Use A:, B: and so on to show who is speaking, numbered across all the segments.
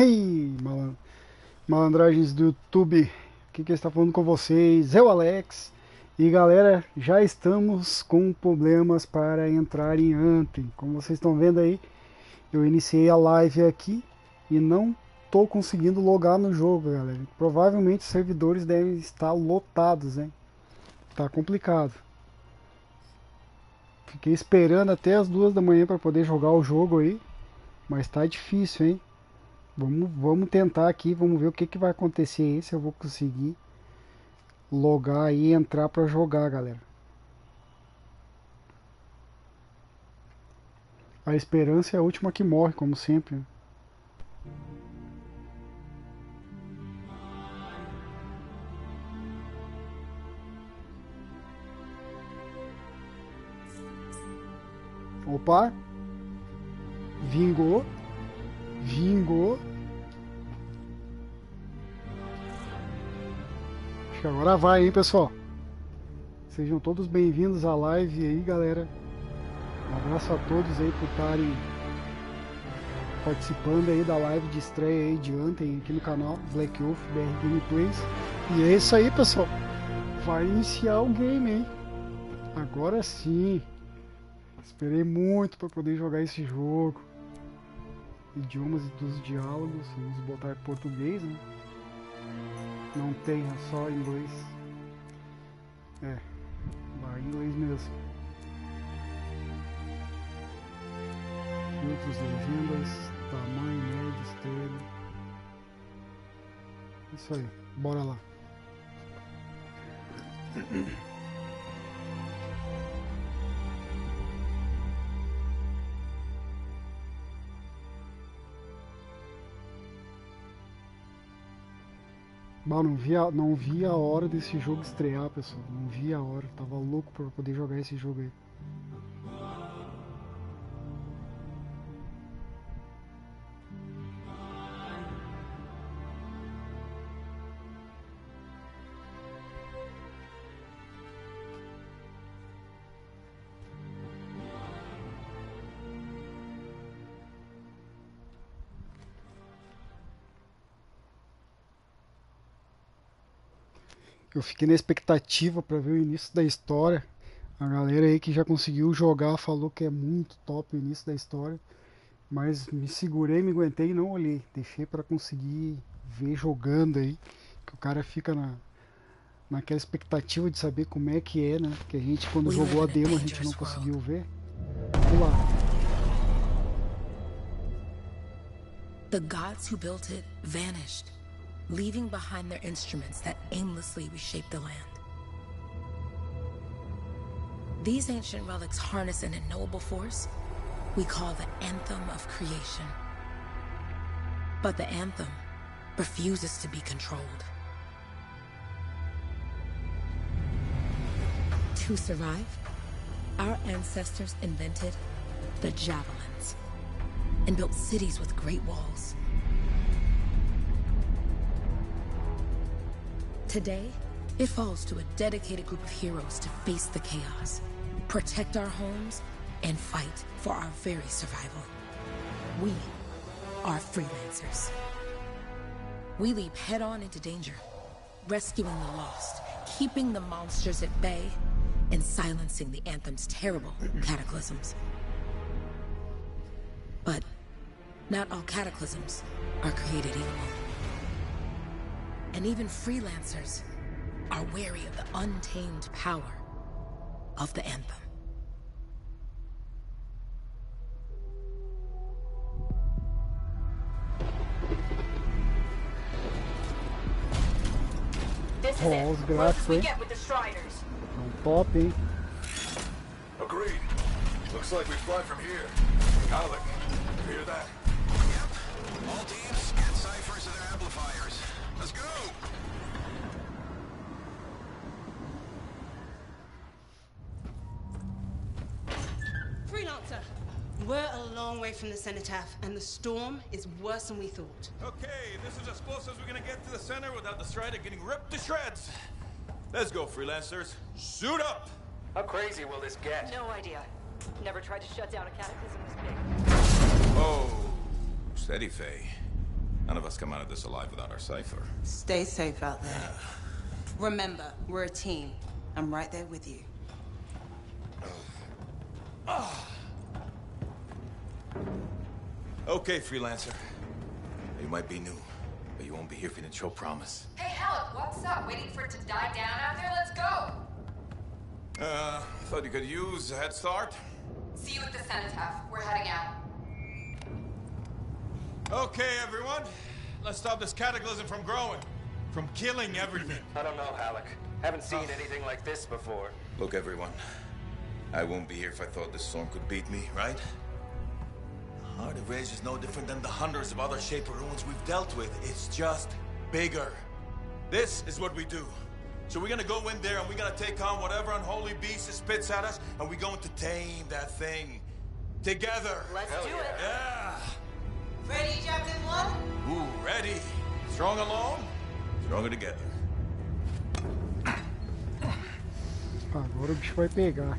A: Hey, malandragens do YouTube, o que está falando com vocês? Eu, Alex. E galera, já estamos com problemas para entrar em Anthem. Como vocês estão vendo aí, eu iniciei a live aqui e não estou conseguindo logar no jogo, galera. Provavelmente os servidores devem estar lotados, hein? Tá complicado. Fiquei esperando até as 2 da manhã para poder jogar o jogo aí, mas tá difícil, hein? Vamos tentar aqui, vamos ver o que vai acontecer aí, se eu vou conseguir logar aí e entrar para jogar, galera. A esperança é a última que morre, como sempre, né? Opa! Vingou! Vingou! Acho que agora vai, hein, pessoal? Sejam todos bem-vindos à live aí, galera. Um abraço a todos aí por estarem participando aí da live de estreia aí de Anthem aqui no canal Black Wolf BR Gameplays. E é isso aí, pessoal. Vai iniciar o game, hein? Agora sim. Esperei muito para poder jogar esse jogo. Idiomas dos diálogos, vamos botar português, né? Não tem, é só inglês. Vai inglês mesmo. Filtros, legendas, tamanho, médio, extremo. Isso aí, bora lá. Bah, não vi a hora desse jogo estrear, pessoal. Não vi a hora. Tava louco pra poder jogar esse jogo aí. Eu fiquei na expectativa para ver o início da história. A galera aí que já conseguiu jogar falou que é muito top o início da história. Mas me segurei, me aguentei e não olhei. Deixei para conseguir ver jogando aí. Que o cara fica naquela expectativa de saber como é que é, né? Que a gente, quando jogou a demo, a gente não conseguiu ver. Vamos lá.
B: The gods who built it vanished, leaving behind their instruments that aimlessly reshaped the land. These ancient relics harness an unknowable force we call the Anthem of Creation. But the Anthem refuses to be controlled. To survive, our ancestors invented the javelins and built cities with great walls. Today, it falls to a dedicated group of heroes to face the chaos, protect our homes, and fight for our very survival. We are freelancers. We leap head-on into danger, rescuing the lost, keeping the monsters at bay, and silencing the Anthem's terrible cataclysms. But not all cataclysms are created equal. And even freelancers are wary of the untamed power of the Anthem.
C: This is it. Closest we get with the Striders.
A: Top, hein?
D: Agreed. Looks like we fly from here. Alec, you hear that?
E: Yep. All teams, get ciphers to their amplifiers. Let's go!
F: Freelancer, we're a long way from the cenotaph, and the storm is worse than we thought.
D: Okay, this is as close as we're gonna get to the center without the Strider getting ripped to shreds. Let's go, freelancers. Suit up!
G: How crazy will this get?
C: No idea. Never tried to shut down a cataclysm this big.
D: Oh, steady, Faye. None of us come out of this alive without our cipher.
F: Stay safe out there. Remember, we're a team. I'm right there with you.
D: Okay, freelancer. You might be new, but you won't be here if you didn't show promise.
C: Hey, Helen, what's up? Waiting for it to die down out there? Let's go!
D: Thought you could use a head start.
C: See you at the cenotaph. We're heading out.
D: Okay, everyone. Let's stop this cataclysm from growing. From killing everything.
G: I don't know, Halleck. Haven't seen anything like this before.
D: Look, everyone. I won't be here if I thought this storm could beat me, right? Heart of Rage is no different than the hundreds of other Shaper ruins we've dealt with. It's just bigger. This is what we do. So we're gonna go in there and we're gonna take on whatever unholy beast it spits at us, and we're going to tame that thing. Together.
C: Let's do it.
D: Yeah.
F: Ready, Javelin 1?
D: Ooh, ready. Strong alone, stronger together.
A: Agora o bicho vai pegar.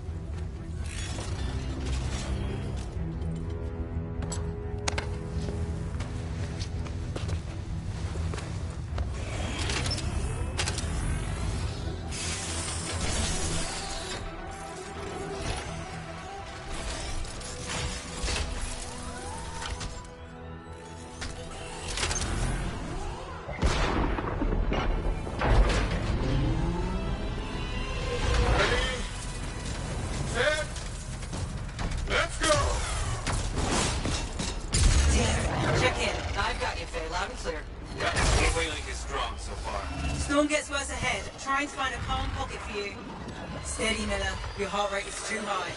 F: Steady, Miller. Your heart rate is too high.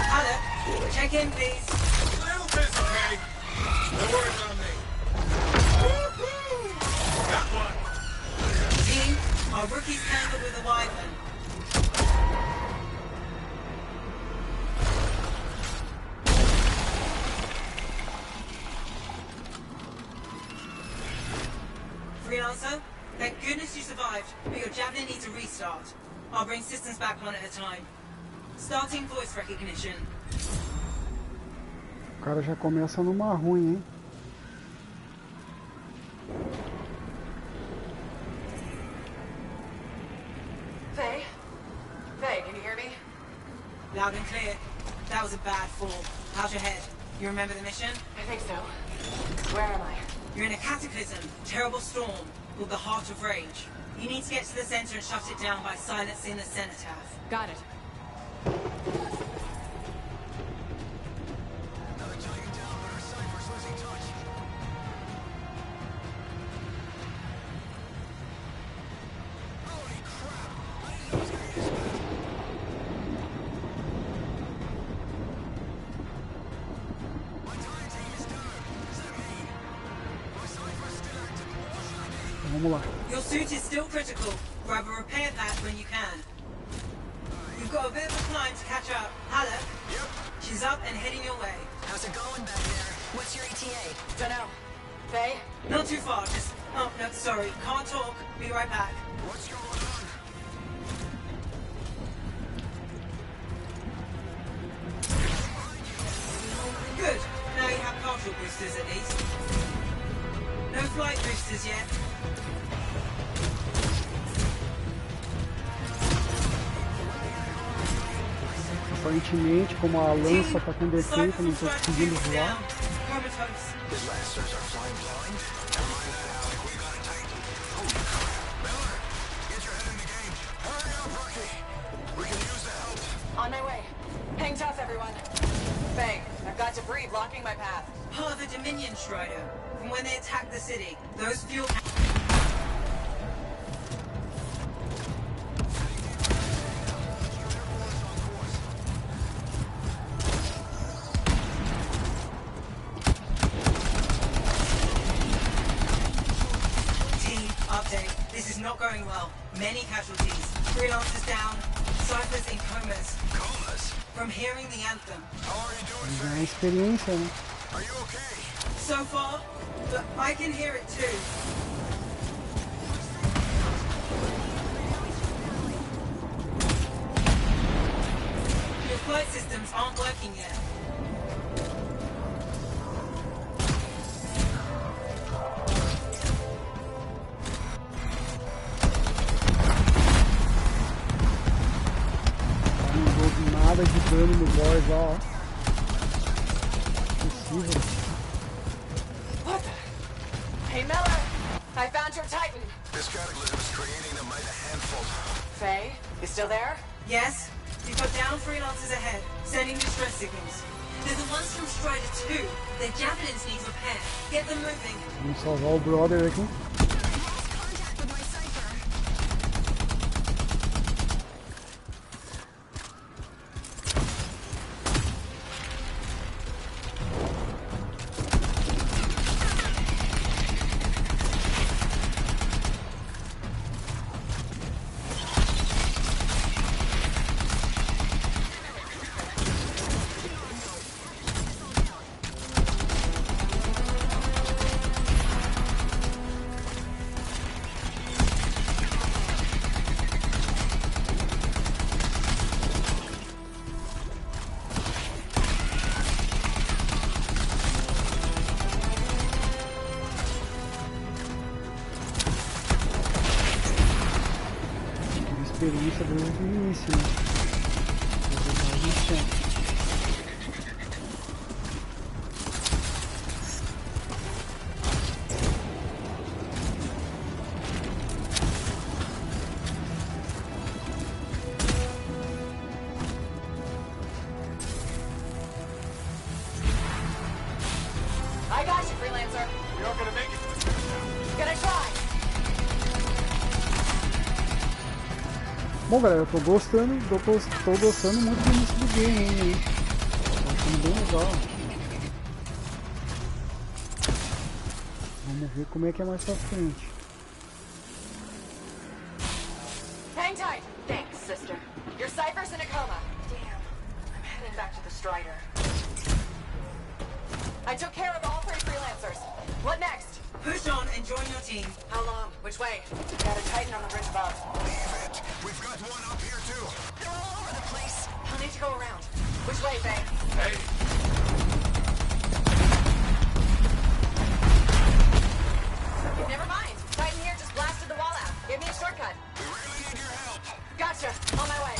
F: Hello. Check in, please.
D: A little busy, okay? No worries on me. Woo-hoo! Got one.
F: Team, our rookies tangled with a wyvern. Freelancer, thank goodness you survived, but your Javelin needs a restart. I'll bring systems back one at a time. Starting voice recognition.
A: O cara já começa numa ruim, hein?
C: Faye? Faye, can you hear me?
F: Loud and clear. That was a bad fall. How's your head? You remember the mission?
C: I think so. Where am I?
F: You're in a cataclysm, terrible storm, called the Heart of Rage. You need to get to the center and shut it down by silencing the cenotaph.
C: Got it.
E: Another giant down, but our cipher's losing touch. Holy crap! I didn't know it was gonna get this bad. My time team is down. What does that mean? My cipher's still active. What should I do?
A: Vamos lá.
F: Your suit is still critical. Grab a repair pad when you can. You've got a bit of a climb to catch up. Hala?
E: Yep.
F: She's up and heading your way.
H: How's it going back there? What's your ETA?
C: Dunno. Faye?
F: Not too far, just... Oh, no, sorry. Can't talk. Be right back.
E: What's going on?
F: Good. Now you have partial boosters at least. No flight boosters yet.
A: Aparentemente, como a lança tá com defeito, não tô conseguindo voar.
F: Comatose.
E: His lancers are flying blind? Never mind that, Alec. We got it tight. Holy crap. Miller, get your head in the game. Hurry up, rookie. We can use the help.
C: On my way. Hang tough, everyone. Faye, I've got debris blocking my path.
F: Part of the Dominion Strider. From when they attacked the city. Those fuel... Not going well. Many casualties. Freelancers down. Ciphers in comas.
E: Comas?
F: From hearing the anthem.
E: How are you doing,
A: Já é
E: Faye?
A: experiência, né?
E: Are you okay?
F: So far, but I can hear it too. Your flight systems aren't working yet.
A: Nada de dano no boss lá, ó. Impossível.
H: What the? Hey, Miller! I found your Titan.
E: This cataclysm is creating them by the handful.
H: Faye, you still there?
F: Yes? You've got down freelancers ahead, sending distress signals. They're the ones from Strider 2. Their javelins need repair. Get them moving.
A: Vamos salvar o brother aqui.
H: Lost contact with my cipher.
A: Experiência desde o início, né?
H: I got you, freelancer.
E: We are gonna make it.
H: Gonna try.
A: Bom, galera, eu tô gostando muito do início do game, hein? Tá sendo bem legal. Vamos ver como é que é mais pra frente.
H: Hang tight. Thanks, sister. Your cipher's in a coma. Damn. I'm heading back to the Strider. I took care of all 3 freelancers. What next?
F: Push on and join your team.
H: How long? Which way? Got a Titan on the bridge above.
E: Leave it. We've got one up here too.
H: They're all over the place. I'll need to go around. Which way, Faye?
E: Hey,
H: Never mind. Titan here just blasted the wall out. Give me a shortcut.
E: we really need your help.
H: Gotcha. On my way.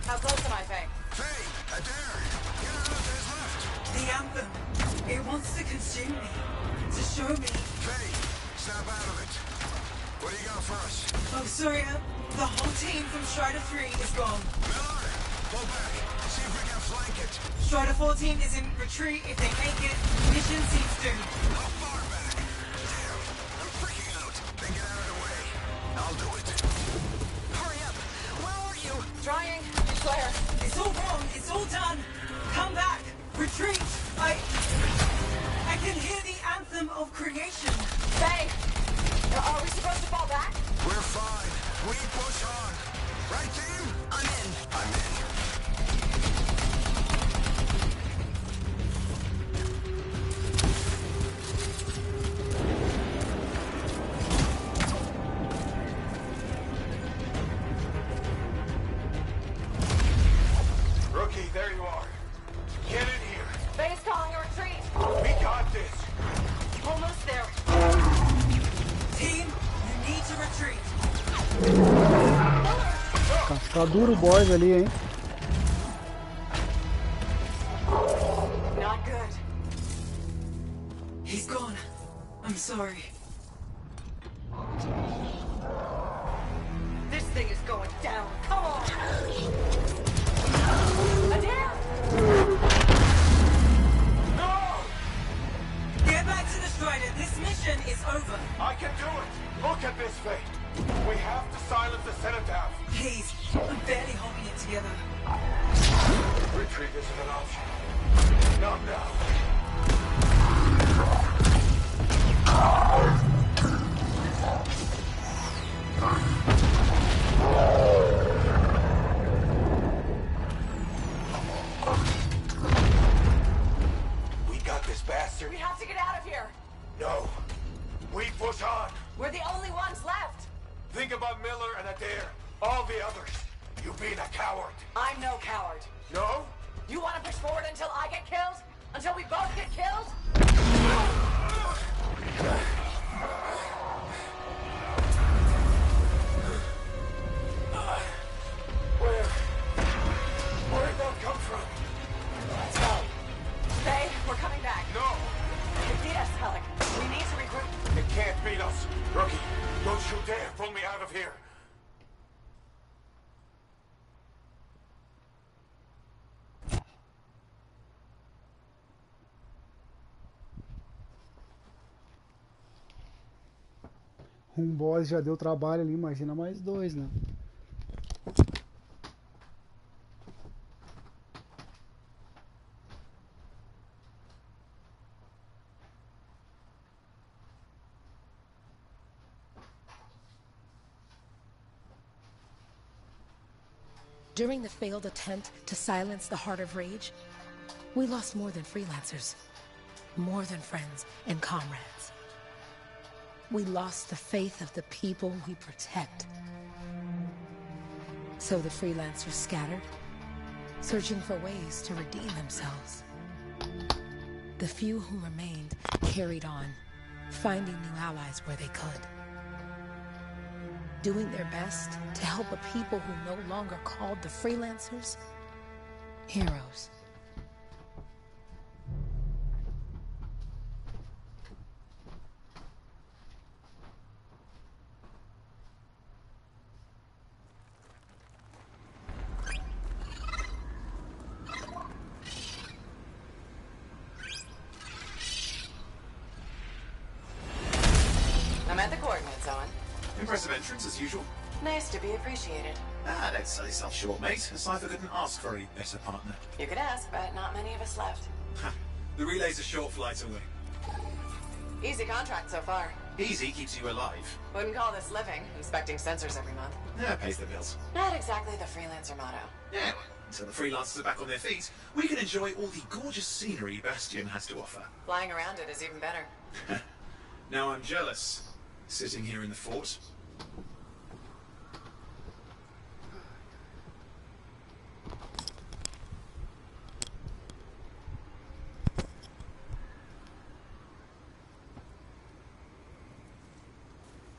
H: How close am I, Faye?
E: Faye, Adair, get out of his left.
F: The Anthem. It wants to consume me. To show me.
E: Faye, snap out of it. What do you got for us?
F: Oh, sorry. The whole team from Strider 3 is gone.
E: Miller, pull back. See if we can flank it.
F: Strider 14 is in retreat. If they make it, mission seems doomed.
E: How far back? Damn, I'm freaking out. Then get out of the way. I'll do it.
H: Hurry up. Where are you? Trying. Claire.
F: It's all wrong. It's all done. Come back. Retreat. I can hear the anthem of creation.
H: Faye. Are we supposed to fall back?
E: We're fine. We push on. Right, team?
H: I'm in.
E: I'm in.
D: Rookie, there you are. Get in here.
H: Faye's calling a retreat.
D: We got this.
H: Almost there.
F: Team, you need to retreat.
A: Casca duro o boss ali, hein?
H: Not good.
F: He's gone. I'm sorry.
H: This thing is going down. Come on. Adair!
D: No!
F: Get back to the Strider. This mission is over.
D: I can do it. Look at this, Faye. We have to silence the Cenotaph.
F: Please, I'm barely holding it together.
D: Retreat isn't an option. Not now. We got this bastard.
H: We have to get out of here.
D: No. We push on.
H: We're the only ones left.
D: Think about Miller and Adair. All the others. You being a coward.
H: I'm no coward.
D: No?
H: You want to push forward until I get killed? Until we both get killed?
D: Wait.
A: Um boss já deu trabalho ali, imagina mais dois, né?
B: During the failed attempt to silence the Heart of Rage, we lost more than freelancers, more than friends and comrades. We lost the faith of the people we protect. So the freelancers scattered, searching for ways to redeem themselves. The few who remained carried on, finding new allies where they could. Doing their best to help a people who no longer called the freelancers heroes.
H: I'm at the coordinates, Owen.
E: Impressive entrance, as usual.
H: Nice to be appreciated.
E: Ah, don't sell yourself short, mate. A cipher couldn't ask for a better partner.
H: You could ask, but not many of us left.
E: Ha. The relay's a short flight away.
H: Easy contract so far.
E: Easy keeps you alive.
H: Wouldn't call this living, inspecting sensors every month.
E: Yeah, pays the bills.
H: Not exactly the freelancer motto.
E: Yeah, until the freelancers are back on their feet, we can enjoy all the gorgeous scenery Bastion has to offer.
H: Flying around it is even better.
E: Now I'm jealous, sitting here in the fort.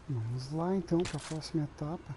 A: Vamos lá então para a próxima etapa.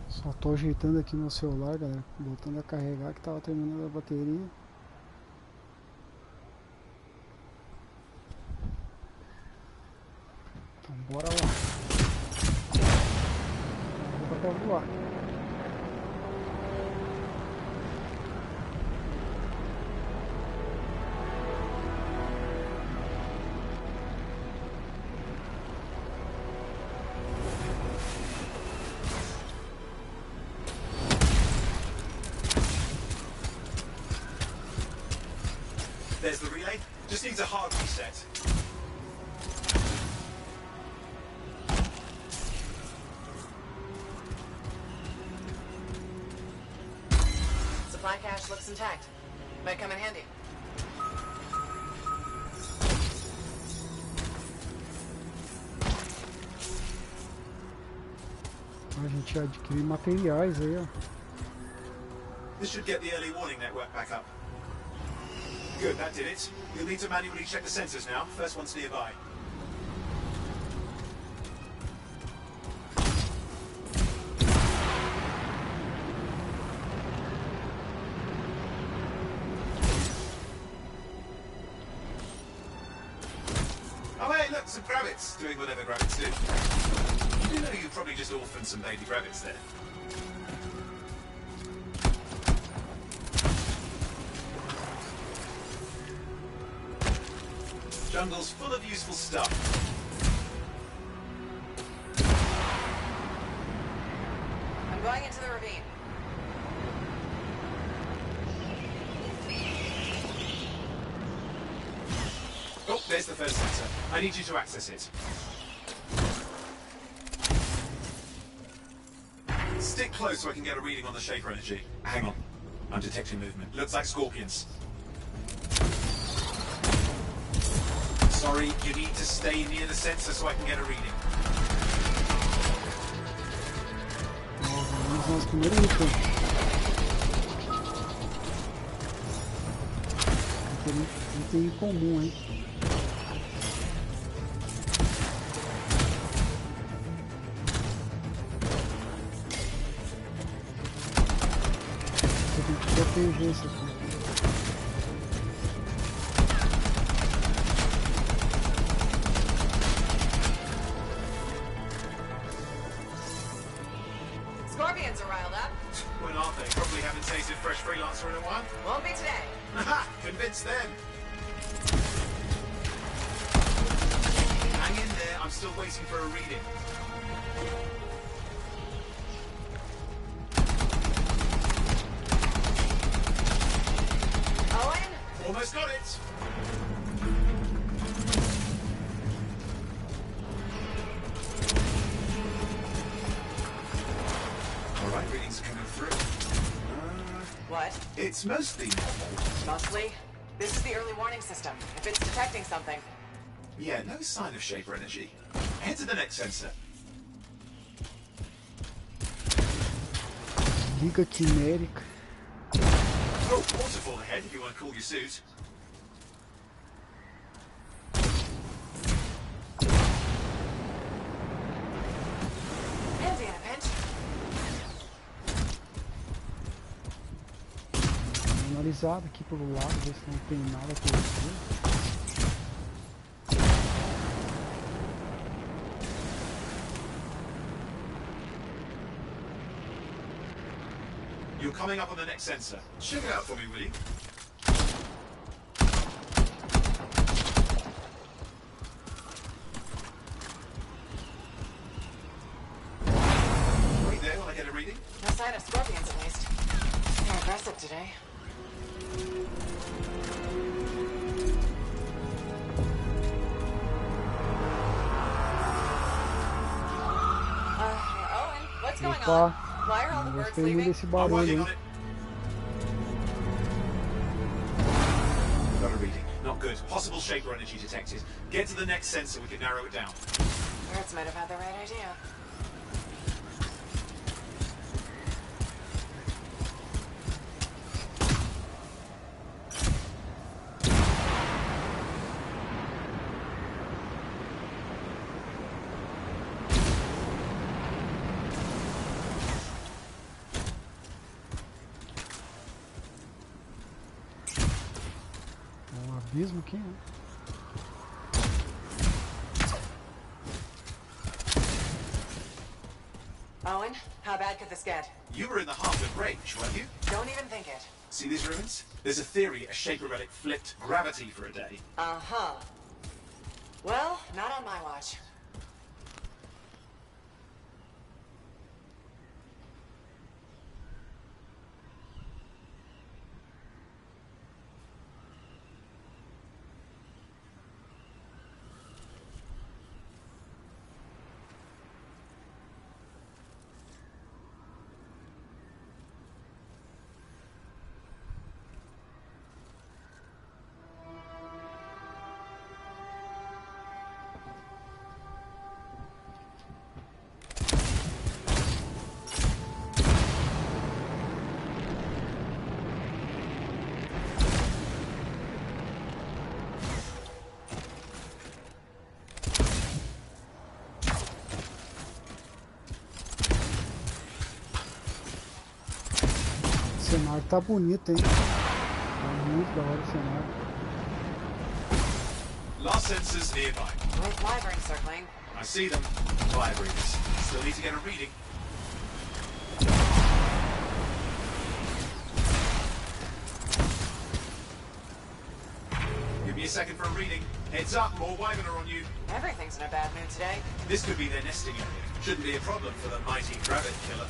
A: Só tô ajeitando aqui meu celular, galera, voltando a carregar que tava terminando a bateria. Então bora lá. Vou pra voar.
E: There's the relay. Just needs a hard reset.
H: Supply cache looks intact. Might come in handy.
A: A gente adquire materiais aí, ó.
E: This should get the early warning network back up. Good, that did it. You'll need to manually check the sensors now. First one's nearby. Oh hey, look, some grabbits doing whatever grabbits do. You do know you probably just orphaned some baby grabbits there. Jungle's full of useful stuff.
H: I'm going into the ravine.
E: Oh, there's the first sensor. I need you to access it. Stick close so I can get a reading on the Shaper energy. Hang on. I'm detecting movement. Looks like scorpions. Sorry, you need to stay near the sensor so I can get a reading.
A: Vamos nosso primeiro item. Item incomum, hein? Você tem que proteger isso aqui.
H: Scorpions are riled up.
E: Well, aren't they? Probably haven't tasted fresh freelancer in a while.
H: Won't be today.
E: Aha! Convinced them. Hang in there. I'm still waiting for a reading.
H: Owen?
E: Almost got it. All right, readings are coming through.
H: What?
E: It's mostly normal.
H: Mostly? This is the early warning system. If it's detecting something.
E: Yeah, no sign of Shaper energy. Head to the next sensor.
A: Liga quimérica.
E: Oh, waterfall ahead if you want to cool your suit.
H: Empty in a pinch.
A: Analisado aqui pelo lado, ver se não tem nada por aqui.
E: You're coming up on the next sensor. Check it out for me, will you? Wait there while I get a reading.
H: No sign of scorpions, at least. They're aggressive today. Owen, what's going on? Why are all the birds
A: Gostei muito
H: leaving?
A: desse
E: I'm
A: barulho,
E: working
A: hein?
E: on it. Got a reading. Not good. Possible Shaper energy detected. Get to the next sensor, we can narrow it down.
H: Birds might have had the right idea.
A: Abismo aqui, né?
H: Owen, how bad could this get?
E: You were in the heart of range, weren't you?
H: Don't even think it.
E: See these ruins? There's a theory a Shaper relic flipped gravity for a day.
H: Uh-huh. Well, not on my watch.
A: O cenário tá bonito, hein? Tá muito da hora o cenário.
E: Last sensors nearby.
H: With wyverns circling.
E: I see them. Vibrates. Still need to get a reading. Give me a second for a reading. Heads up, more wyvern are on you.
H: Everything's in a bad mood today.
E: This could be their nesting area. Shouldn't be a problem for the mighty rabbit killer.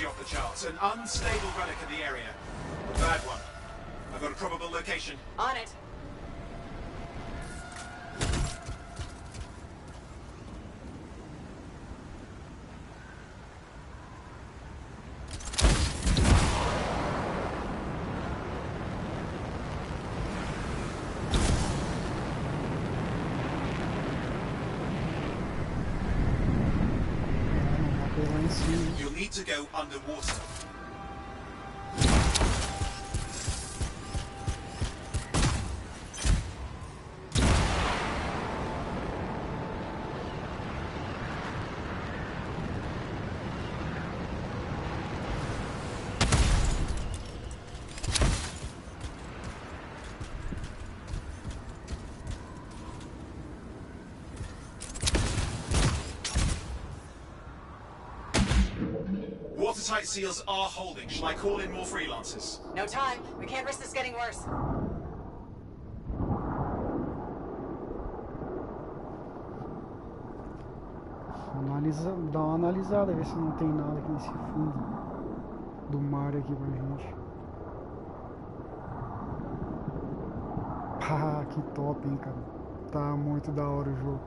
E: energy off the charts. An unstable relic in the area. Bad one. I've got a probable location.
H: On it.
E: You'll need to go underwater. Watertight seals are holding. Shall I call in more freelancers?
H: No time. We can't risk this getting worse.
A: Dá uma analisada, ver se não tem nada aqui nesse fundo do mar aqui pra gente. Pá, que top, hein, cara. Tá muito da hora o jogo.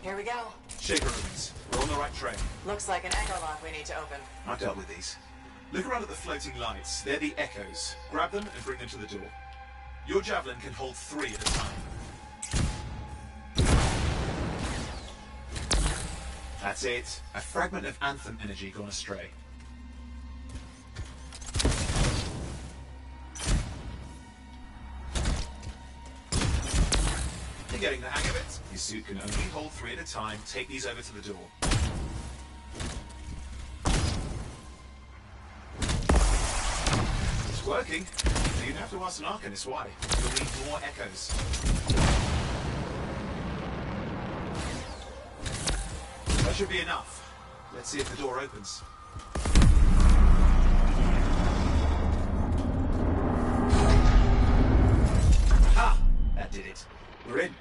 H: Here we go.
E: Shaper rooms. We're on the right train.
H: Looks like an echo lock we need to open.
E: I've dealt with these. Look around at the floating lights. They're the echoes. Grab them and bring them to the door. Your javelin can hold 3 at a time. That's it. A fragment of Anthem energy gone astray. You're getting the hang of it. Your suit can only hold 3 at a time. Take these over to the door. It's working. You'd have to ask an Arcanist why. You'll need more echoes. That should be enough. Let's see if the door opens. Ha! That did it. We're in.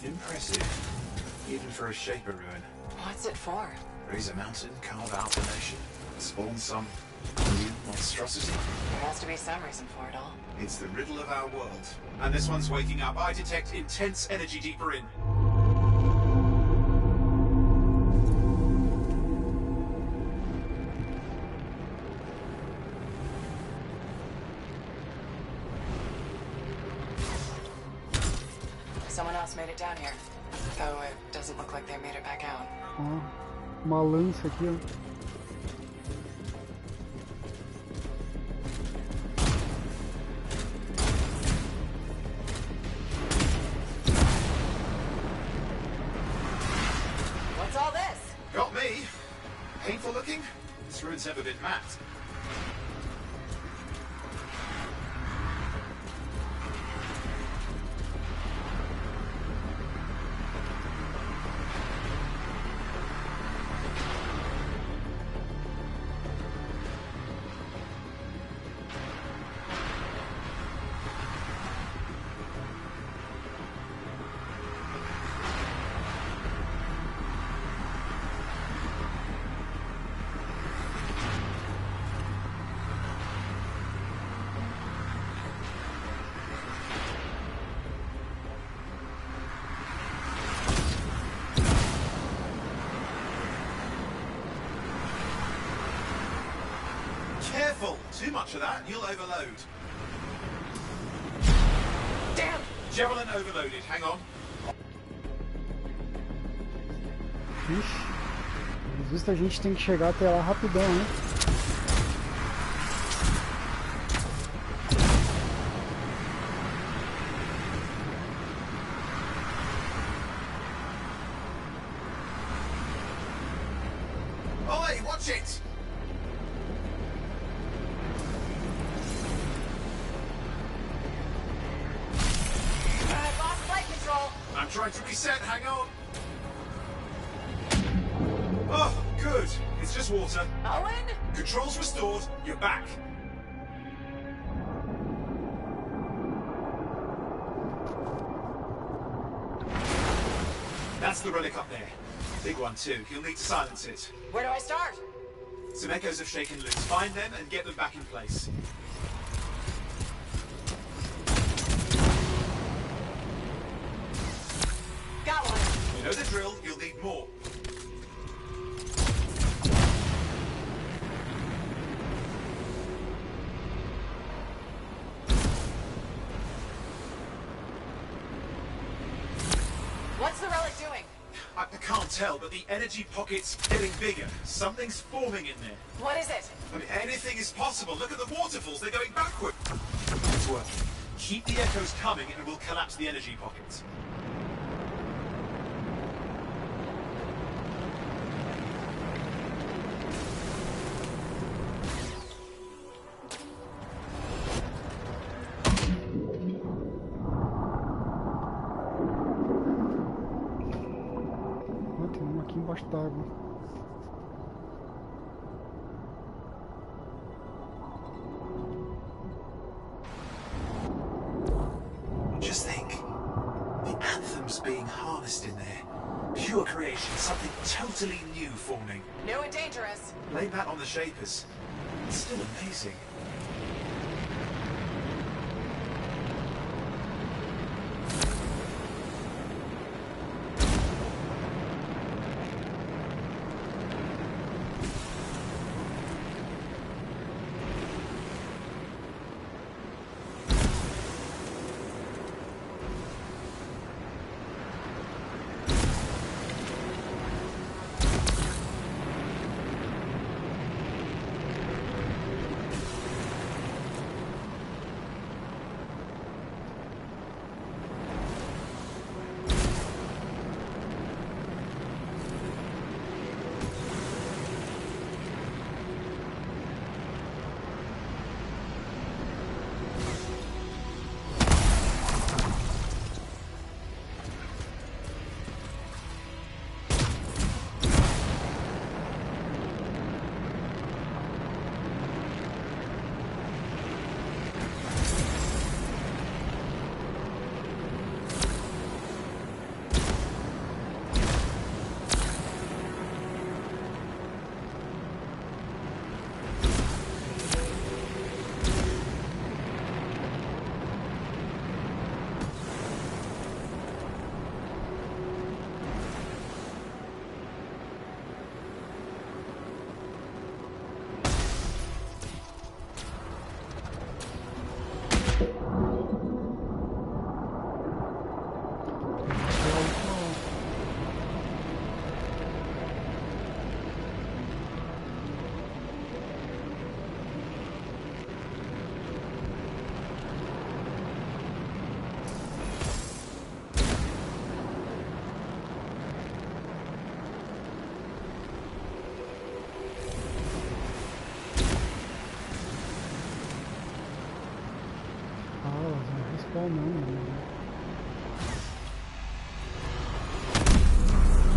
E: Impressive. Even for a Shaper ruin.
H: What's it for?
E: Raise a mountain, carve out a nation, spawn some new monstrosity.
H: There has to be some reason for it all.
E: It's the riddle of our world. And this one's waking up. I detect intense energy deeper in.
H: Someone else made it down here. Though it doesn't look like they made it back out.
A: Ó, uma lança aqui, ó.
H: What's all this?
E: Got me. Painful looking? This ruin's never been mapped. Careful! Too much of that, you'll overload.
H: Damn!
E: Javelin overloaded, hang on.
A: Ixi, pelo visto a gente tem que chegar até lá rapidão, né?
E: Oi, watch it! trying to reset, hang on. Oh, good. It's just water.
H: Owen?
E: Controls restored, you're back. That's the relic up there. Big one too. You'll need to silence it.
H: Where do I start?
E: Some echoes have shaken loose. Find them and get them back in place.
H: Got one.
E: You know the drill. You'll need more.
H: What's the relic doing?
E: I can't tell, but the energy pocket's getting bigger. Something's forming in there.
H: What is it?
E: I mean, anything is possible. Look at the waterfalls. They're going backward. It's working. Keep the echoes coming and we'll collapse the energy pockets.
A: Tem uma aqui embaixo d'água.
E: Just think. The Anthem's being harnessed in there. Pure creation, something totally new forming.
H: New and dangerous.
E: Blame that on the Shapers. It's still amazing.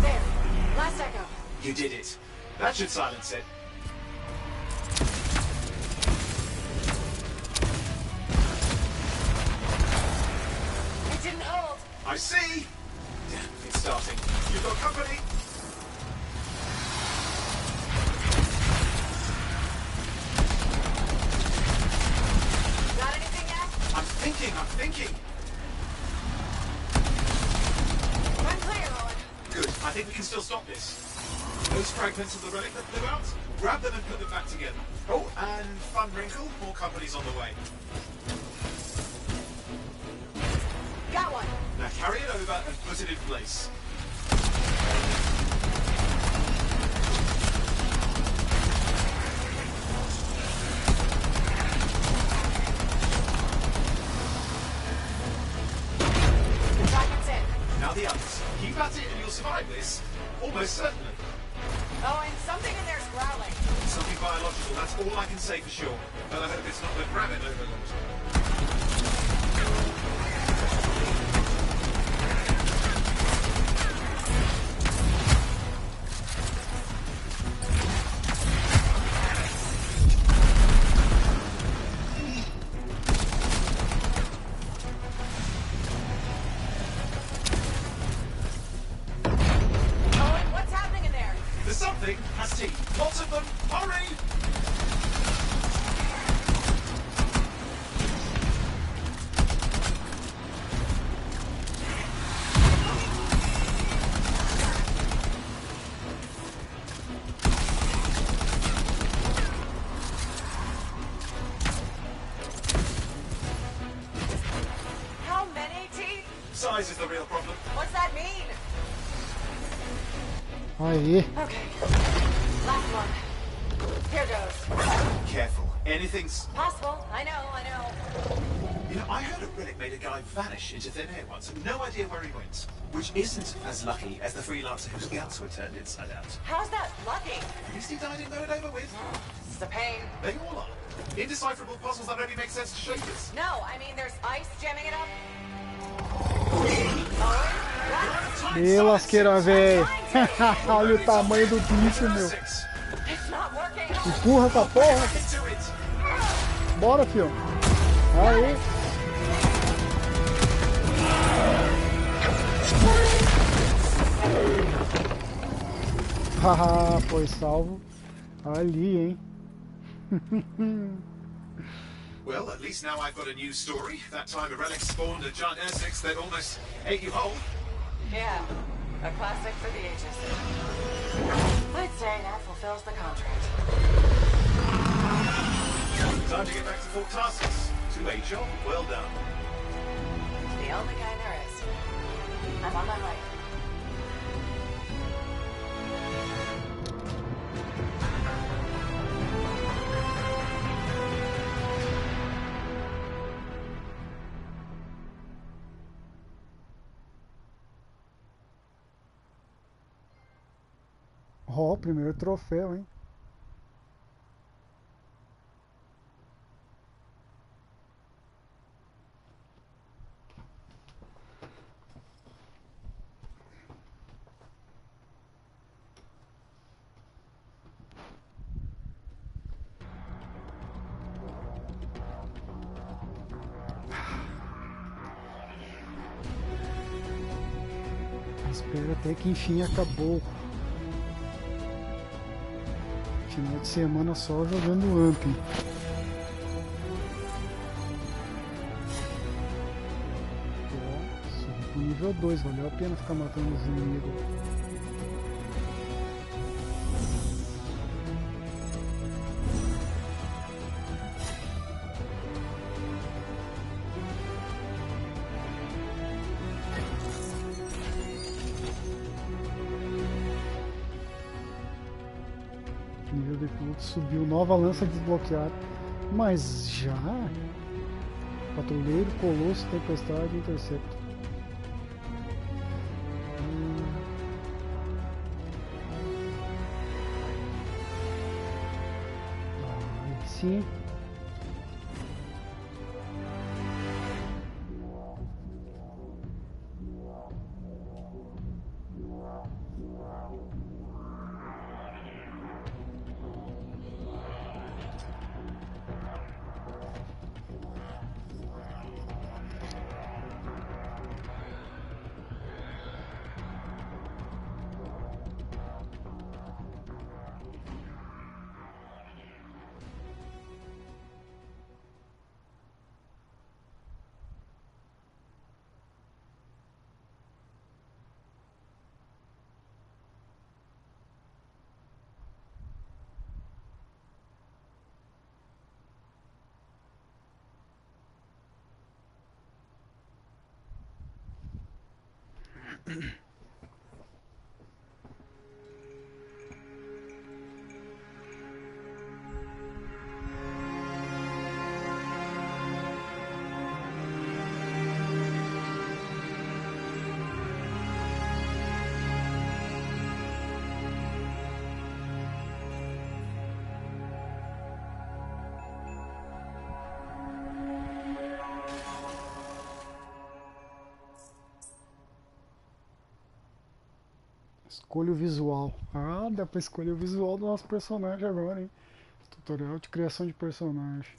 H: There. Last echo.
E: You did it. That should silence it.
H: It didn't hold.
E: I see. Damn, it's starting. You've got company.
H: Got anything yet?
E: I'm thinking.
H: I'm clear, Owen.
E: Good. I think we can still stop this. Those fragments of the relic that blew out, grab them and put them back together. Oh, and fun wrinkle, more company's on the way.
H: Got one.
E: Now carry it over and put it in place.
H: The fragment's in.
E: Now the others. Keep at it and you'll survive this. Almost certainly.
H: Oh, and something in there's growling.
E: Something biological, that's all I can say for sure. But I hope it's not the gravid overload. The something has teeth. Lots of them. Hurry!
H: How many teeth?
E: Size is the real problem.
H: What's that mean?
A: Aí.
H: Okay. Last one. Here goes.
E: Careful. Anything's...
H: Possible. I know.
E: You know, I heard a relic made a guy vanish into thin air once. No idea where he went. Which isn't as lucky as the freelancer whose guts were turned inside out.
H: How's that lucky?
E: At least he died and got it over with.
H: This is a pain.
E: They all are. Indecipherable puzzles that only make sense to shapers.
H: No, I mean there's ice jamming it up.
A: Ê, lasqueira, velho. Olha o tamanho do bicho, meu.
H: It's not working.
A: Empurra essa porra. Bora, filho. Aí. Haha, foi salvo ali, hein?
E: Well, at least now I've got a new story. That time a relic spawned a giant air that almost ate you whole.
H: Yeah, a classic for the ages. I'd say that fulfills the contract.
E: Time to get back to Fort Tarsus. To a job well done.
H: The only kind there is. I'm on my way.
A: Ó, primeiro troféu, hein? Espero até que enfim acabou. Final de semana só jogando Anthem. Subi pro nível 2, valeu a pena ficar matando os inimigos. Nível de piloto subiu, nova lança desbloqueada. Mas já? Patrulheiro, Colosso, Tempestade, Interceptor. Sim. Escolha o visual. Ah, dá pra escolher o visual do nosso personagem agora, hein? Tutorial de criação de personagem.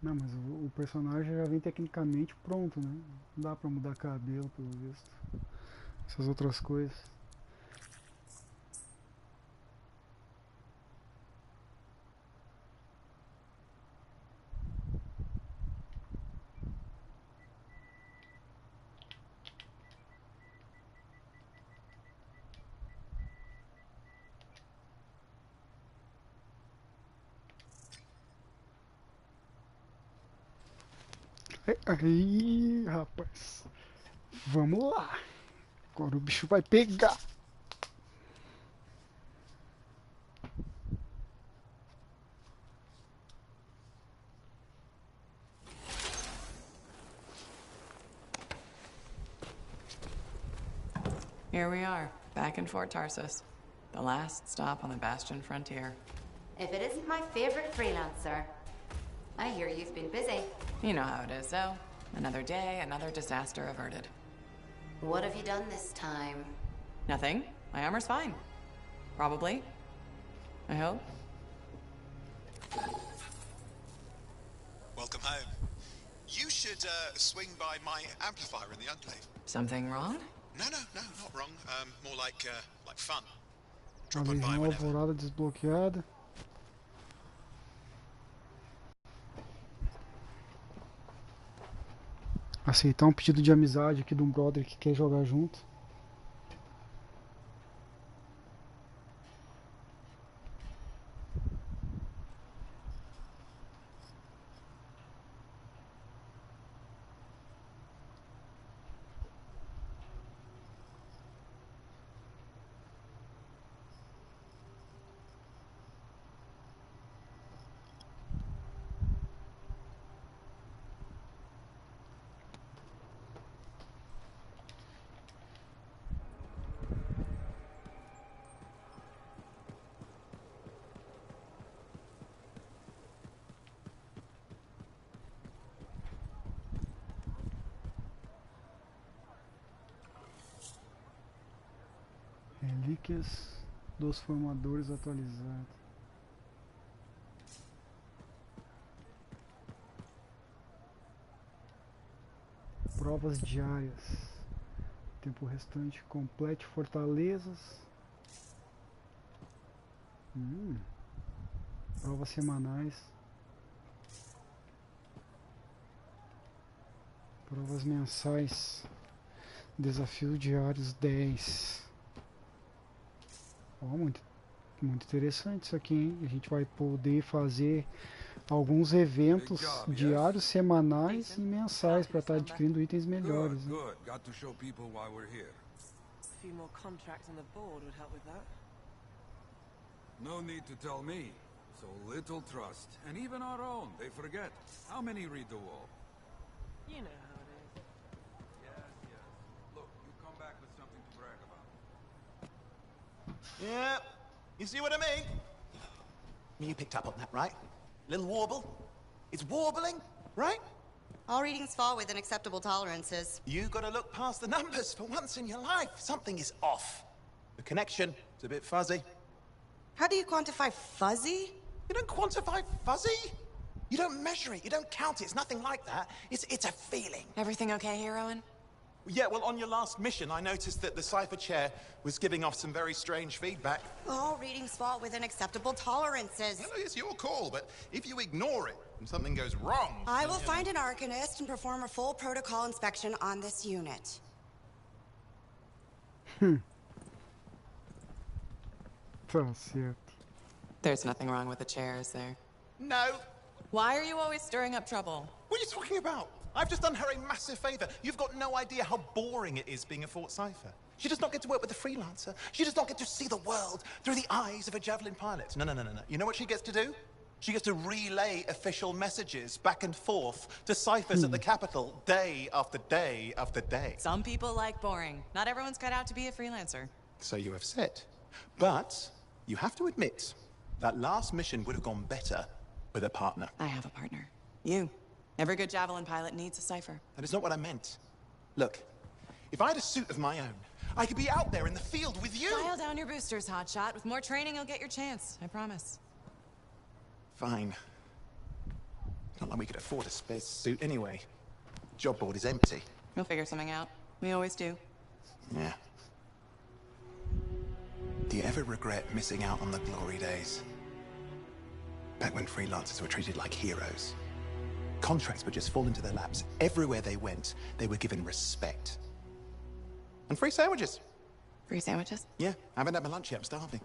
A: Não, mas o personagem já vem tecnicamente pronto, né? Não dá pra mudar cabelo, pelo visto. Essas outras coisas. Aí, rapaz. Vamos lá. Agora o bicho vai pegar.
I: Here we are, back in Fort Tarsus. The last stop on the Bastion frontier.
J: If it isn't my favorite freelancer. I hear you've been busy.
I: You know how it is, though. Another day, another disaster averted.
J: What have you done this time?
I: Nothing. My armor's fine. Probably. I hope.
E: Welcome home. You should swing by my amplifier in the Enclave.
I: Something wrong?
E: No, not wrong. More like fun.
A: A
E: Drop on by
A: Legião
E: whenever.
A: Alvorada desbloqueada. Aceitar um pedido de amizade aqui de um brother que quer jogar junto. Relíquias dos formadores atualizadas. Provas diárias. Tempo restante, complete fortalezas. Provas semanais. Provas mensais. Desafios diários 10. Muito interessante isso aqui, hein? A gente vai poder fazer alguns eventos diários, semanais e mensais para estar adquirindo itens melhores. Né?
K: Got to show people why we're here.
F: A few more contracts on the board would help with that.
K: No need to tell me. So little trust. And even our own, they forget. How many read the wall?
F: You know how it is.
K: Yes. Look, you come back with something to brag about.
L: Yeah, you see what I mean? You picked up on that, right? Little warble? It's warbling, right?
J: All readings fall within acceptable tolerances.
L: You gotta look past the numbers for once in your life. Something is off. The connection is a bit fuzzy.
J: How do you quantify fuzzy?
L: You don't quantify fuzzy? You don't measure it, you don't count it, it's nothing like that. It's a feeling.
I: Everything okay here, Owen?
L: Yeah, well, on your last mission, I noticed that the Cypher Chair was giving off some very strange feedback.
J: All readings fall within acceptable tolerances.
L: Well, it's your call, but if you ignore it and something goes wrong...
J: I will find an Arcanist and perform a full protocol inspection on this unit.
A: Tá certo.
I: There's nothing wrong with the chair, is there?
L: No.
I: Why are you always stirring up trouble?
L: What are you talking about? I've just done her a massive favor. You've got no idea how boring it is being a Fort Cypher. She does not get to work with a freelancer. She does not get to see the world through the eyes of a javelin pilot. No. You know what she gets to do? She gets to relay official messages back and forth to ciphers at the capital day after day after day.
I: Some people like boring. Not everyone's cut out to be a freelancer.
L: So you have said. But you have to admit, that last mission would have gone better with a partner.
I: I have a partner. You. Every good javelin pilot needs a cipher.
L: That is not what I meant. Look, if I had a suit of my own, I could be out there in the field with you.
I: Dial down your boosters, hotshot. With more training, you'll get your chance. I promise.
L: Fine. Not like we could afford a spare suit anyway. Job board is empty.
I: We'll figure something out. We always do.
L: Yeah. Do you ever regret missing out on the glory days? Back when freelancers were treated like heroes. Contracts would just fall into their laps. Everywhere they went, they were given respect. And free sandwiches.
I: Free sandwiches?
L: Yeah, I haven't had my lunch yet. I'm starving.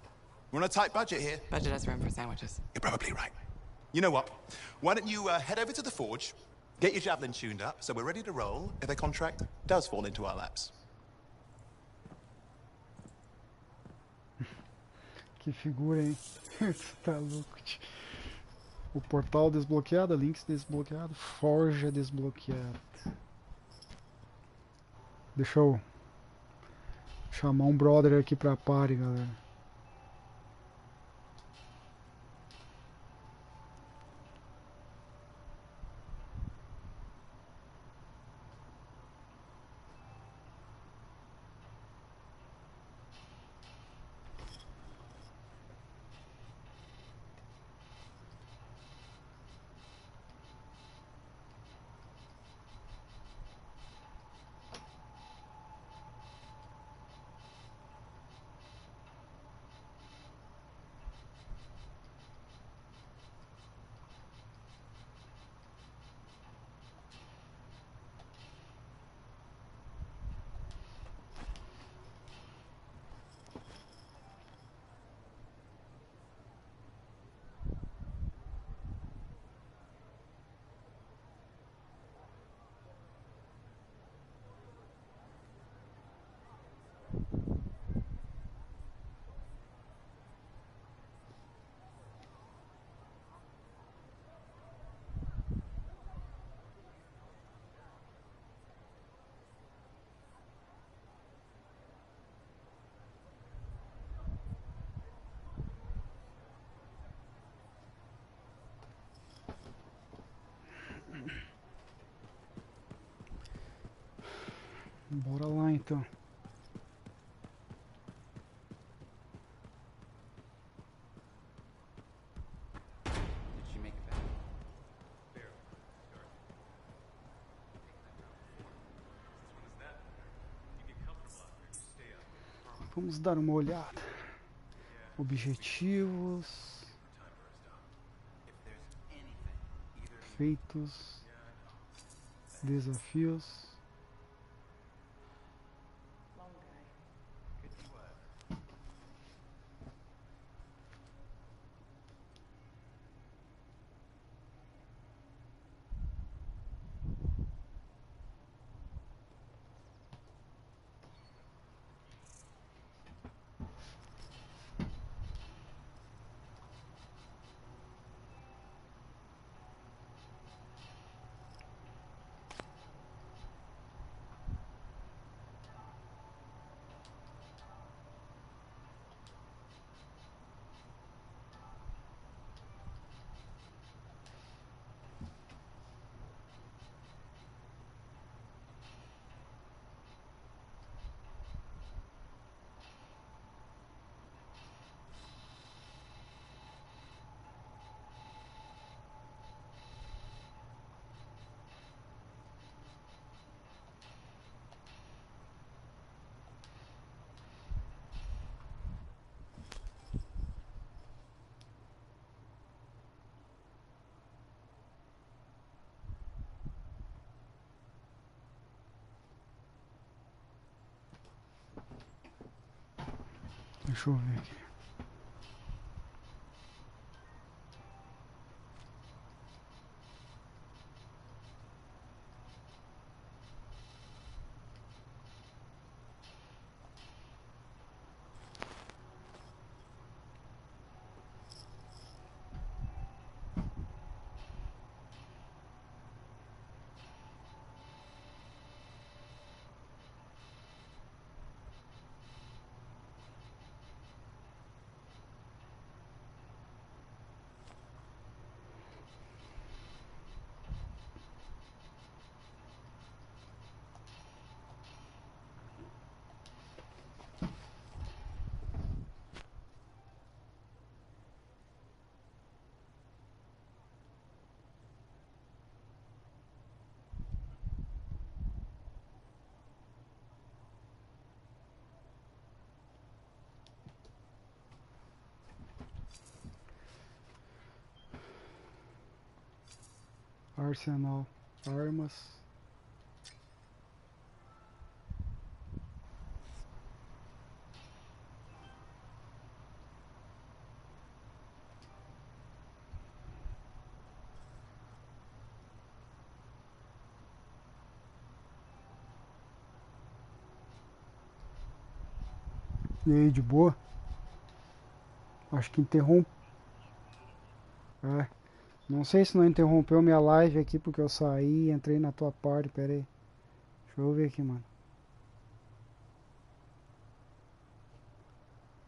L: We're on a tight budget here.
I: Budget has room for sandwiches.
L: You're probably right. You know what? Why don't you head over to the forge, get your javelin tuned up, so we're ready to roll if a contract does fall into our laps.
A: Que figura, hein? Você tá louco, tio. O portal desbloqueado, links desbloqueado, forja desbloqueada. Deixa eu chamar um brother aqui pra party, galera. Bora lá então. Vamos dar uma olhada. Objetivos. Feitos. Desafios. Deixa eu ver aqui. Arsenal. Armas. E aí, de boa? Acho que interrompeu. É. Não sei se não interrompeu minha live aqui porque eu saí e entrei na tua parte. Pera aí. Deixa eu ver aqui, mano.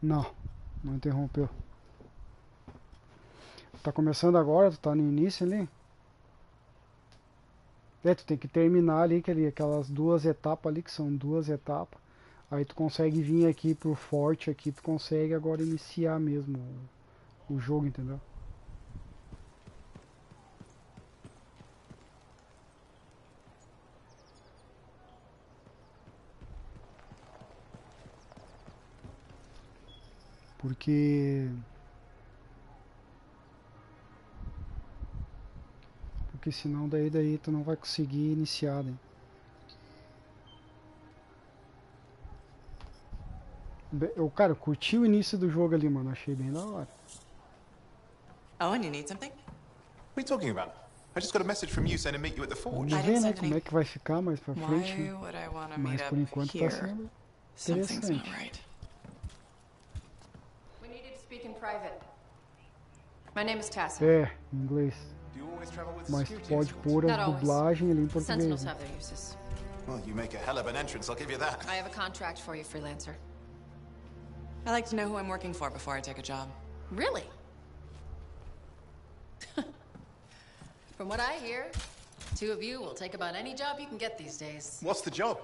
A: Não, não interrompeu. Tá começando agora? Tu tá no início ali? É, tu tem que terminar ali aquelas duas etapas ali, que são duas etapas. Aí tu consegue vir aqui pro forte aqui, tu consegue agora iniciar mesmo o jogo, entendeu? Porque senão daí tu não vai conseguir iniciar, né? Cara, eu curti o início do jogo ali, mano. Achei bem da hora.
I: Owen, you need something?
L: What are you talking about? I just got a message from you saying to meet you at the forge.
A: Vamos ver, né, como é que vai ficar mais pra frente.
I: Why would I want to
A: Mas
I: meet
A: por
I: up
A: enquanto tá
I: here?
A: sendo
I: Something's not
A: interessante.
I: right.
H: We needed to speak in private. My name is Tessa.
A: É, em inglês.
L: Do you always travel with
A: Mas tu
L: security
A: pode
L: escorts?
A: pôr a
H: Not always.
A: dublagem ali em
H: Sentinels
A: português.
H: have their uses.
L: Well, you make a hell of an entrance, I'll give you that.
H: I have a contract for you, freelancer.
I: I like to know who I'm working for before I take a job.
H: Really? From what I hear, two of you will take about any job you can get these days.
L: What's the job?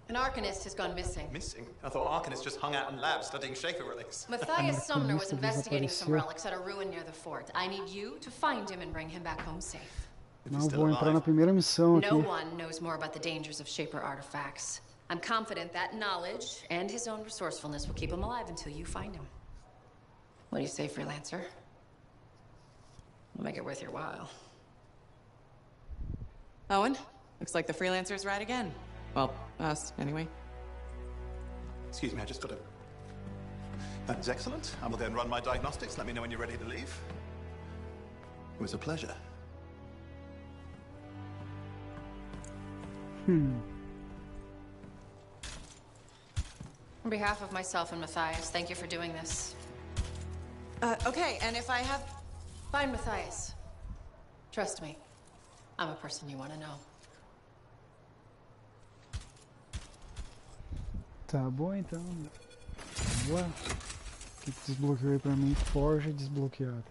H: An Arcanist has gone missing.
L: Missing? I thought Arcanists just hung out in labs studying Shaper relics.
H: Matthias Sumner was
A: Arcanista
H: investigating some
A: desapareceu.
H: relics at a ruin near the fort. I need you to find him and bring him back home safe.
L: If he's
A: Não,
L: still
A: vou entrar na
L: alive.
A: primeira missão aqui.
H: No one knows more about the dangers of Shaper artifacts. I'm confident that knowledge and his own resourcefulness will keep him alive until you find him. What do you say, freelancer? We'll make it worth your while.
I: Owen, looks like the freelancer's right again. Well, us, anyway.
L: Excuse me, I just got to... That is excellent. I will then run my diagnostics. Let me know when you're ready to leave. It was a pleasure.
H: On behalf of myself and Matthias, thank you for doing this.
I: Okay, and if I have...
H: Find Matthias. Trust me, I'm a person you want to know.
A: Tá bom então. Vamos lá. O que desbloqueou aí pra mim? Forja desbloqueada.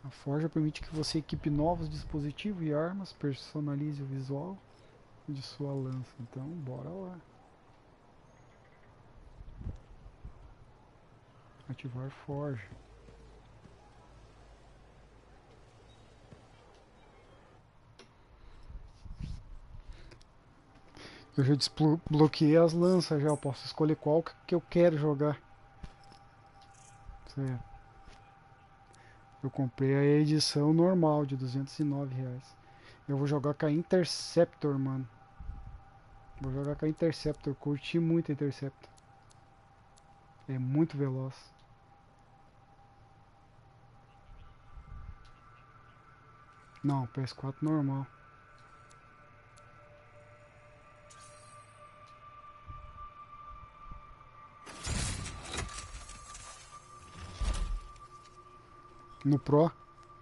A: A forja permite que você equipe novos dispositivos e armas, personalize o visual de sua lança. Então, bora lá. Ativar forja. Eu já desbloqueei as lanças já, eu posso escolher qual que eu quero jogar. Certo. Eu comprei a edição normal de R$209. Eu vou jogar com a Interceptor, mano. Vou jogar com a Interceptor, curti muito a Interceptor. É muito veloz. Não, PS4 normal. No Pro.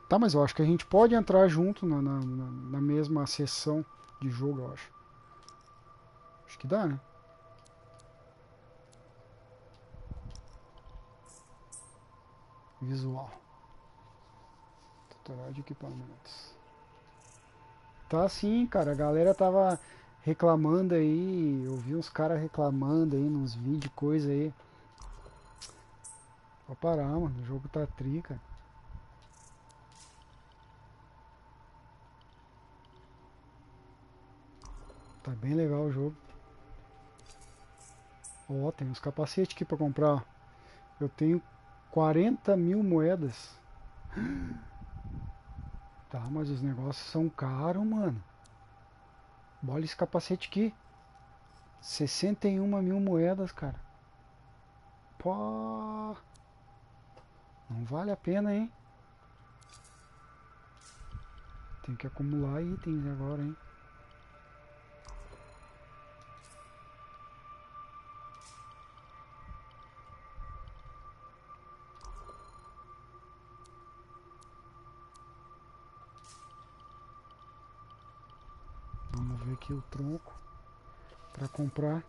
A: Tá, mas eu acho que a gente pode entrar junto na mesma sessão de jogo, eu acho. Acho que dá, né? Visual. Tutorial de equipamentos. Tá sim, cara. A galera tava reclamando aí. Eu vi uns caras reclamando aí nos vídeos, coisa aí. Vou parar, mano. O jogo tá trica. Tá bem legal o jogo. Ó, tem uns capacetes aqui pra comprar. Eu tenho 40 mil moedas. Tá, mas os negócios são caros, mano. Olha esse capacete aqui. 61 mil moedas, cara. Pô. Não vale a pena, hein? Tem que acumular itens agora, hein? Vamos ver aqui o tronco para comprar.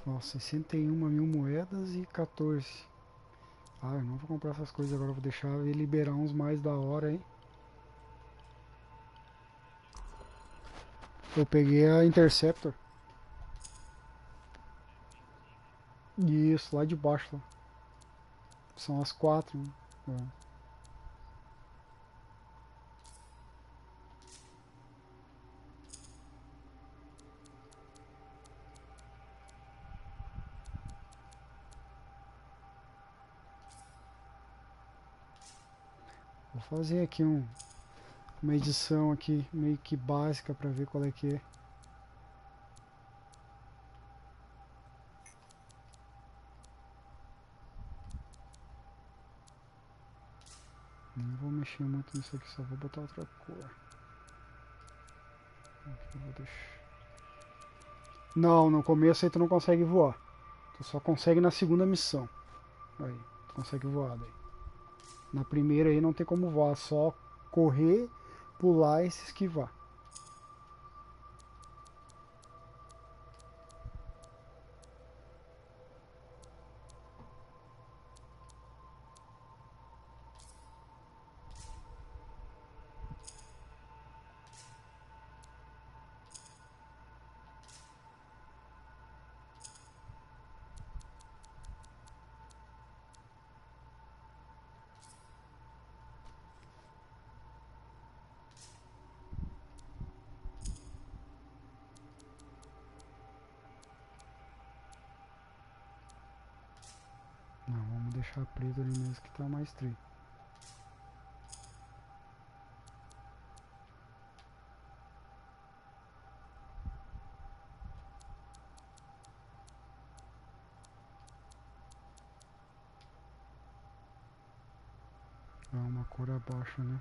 A: Ó, 61 mil moedas e 14. Ah, eu não vou comprar essas coisas agora, eu vou deixar ele liberar uns mais da hora aí. Eu peguei a Interceptor. Isso, lá de baixo. Lá. São as 4. Né? É. Vou fazer aqui uma edição aqui meio que básica para ver qual é que é. Nem vou mexer muito nisso aqui, só vou botar outra cor. Aqui eu vou deixar. Não, no começo aí tu não consegue voar. Tu só consegue na segunda missão. Aí, tu consegue voar daí. Na primeira aí não tem como voar, só correr, pular e se esquivar. Não, vamos deixar preto ali mesmo que tá mais tri. É uma cor abaixo, né?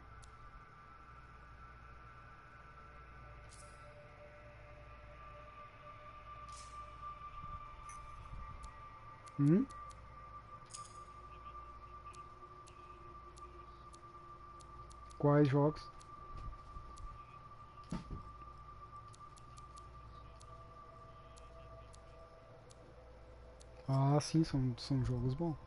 A: Quais jogos? Ah, sim, são jogos bons.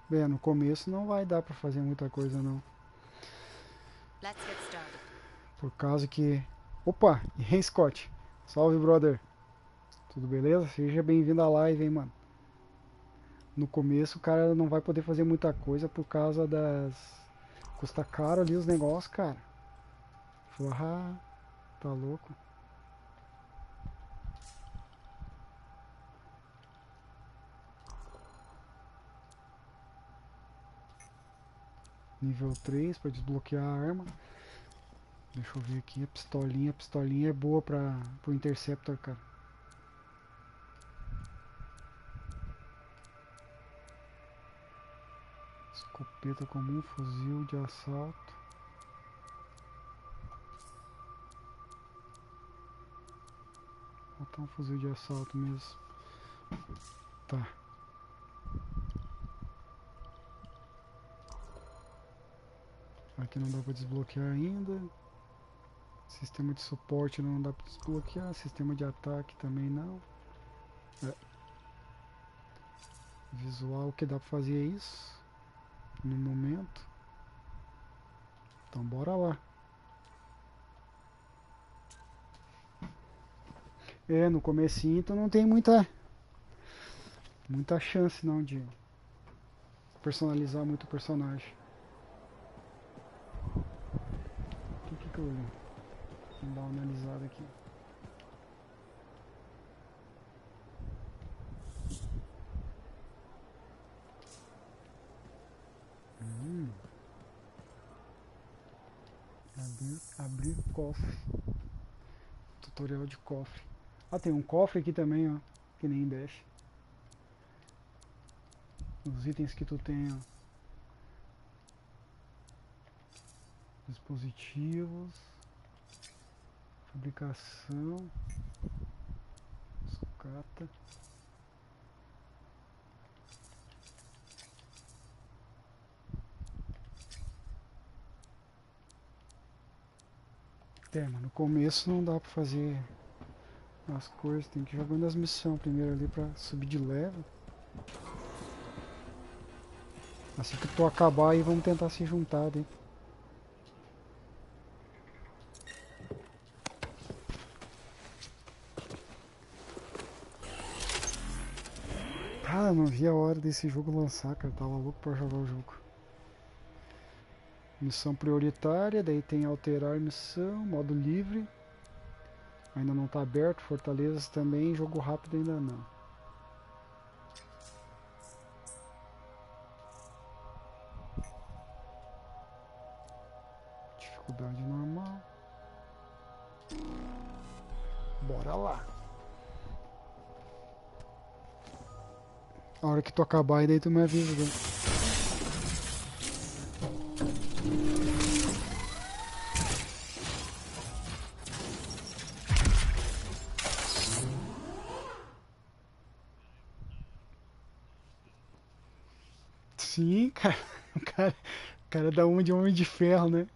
A: Bem, no começo não vai dar pra fazer muita coisa não. Por causa que... Opa! E aí, Scott? Salve, brother! Tudo beleza? Seja bem-vindo à live, hein, mano? No começo o cara não vai poder fazer muita coisa por causa das... Custa caro ali os negócios, cara. Ah, tá louco. Nível 3 para desbloquear a arma. Deixa eu ver aqui, a pistolinha. A pistolinha é boa pro Interceptor, cara. Escopeta comum, fuzil de assalto. Vou botar um fuzil de assalto mesmo. Tá. Aqui não dá pra desbloquear ainda. Sistema de suporte não dá pra desbloquear. Sistema de ataque também não. Visual que dá pra fazer é isso. No momento. Então bora lá. No comecinho tu não tem muita chance não de personalizar muito o personagem. O que eu vou dar uma analisada aqui? Abrir cofre. Tutorial de cofre. Ah, tem um cofre aqui também, ó. Que nem Dash. Os itens que tu tem, ó. Dispositivos. Fabricação. Sucata. Mas no começo não dá pra fazer as coisas, tem que ir jogando as missões primeiro ali pra subir de level. Assim que tu acabar aí, vamos tentar se juntar ali. Cara, não vi a hora desse jogo lançar, cara, tava louco pra jogar o jogo. Missão prioritária, daí tem alterar missão, modo livre. Ainda não está aberto, fortalezas também, jogo rápido ainda não. Dificuldade normal. Bora lá. A hora que tu acabar e daí tu me avisa, né? Sim, cara. O cara dá uma de Homem de Ferro, né?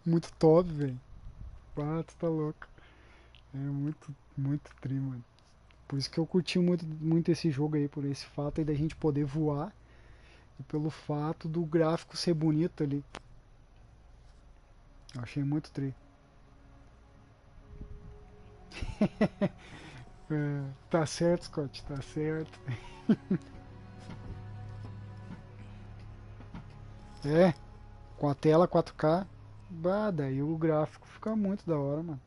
A: Muito top, velho. Ah, tu tá louco. É muito tri, mano. Por isso que eu curti muito esse jogo aí, por esse fato aí da gente poder voar. E pelo fato do gráfico ser bonito ali. Eu achei muito tri. Tá certo, Scott, tá certo. É, com a tela 4K, bah, daí o gráfico fica muito da hora, mano.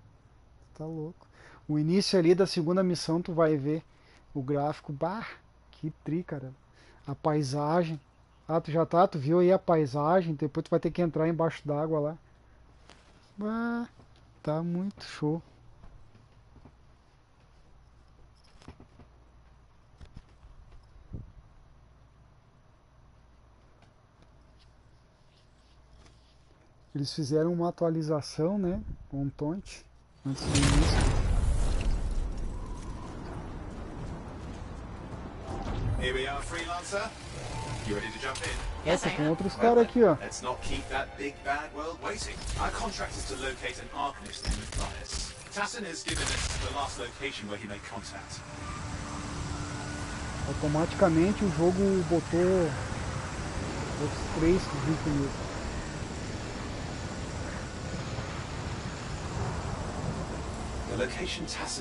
A: Tá louco. O início ali da segunda missão tu vai ver o gráfico, bah, que tri, cara. A paisagem. Ah, tu viu aí a paisagem, depois tu vai ter que entrar embaixo d'água lá. Bah, tá muito show. Eles fizeram uma atualização, né, um tonte, antes do início.
E: Here we are, freelancer. You ready to jump in?
A: Essa com outros caras aqui, ó.
E: Let's not keep that big bad world waiting. Our contract is to locate an arcanist named Matthias. Tassin has given us the last location where he made contact.
A: Automaticamente o jogo botou os 3 junto nisso.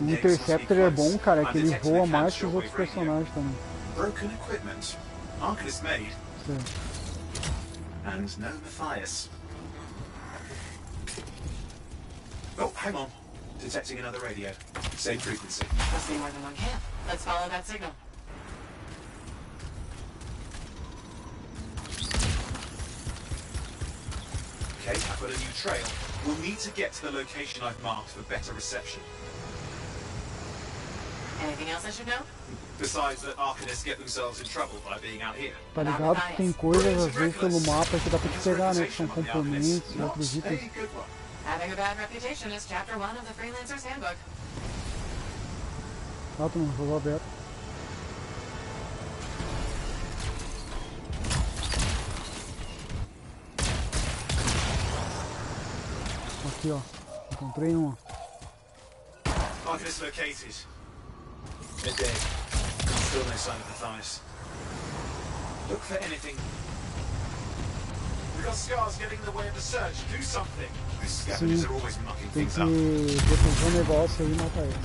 A: O Interceptor é bom, cara, é que ele voa mais que os outros personagens também.
E: Broken equipment. Arcanist made.
A: Sim.
E: And no Matthias. Oh, hang on. Detecting another radio. Same frequency.
I: Must be more than one camp. Let's follow that signal.
E: Okay, I've got a new trail. We'll need to get to the location I've marked for better reception.
I: Anything else I should know?
E: Besides that Arcanists get themselves in trouble by being out here.
A: Tá ligado que tem coisas às vezes pelo mapa que dá pra te pegar, né? Que são componentes e outros itens.
I: Having a bad reputation is chapter 1 of the Freelancer's Handbook.
A: Ah, tu não jogou aberto. Aqui, ó. Encontrei uma.
E: Arcanist located. Midday. Still no sign of Matthias. Look for anything. We've got scars getting in the way of the search. Do something. These scavengers are always mucking
A: Tem
E: things
A: que
E: up.
A: defender o negócio aí e matar ele.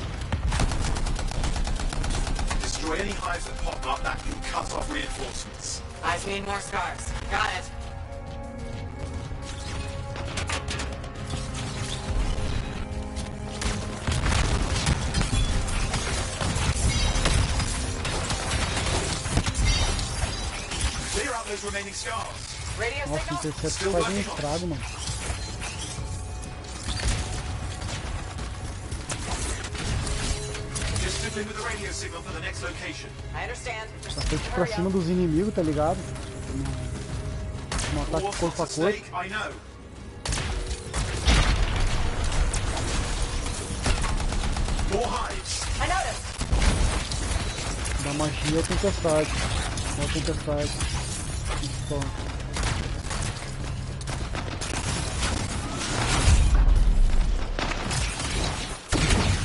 E: Destroy any hives that pop up that can cut off reinforcements.
I: I need more scars. Got it.
E: Clear out those remaining scars.
I: Radio
A: Nossa, o Interceptor faz um estrago, mano.
E: in with the radio signal for the next location.
F: I understand.
A: Bastante pra cima dos inimigos, tá ligado? Um ataque corpo a corpo.
E: I know. More hives.
F: I noticed.
A: Da magia é tempestade. Ó, tempestade. Então.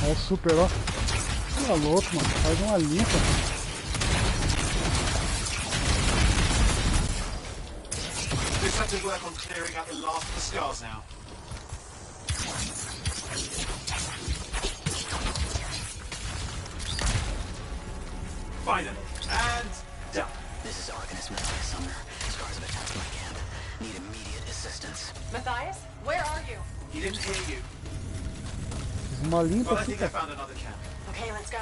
A: Ó o super, ó. Tá louco, mano. Faz uma limpa.
E: Just have to work on clearing out the last of the scars now. Finally. And done.
M: This is Arcanist Matthias Sumner. Scars have attacked my camp. Need immediate assistance.
F: Matthias, where are you?
E: He didn't hear you.
A: Fiz uma limpa
E: But I
A: aqui,
E: think I
A: cara.
E: found another camp.
F: Okay, let's go.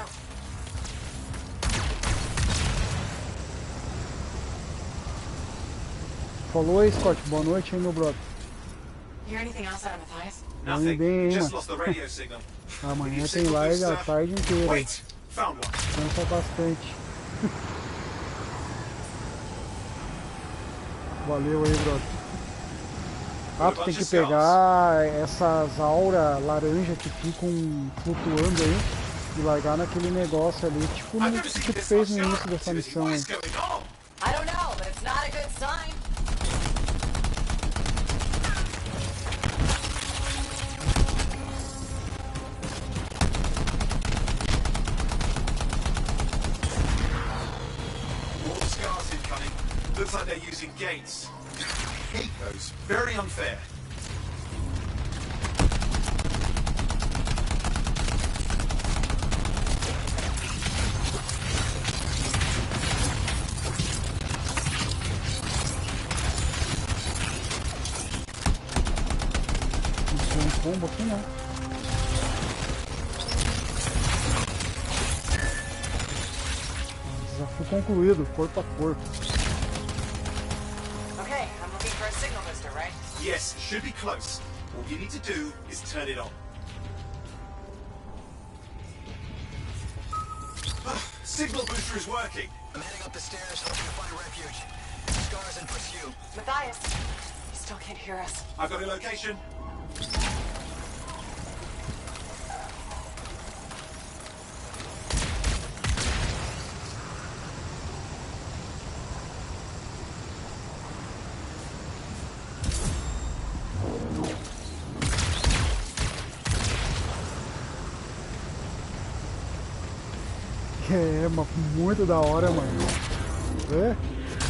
A: Falou aí, Scott. Boa noite aí, meu brother.
F: Hear anything else out of Matthias?
E: Nothing.
A: bem, hein,
E: Just
A: mano.
E: lost the radio signal.
A: Amanhã tem live a tarde inteira.
E: Wait, found one.
A: Cansa bastante. Valeu aí, brother. Ah, tu tem que pegar essas auras laranja que ficam flutuando aí e largar naquele negócio ali, tipo no que tu fez no início dessa missão aí.
F: I don't know, but it's not a good sign.
E: More scars incoming. Looks like they're using gates. Hate those. Very unfair.
A: Não tem um combo aqui não. Desafio concluído, corpo a corpo.
F: Okay, I'm looking for a signal booster, right?
E: Yes, should be close. All you need to do is turn it on. Signal booster is working.
M: I'm heading up the stairs, hoping to find refuge. Scars in pursuit.
F: Matthias, he still can't hear us.
E: I've got a location.
A: É, mas muito da hora, mano. É,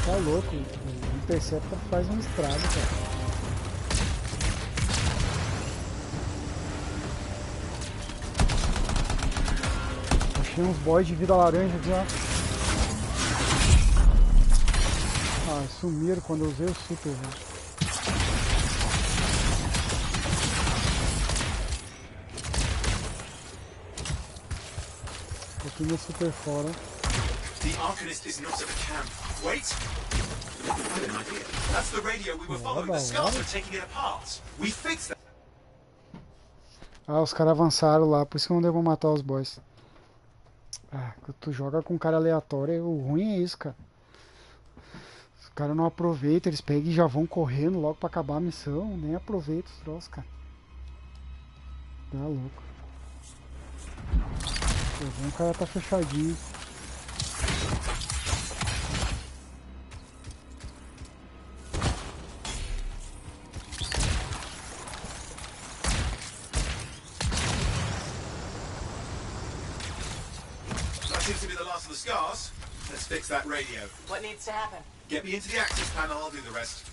A: tá louco. O Interceptor faz um estrago, cara. Achei uns boys de vida laranja aqui, ó. Ah, sumiram quando eu usei o super, velho. Aqui no super fora.
E: The Arcanist is not at the camp. Wait! I have an idea. That's the radio we were following. The scars are taking it apart. We fixed that.
A: Ah, os caras avançaram lá, por isso que não devo matar os boys. Ah, tu joga com um cara aleatório, o ruim é isso, cara. Os caras não aproveitam, eles pegam e já vão correndo logo pra acabar a missão, nem aproveitam os troços, cara. Tá louco. O cara tá fechadinho.
E: That seems to be the last of the scars. Let's fix that radio.
F: What needs to happen?
E: Get me into the access panel, I'll do the rest.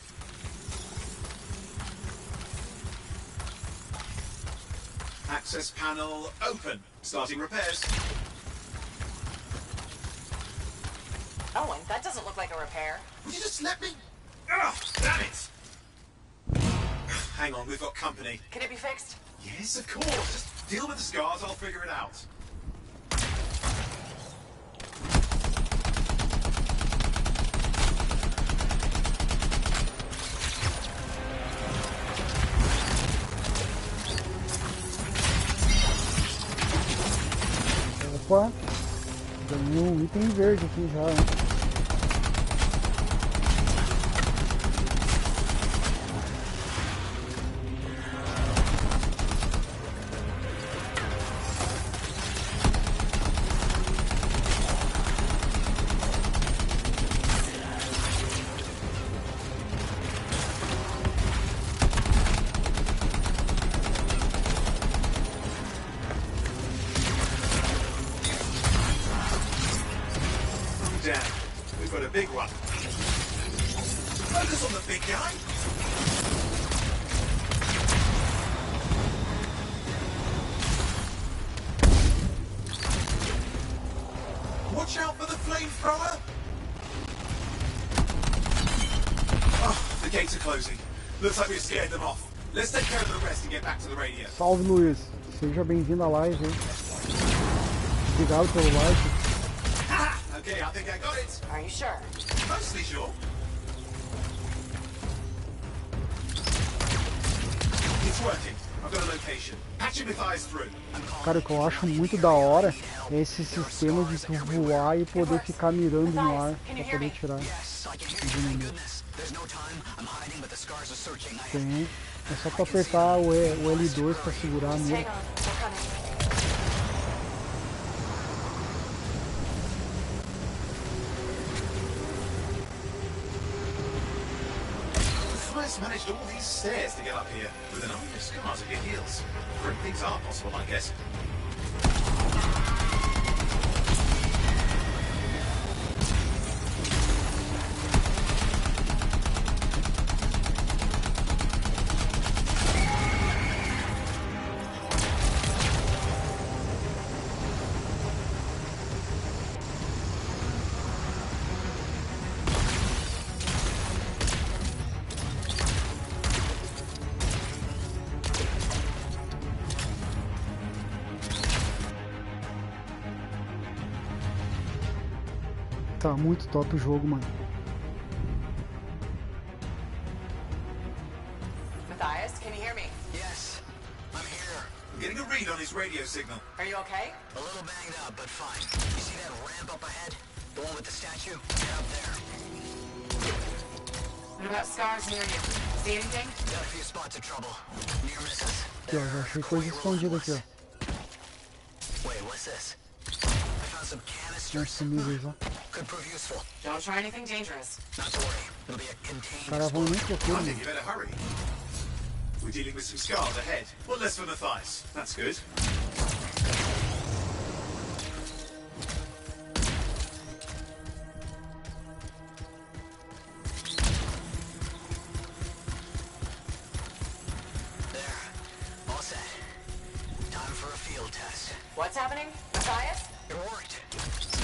E: Access panel open. Starting repairs.
F: Owen, that doesn't look like a repair.
E: Would you just let me? Ugh, damn it! Hang on, we've got company.
F: Can it be fixed?
E: Yes, of course. Just deal with the scars, I'll figure it out.
A: Opa! tem verde aqui já, né?
L: Watch out for the flamethrower! Oh, the gates are closing. Looks like we've scared them off. Let's take care of the rest and get back to the radio.
A: Salve, Luiz. Seja bem-vindo à live, hein? Obrigado pelo like.
L: Okay, I think I got it.
F: Are you sure?
L: Mostly sure. It's working. I've got a location. Patching with eyes through.
A: Cara, o que eu acho muito da hora é esse sistema de tu voar e poder ficar mirando no ar pra poder tirar os inimigos. Tem. É só pra apertar o L2 pra segurar a mira.
L: Thrice managed all these stairs to get up here with an army of scars at your heels. Great things are possible, I guess.
A: Tá muito top o jogo, mano.
F: Matthias, can you hear me?
E: Yes, I'm here.
L: I'm getting a read on his radio signal.
F: Are you okay?
E: A little banged up, but fine. You see that ramp up ahead? The one with the statue? Get up there.
F: What about scars near you? See anything?
E: Got a few spots of trouble. Near misses.
A: Aqui, ó, já achei coisa escondida aqui, ó.
E: Wait, what's this? I found some canisters.
A: Níveis, ó.
E: Could prove useful.
F: Don't try anything dangerous.
E: Not to worry. It'll be a contained
A: Caravão nem procura,
L: I think
A: mano.
L: you better hurry. We're dealing with some scars ahead. One less for Matthias. That's good.
E: There. All set. Time for a field test.
F: What's happening? Matthias?
E: It worked.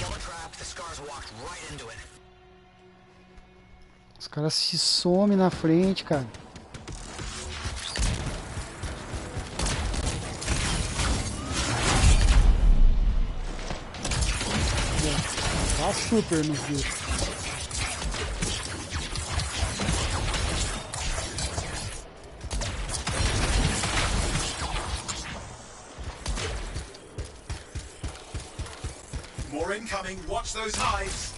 E: Yellow trap, the scars walked right into it.
A: Os caras se somem na frente, cara. Tá super nos bichos.
L: More incoming. Watch those hives.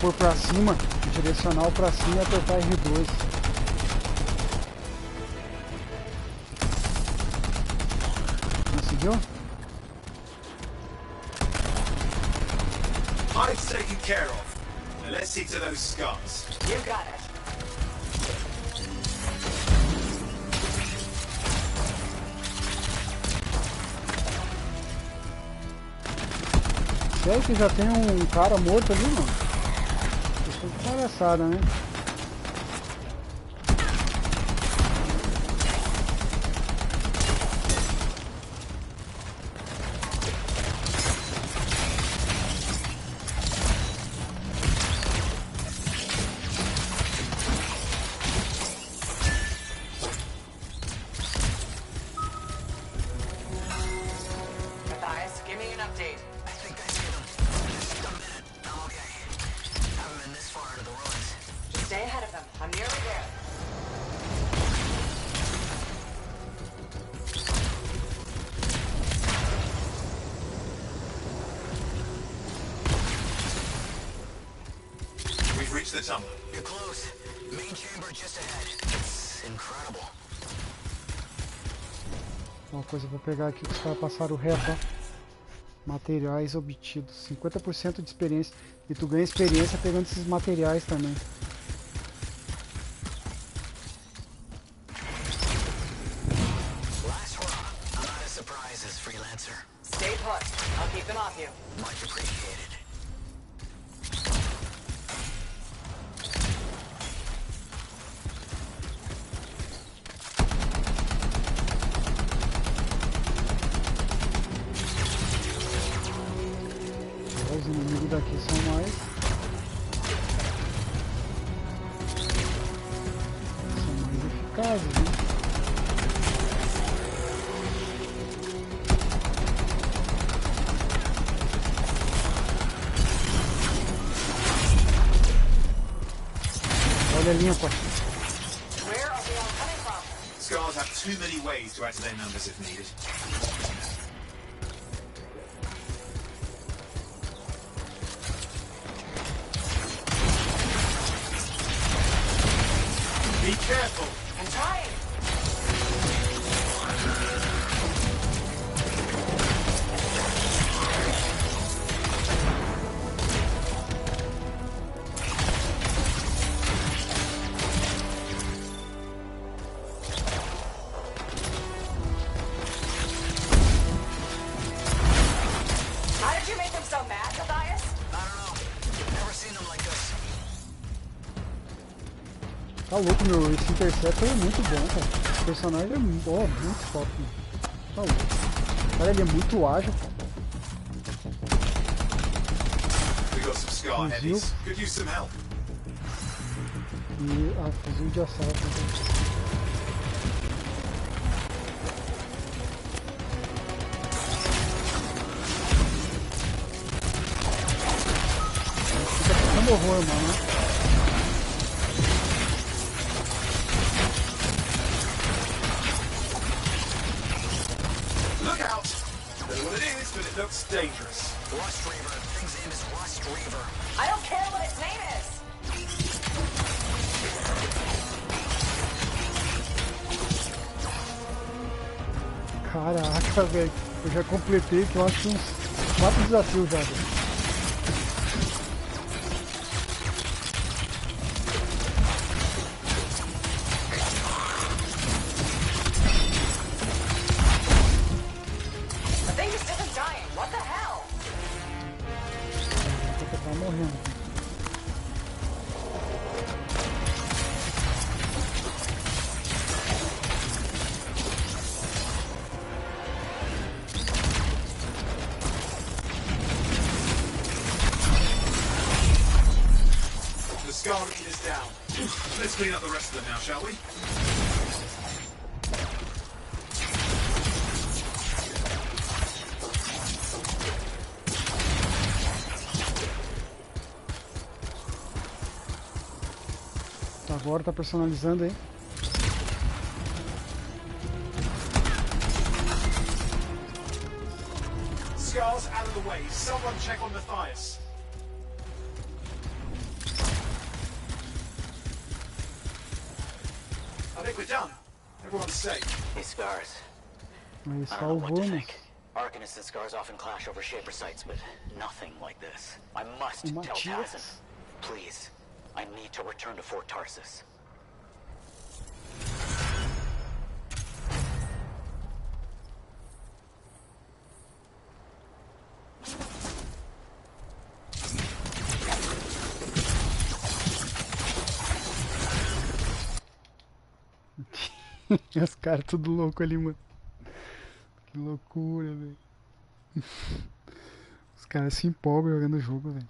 A: Pôr pra cima, direcional pra cima e apertar R2. Conseguiu?
L: Hives taken care of. Now let's see to those scars.
F: You got it.
A: Sério que já tem um cara morto ali, mano? Isso é palhaçada, né?
E: the tunnel. You're close. Main chamber just ahead. It's incredible.
A: Uma coisa pra pegar aqui que os caras passaram reto, ó. Materiais obtidos. 50% de experiência. E tu ganha experiência pegando esses materiais também.
E: Last hurrah. I'm out of surprises, freelancer.
I: Stay put. I'll keep them off you.
E: Much appreciated.
A: Os inimigos daqui são mais eficazes, né? Olha a linha, pô.
I: Where are they all coming from?
E: Scars have too many ways to add to their numbers if needed. Be careful!
I: I'm trying! How did you make them so mad, Matthias?
E: I don't know. Never seen them like this.
A: Tá louco, meu. Esse Interceptor é muito bom, cara. O personagem é muito top, meu. Tá louco. Cara, ele é muito ágil, cara.
E: We got some scar heavies. Could use some help.
A: E a fuzil de assalto. Fica ficando horror, mano.
E: Look out! Don't know what it is, but it looks dangerous. Rust Reaver. Thing's name is Rust Reaver.
I: I don't care what its name is!
A: Caraca, velho. Eu já completei que eu acho uns 4 desafios já, velho.
I: The thing just isn't dying. What the hell?
A: Tá morrendo.
E: The scar is down. Let's clean up the rest of them now, shall we?
A: Agora tá personalizando, hein?
E: Scars out of the way. Someone check on Matthias. I think we're done. Everyone's safe.
M: Hey, Scars.
A: Aí
M: I don't know
A: salvou,
M: what to
A: mas...
M: think. Arcanists and Scars often clash over Shaper sites, but nothing like this. I must tell
A: Matias.
M: Tazin. Please. I need to return to Fort Tarsus.
A: Os caras tudo louco ali, mano. Que loucura, velho. Os caras se empolgam jogando o jogo, velho.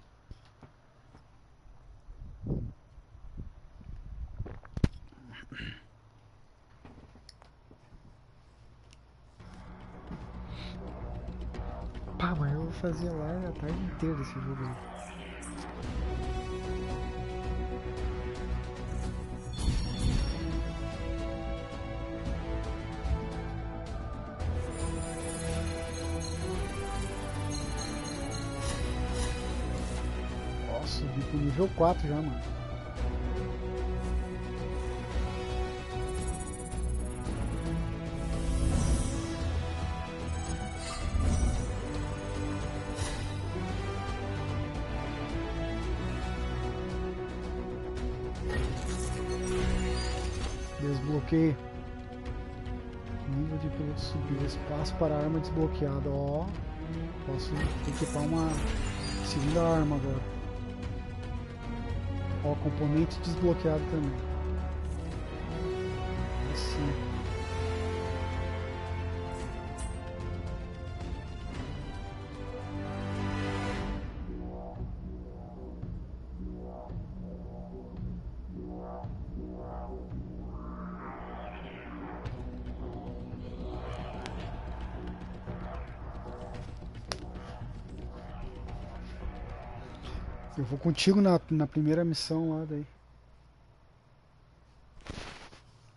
A: Pá, mas eu vou fazer lá a tarde inteira esse jogo aí. Subi pro nível 4 já, mano. Desbloqueia. Nível de piloto subiu. Espaço para arma desbloqueada. Ó, posso equipar uma segunda arma agora. Ó, componente desbloqueado também. Assim. Eu vou contigo na primeira missão lá daí.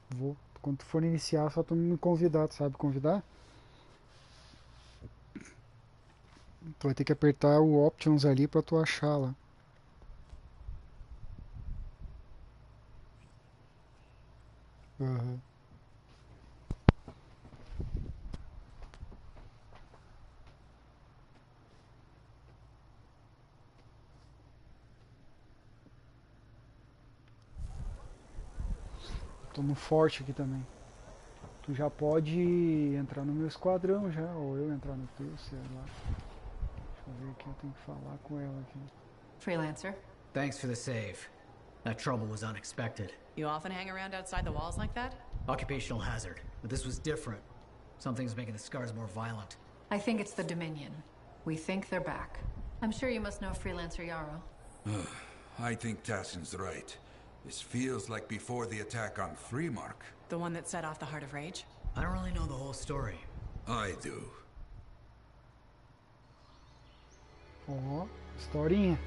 A: Vou. Quando tu for iniciar, só tu me convidar, tu sabe convidar? Tu vai ter que apertar o options ali pra tu achar lá. Uhum. Tô no forte aqui também. Tu já pode entrar no meu esquadrão já, ou eu entrar no teu, sei lá. Deixa eu ver aqui, eu tenho que falar com ela aqui.
H: Freelancer?
N: Thanks for the save. That trouble was unexpected.
I: You often hang around outside the walls like that?
N: Occupational hazard, but this was different. Something's making the scars more violent.
H: I think it's the Dominion. We think they're back. I'm sure you must know Freelancer Yarrow.
K: I think Tassin's right. This feels like before the attack on Freemark.
I: The one that set off the Heart of Rage?
N: I don't really know the whole story.
K: I do.
A: Ó, historinha.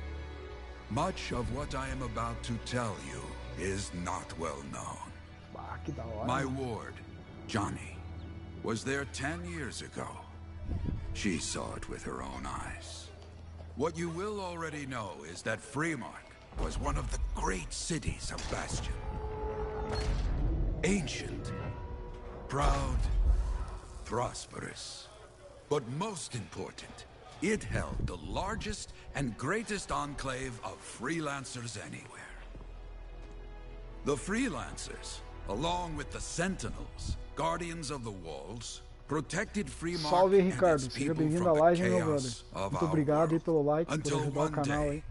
K: Much of what I am about to tell you is not well known.
A: Ah, que da hora.
K: My ward, Johnny, was there 10 years ago. She saw it with her own eyes. What you will already know is that Freemark was one of the great cities of Bastion. Ancient, proud, prosperous. But most important, it held the largest and greatest enclave of freelancers anywhere. The freelancers, along with the sentinels, guardians of the walls, protected Freemark.
A: Salve, Ricardo. Seja bem-vindo à live, meu brother. Muito obrigado aí pelo like, por ajudar o canal aí.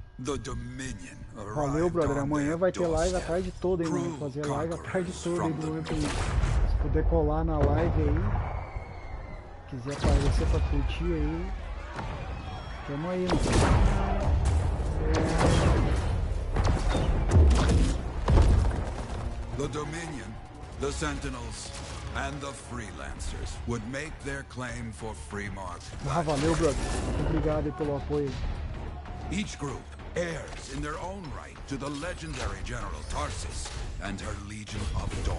A: Valeu, brother. Amanhã vai ter live a tarde toda, hein, mano. Fazer live a tarde toda aí do momento aí. Se puder colar na live aí, quiser aparecer pra curtir aí, tamo aí, mano.
K: The Dominion, the Sentinels, and the Freelancers would make their claim for Freemark.
A: Ah, valeu, brother. Muito obrigado aí pelo apoio.
K: Each group heirs in their own right to the legendary General Tarsis and her Legion of Dawn.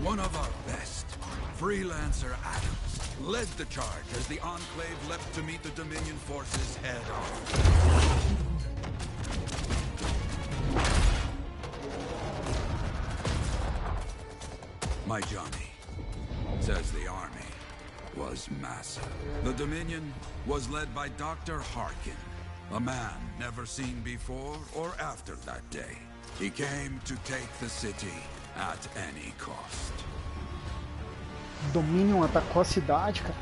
K: One of our best, Freelancer Adams, led the charge as the Enclave leapt to meet the Dominion forces head-on. My Johnny says the army was massive. The Dominion was led by Dr. Harkin, a man never seen before or after that day. He came to take the city at any cost.
A: Dominion atacou a cidade, cara.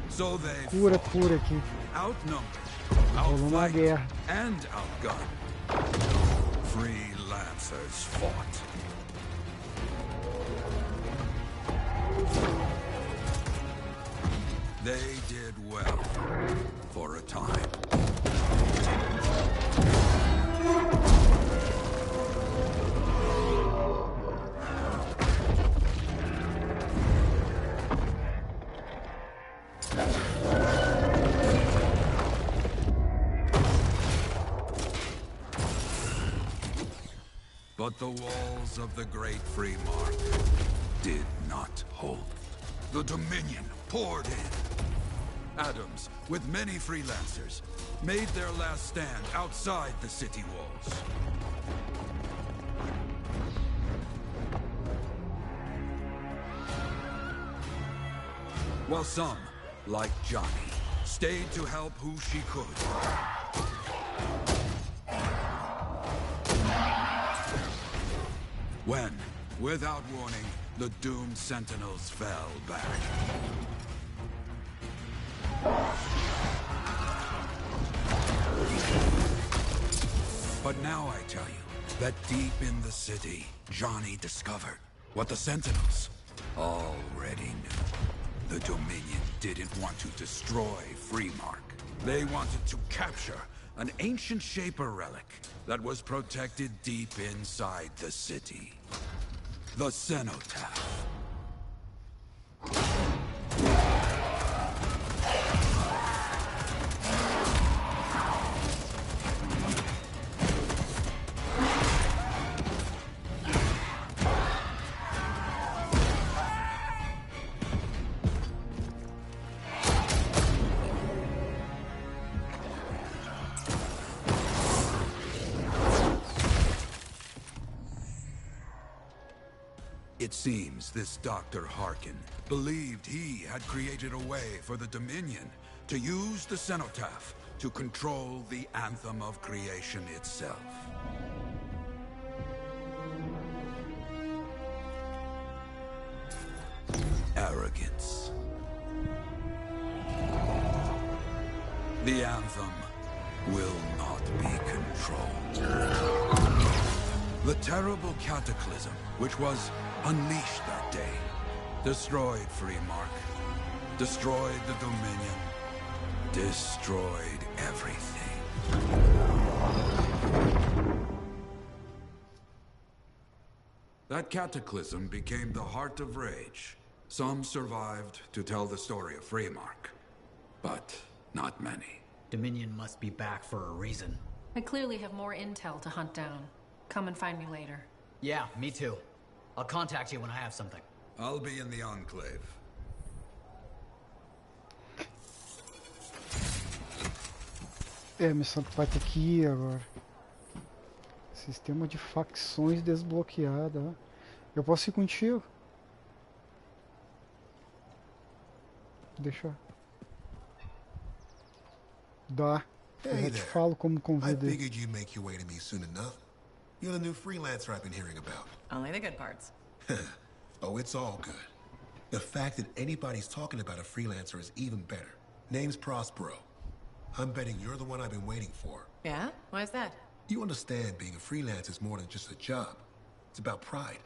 K: So they
A: Cura aqui.
K: Outnumbered,
A: Rolou uma guerra.
K: and outgunned. Freelancers fought. They did well for a time. But the walls of the Great Freemark did not hold. The Dominion poured in. Adams, with many freelancers, made their last stand outside the city walls. while some, like Johnny, stayed to help who she could. When, without warning, the doomed sentinels fell back. But now I tell you that deep in the city, Johnny discovered what the sentinels already knew. The Dominion didn't want to destroy Freemark. They wanted to capture an ancient Shaper relic that was protected deep inside the city. The Cenotaph. It seems this Dr. Harkin believed he had created a way for the Dominion to use the Cenotaph to control the Anthem of Creation itself. Arrogance. The Anthem will not be controlled. The terrible cataclysm, which was unleashed that day, destroyed Freemark, destroyed the Dominion, destroyed everything. That cataclysm became the heart of Rage. Some survived to tell the story of Freemark, but not many.
N: Dominion must be back for a reason.
H: I clearly have more intel to hunt down. Come and find me later.
N: Yeah, me too. I'll contact you when I have something.
K: I'll be in the Enclave.
A: É, a missão que vai ter que ir agora. Sistema de facções desbloqueada. Ó. Eu posso ir contigo? Deixa. Dá. Eu já te falo como convidar.
E: I figured you'd make your way to me soon enough. You're the new freelancer I've been hearing about.
I: Only the good parts.
E: Oh, it's all good. The fact that anybody's talking about a freelancer is even better. Name's Prospero. I'm betting you're the one I've been waiting for.
I: Yeah? Why is that?
E: You understand being a freelancer is more than just a job. It's about pride.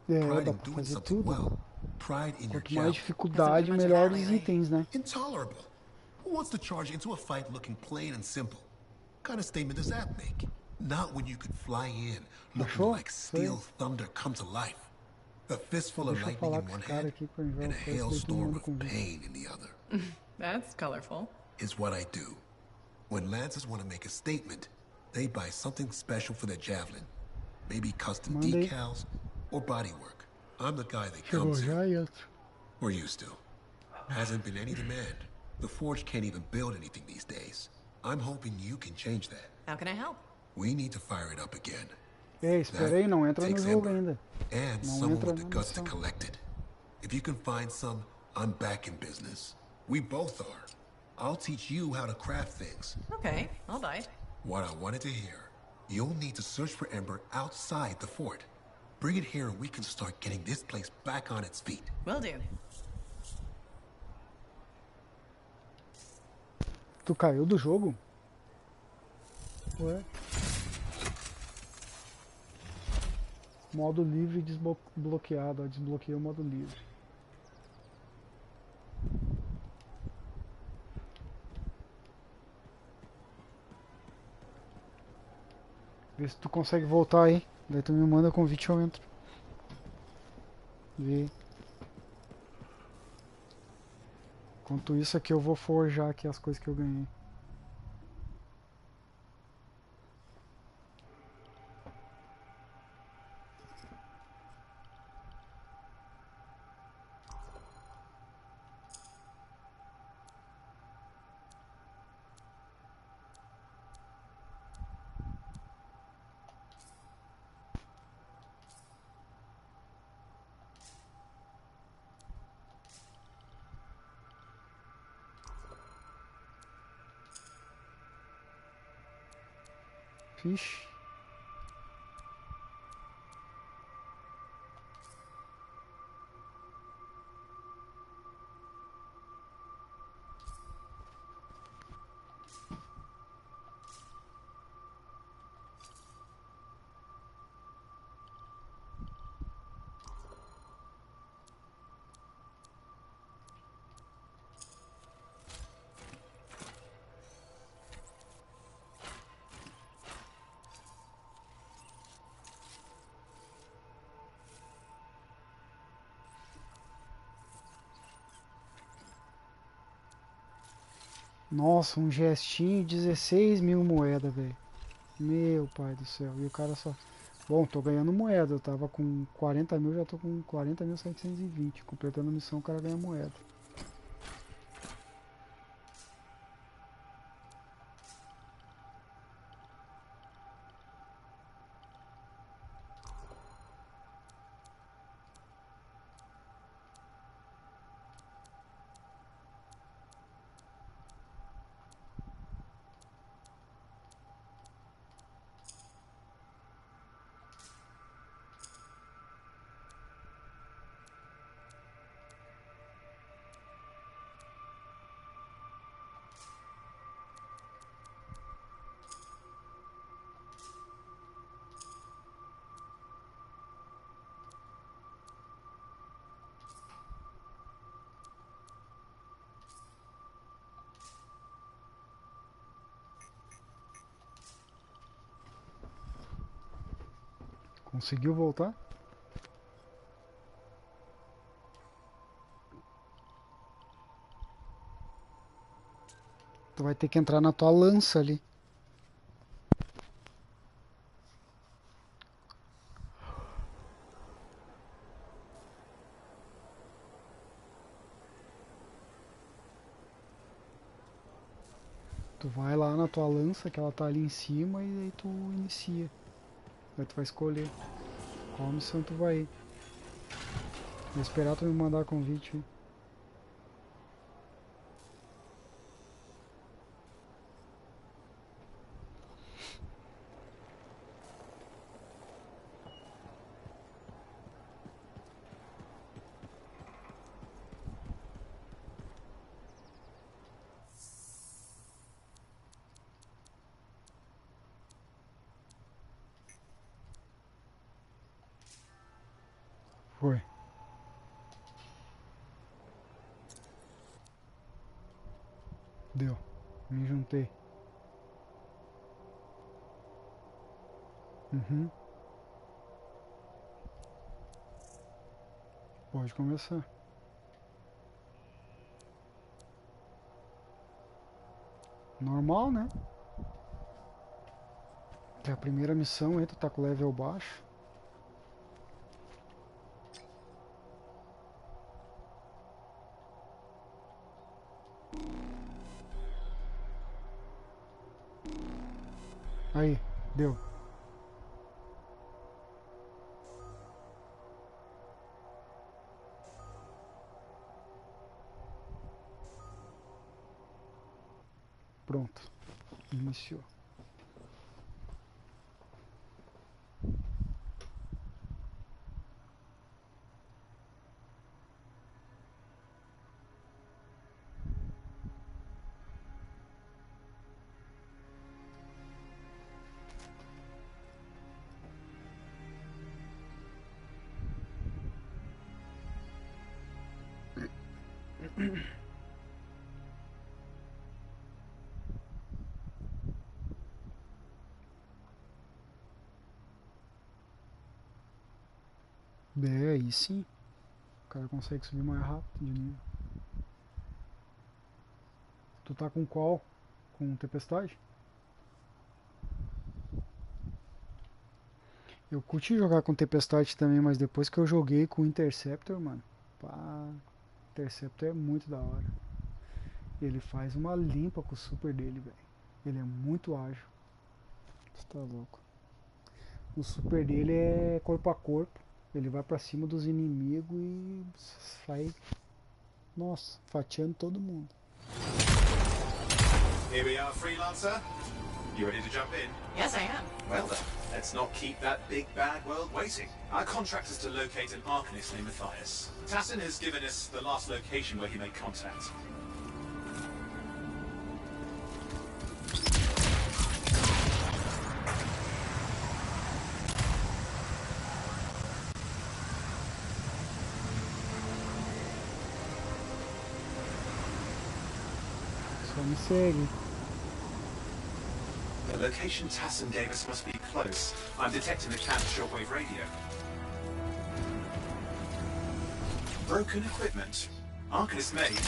A: É,
E: Pride
A: dá
E: in
A: pra
E: doing
A: fazer
E: something
A: tudo.
E: well. Pride in your
A: Quanto mais
E: job.
A: dificuldade, melhor os itens, né?
E: Intolerable. Who wants to charge into a fight looking plain and simple? What kind of statement does that make? Not when you could fly in, looking like steel thunder come to life. A fistful of lightning in one hand, and a hailstorm of pain in the other.
I: That's colorful.
E: Is what I do. When Lancers want to make a statement, they buy something special for their javelin. Maybe custom decals or bodywork. I'm the guy that comes in. Or used to. Hasn't been any demand. The Forge can't even build anything these days. I'm hoping you can change that.
I: How can I help?
E: We need to fire it up again.
A: Ei, espera aí, não entra no jogo ainda.
E: And
A: Não
E: someone
A: entra
E: with the
A: na
E: guts to
A: missão.
E: collect it. If you can find some, I'm back in business. We both are. I'll teach you how to craft things.
I: Okay, I'll bite.
E: What I wanted to hear. You'll need to search for Ember outside the fort. Bring it here and we can start getting this place back on its feet.
I: Will do.
A: Tu caiu do jogo? Ué? Modo livre desbloqueado. Ó, desbloqueei o modo livre. Vê se tu consegue voltar aí. Daí tu me manda convite e eu entro. Vê. Enquanto isso aqui eu vou forjar aqui as coisas que eu ganhei. Fish. Nossa, um gestinho, 16 mil moedas, velho. Meu pai do céu. E o cara só... Bom, tô ganhando moeda. Eu tava com 40 mil, já tô com 40.720. Completando a missão, o cara ganha moeda. Conseguiu voltar? Tu vai ter que entrar na tua lança ali. Tu vai lá na tua lança, que ela tá ali em cima, e aí tu inicia. Aí tu vai escolher qual missão tu vai ir. Vou esperar tu me mandar convite. Foi. Deu. Me juntei. Uhum. Pode começar. Normal, né? É a primeira missão aí, tu tá com o level baixo. Aí, deu. Pronto. Iniciou. É, aí sim. O cara consegue subir mais rápido de nível. Tu tá com qual? Com tempestade? Eu curti jogar com tempestade também, mas depois que eu joguei com o Interceptor, mano. Pá, Interceptor é muito da hora. Ele faz uma limpa com o super dele, velho. Ele é muito ágil. Você tá louco. O super dele é corpo a corpo. Ele vai pra cima dos inimigos e sai, nossa, fatiando todo mundo.
L: Here we are, Freelancer. You ready to jump in?
I: Yes, I am.
L: Well then, let's not keep that big bad world waiting. Our contract is to locate an Arcanist named Matthias. Tassin has given us the last location where he made contact.
A: Só me segue.
L: The location Tassin gave us must be close. I'm detecting the CANAL shortwave radio. Broken equipment. Arcanist made.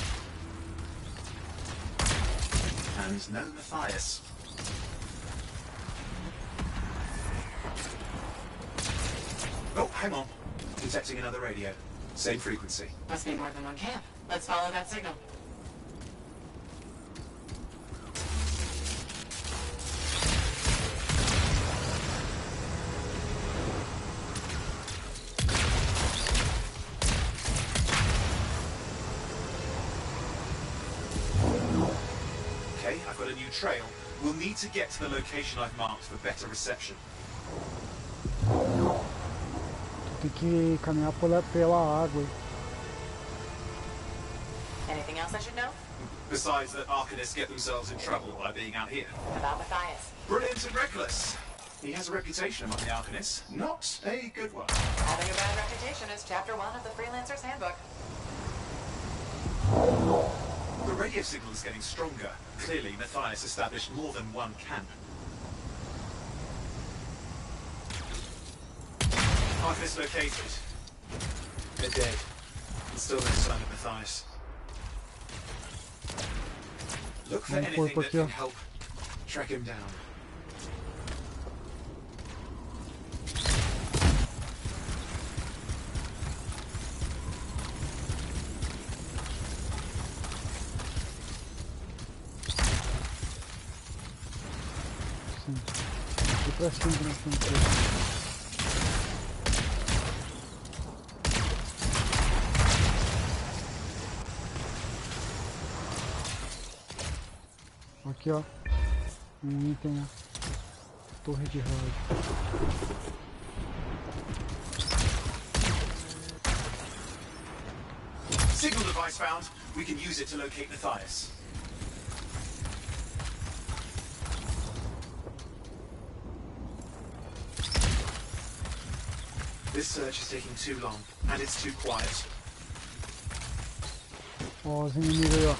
L: And no Matthias. Oh, hang on. Detecting another radio. Same frequency.
I: Must be more than one camp. Let's follow that signal.
L: Okay, I've got a new trail. We'll need to get to the location I've marked for better reception.
A: Tem que caminhar pela água.
I: Anything else I should know?
L: Besides that Arcanists get themselves in trouble by being out here.
I: About Matthias.
L: Brilliant and reckless. He has a reputation among the Arcanists. Not a good one.
I: Having a bad reputation is chapter 1 of the Freelancer's Handbook.
L: The radio signal is getting stronger. Clearly, Matthias established more than one camp. Arcanist located. They're dead. And still no sign of Matthias. Look for anything that can help track him down.
A: Aqui pra cima que nós temos que ir. Aqui, ó, item, torre de rádio.
L: Signal device found. We can use it to locate Matthias. This search is taking too long, and it's too quiet.
A: Ó, os inimigos aí, ó.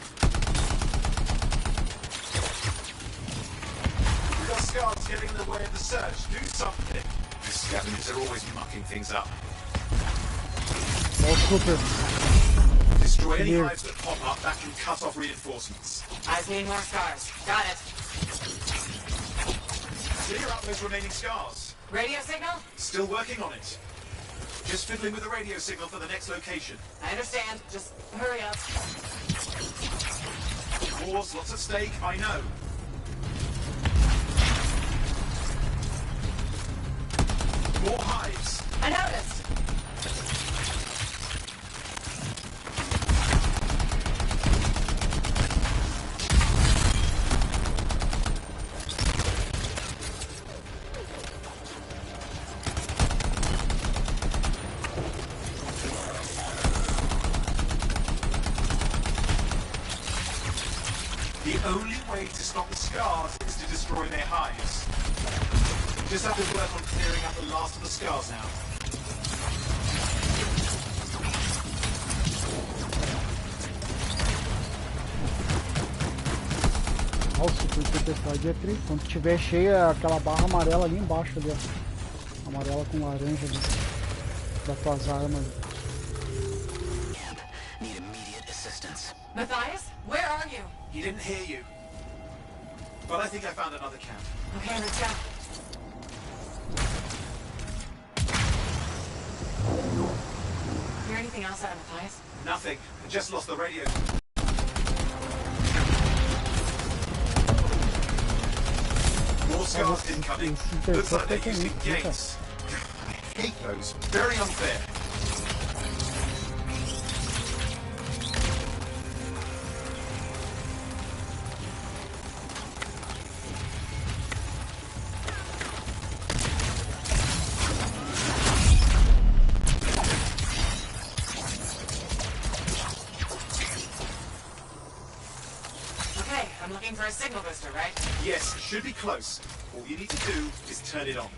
L: Scars getting in the way of the search. Do something. The scavengers are always mucking things up.
A: Ó o super.
L: Destroy any hives that pop up that can cut off reinforcements.
I: Eyes need more scars. Got it.
L: Clear up those remaining scars.
I: Radio signal?
L: Still working on it. Just fiddling with the radio signal for the next location.
I: I understand. Just hurry up.
L: Wars, lots at stake, I know. More hives.
I: I noticed.
L: The only way to stop the scars is to destroy their hives. Just have to work on clearing up the last of the scars now.
A: Nossa, o tempestade é triste. Quando tiver cheia aquela barra amarela ali embaixo ali, ó. Amarela com laranja ali. Das tuas armas.
M: Need immediate assistance.
I: Matthias, where are you?
L: He didn't hear you. But I think I found another camp.
I: Okay, let's go. Hear anything else out of Matthias?
L: Nothing. I just lost the radio. More scars incoming. Looks like they're using gates. I hate those. Very unfair.
F: signal booster, right?
L: Yes, should be close. All you need to do is turn it on.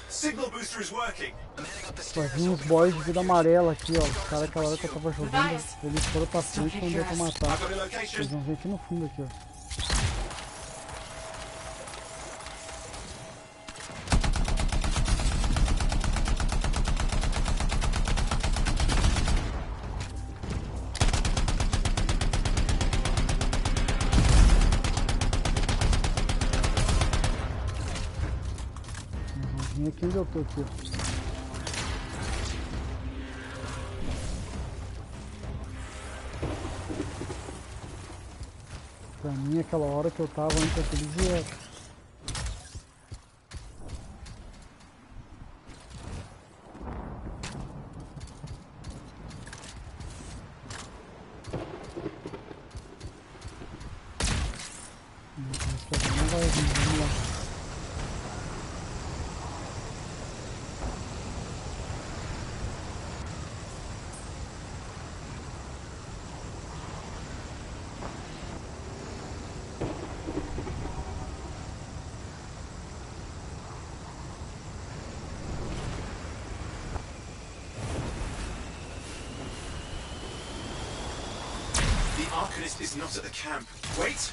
L: Signal booster is working.
A: Só vi uns boys de vida amarela aqui, ó. Os caras, aquela hora que eu tava jogando, eles foram pra frente quando deu pra matar. Eles vão vir aqui no fundo, aqui, ó. Aqui onde eu tô aqui. Pra mim, aquela hora que eu tava antes daquele dia. Não vai vir, vamos lá.
L: Is not at the camp. Wait!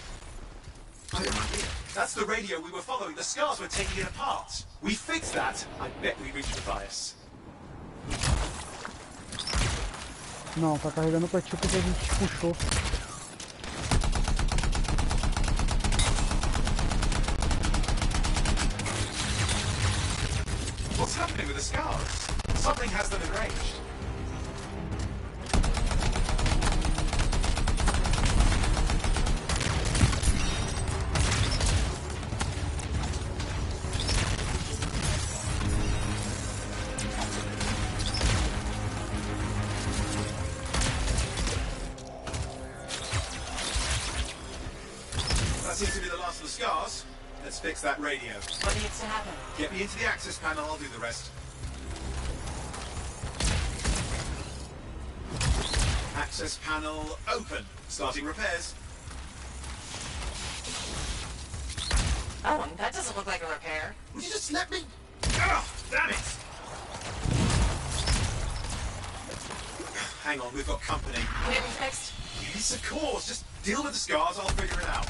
L: I have an idea. That's the radio we were following. The scars were taking it apart. We fixed that. I bet we reached the bias.
A: Não, tá carregando pra ti porque a gente puxou.
L: What's happening with the scars? Something has them enraged. Seems to be the last of the scars. Let's fix that radio.
F: What needs to happen?
L: Get me into the access panel, I'll do the rest. Access panel open. Starting repairs.
F: Oh, that doesn't look like a repair.
L: Would you just let me? Ugh, damn it! Hang on, we've got company.
F: Can it be fixed?
L: Yes, of course. Just deal with the scars, I'll figure it out.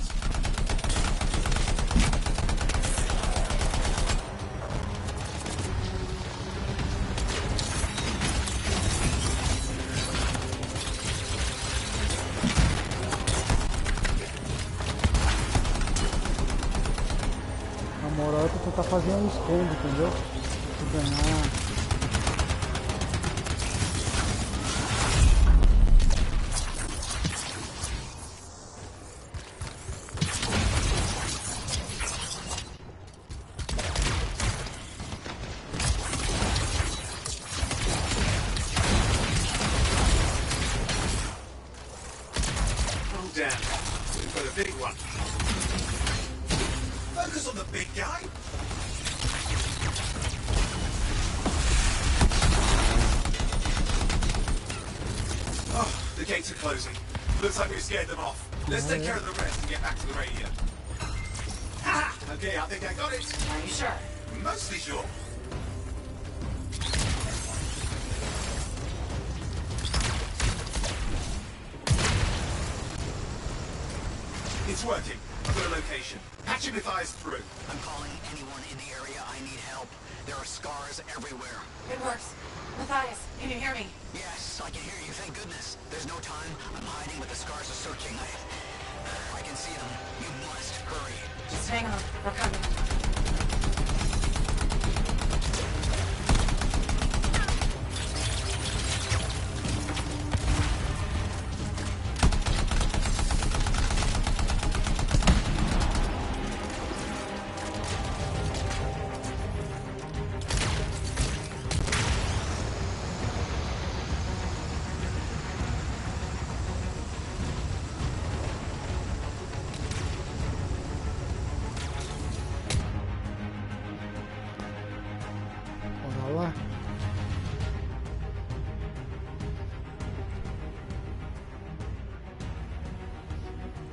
A: A moral é tu tentar fazer um escondo, entendeu? Tu ganhar.
L: Scared them off. Let's take care of the rest and get back to the radio. Ha! Okay, I think I got it.
F: Are you sure?
L: Mostly sure. It's working. I've got a location. Patching the thighs through.
M: I'm calling anyone in the area. I need help. There are scars everywhere.
F: Good works. Matthias, can you hear me?
M: Yes, I can hear you, thank goodness. There's no time. I'm hiding, but the scars are searching. I can see them. You must hurry.
F: Just hang on. We're coming.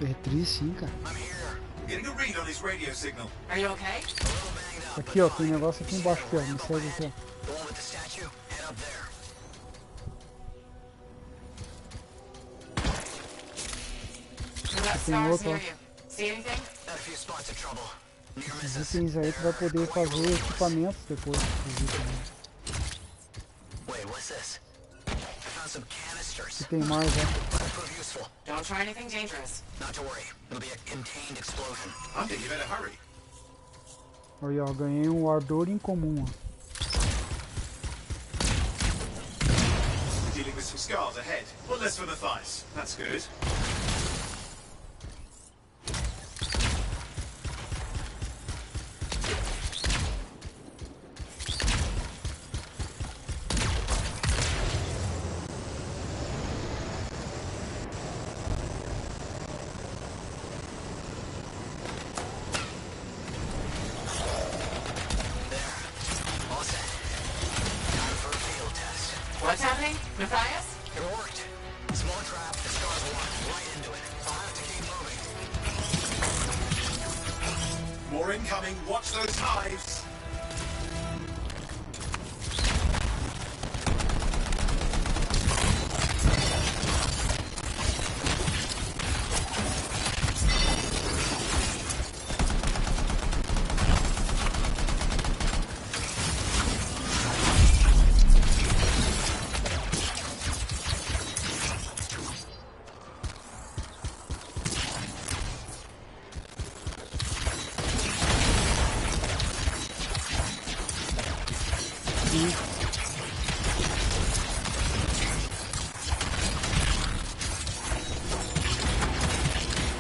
A: R3 sim, cara.
I: Are you okay?
A: Aqui, ó, tem um negócio aqui embaixo, aqui, ó. Me segue aqui, ó. Tem outro, ó. Esses itens aí tu vai poder fazer equipamentos depois. E tem mais, ó.
I: Don't try anything dangerous.
M: Not to worry. It'll be a contained explosion.
L: Andy, you better hurry.
A: Aí, ó, ganhei um ardor incomum, ó.
L: Dealing with some scars ahead. One less for the thighs. That's good.
I: What's happening? Matthias?
M: It worked. Small trap, the scars walked right into it. I'll have to keep moving.
L: More incoming. Watch those hives.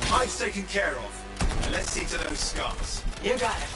L: Hive's taken care of. Now let's see to those scars.
I: You got it.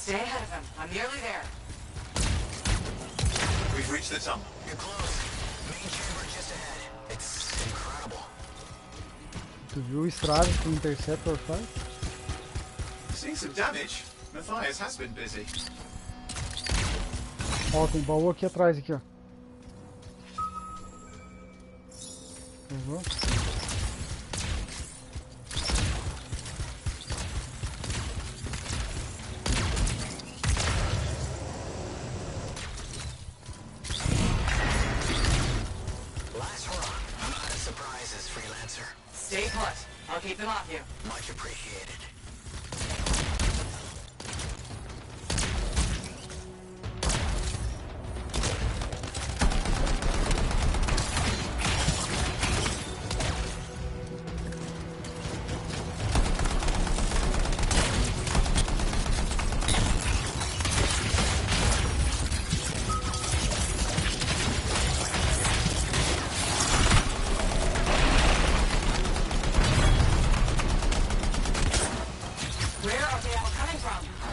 I: Stay ahead of him. I'm nearly there.
L: We've reached the tunnel.
M: You're close. Main chamber just ahead. It's incredible.
A: Tu viu o estrago que o Interceptor faz?
L: Seeing some damage. Matthias has been busy.
A: Ó, tem baú aqui atrás, aqui, ó. Pegou?
I: Stay put. I'll keep them off you.
M: Much appreciated.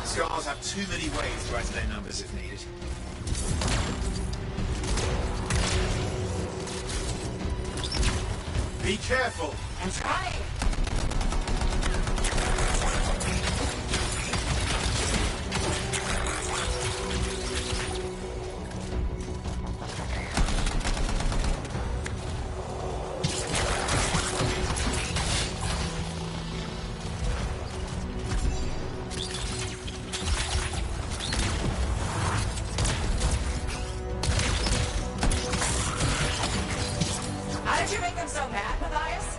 L: Scars have too many ways to add to their numbers if needed. Be careful!
I: I'm trying! How did you make them so mad, Matthias?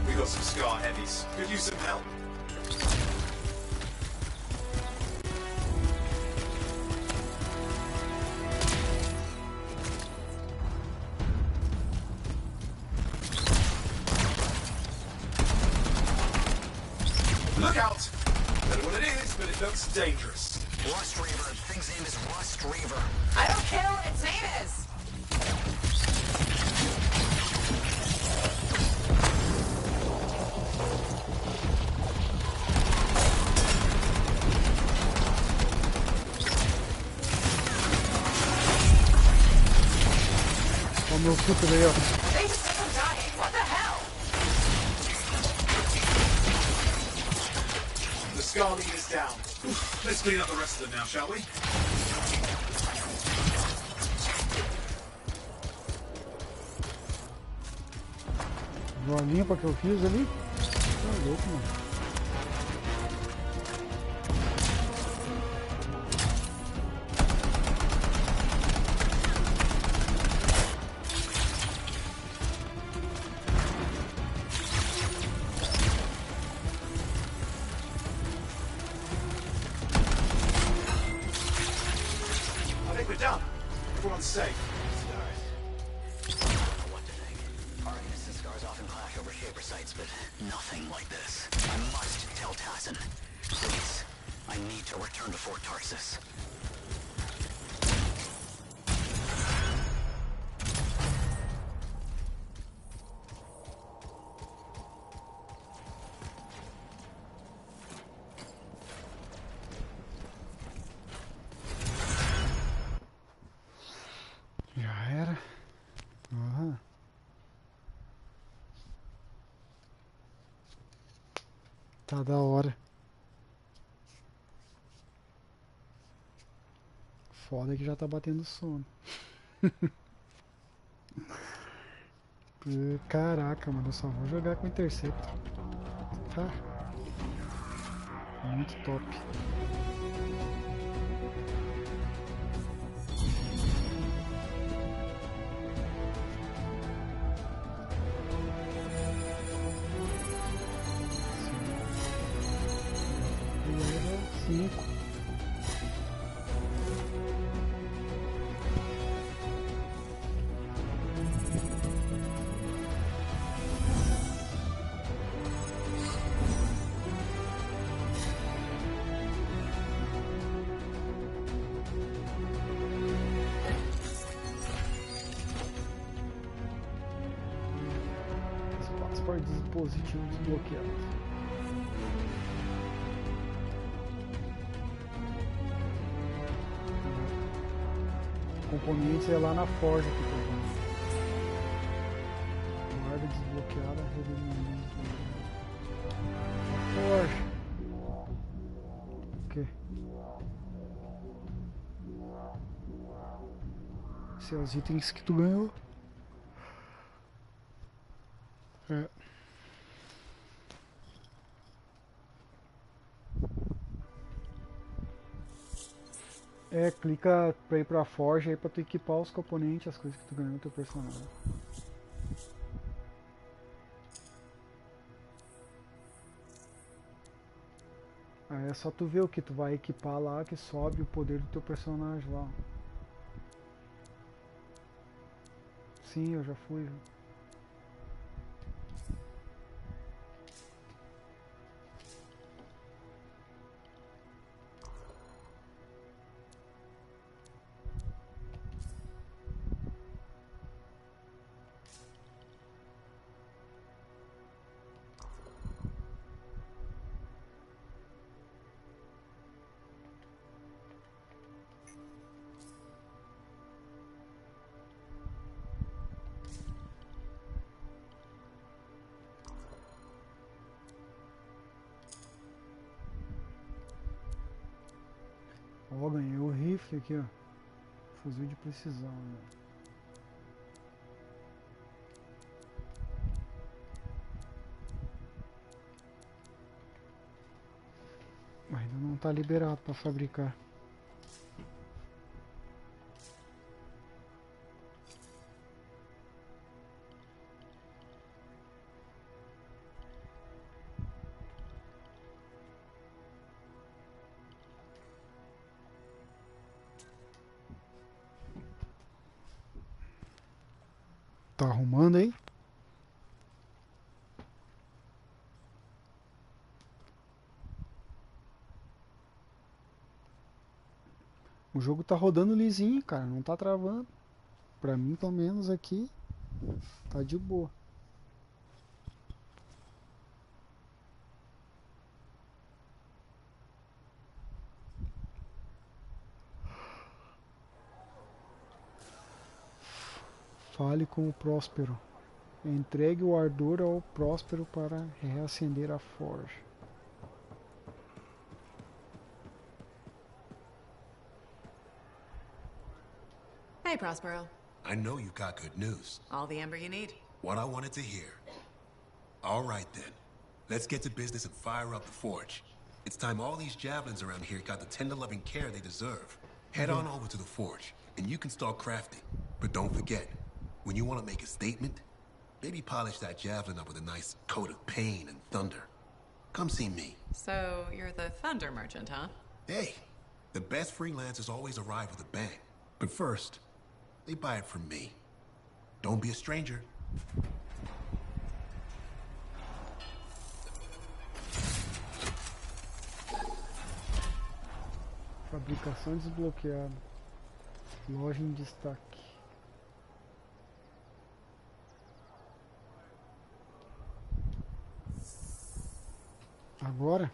L: We got some scar heavies. Could use some help.
M: Look out! Don't know what it is, but it looks dangerous. Rust Reaver. The thing's name is Rust Reaver.
F: I don't care what its name is.
A: Olha o meu puto aí, ó.
F: What the hell?
M: The Scar Leader's down. Let's clean up the rest of them now, shall we?
A: Uma limpa que eu fiz ali. Tá louco, mano. Tá da hora. Foda que já tá batendo sono. Caraca, mano, eu só vou jogar com Interceptor. Tá? Muito top. Dispositivo desbloqueado. Componentes é lá na Forja que tem. Guarda desbloqueada, redemoinho desbloqueado. Forja. Ok. Esses são os itens que tu ganhou. Clica pra ir pra Forja aí pra tu equipar os componentes, as coisas que tu ganhou no teu personagem. Aí é só tu ver o que tu vai equipar lá que sobe o poder do teu personagem lá. Sim, eu já fui. Ó, ganhei o rifle aqui, ó. Fuzil de precisão, né? Mas ainda não tá liberado para fabricar. Tá arrumando aí? O jogo tá rodando lisinho, cara, não tá travando. Pra mim, pelo menos aqui, tá de boa. Fale com o Próspero. Entregue o ardor ao Próspero para reacender a forja.
I: Hey, Prospero.
E: I know you got good news.
I: All the amber you need.
E: What I wanted to hear. All right, then. Let's get to business and fire up the forge. It's time all these javelins around here got the tender loving care they deserve. Head on over to the forge, and you can start crafting. But don't forget, when you want to make a statement, maybe polish that javelin up with a nice coat of pain and thunder. Come see me.
I: So, you're the thunder merchant, huh?
E: Hey, the best freelancers always arrive with a bang. But first, they buy it from me. Don't be a stranger.
A: Fabricação desbloqueada. Loja em destaque. Agora,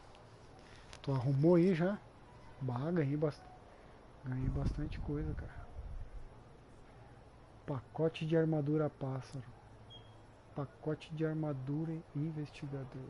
A: tu arrumou aí já? Bah, ganhei bastante coisa, cara. Pacote de armadura pássaro. Pacote de armadura investigador.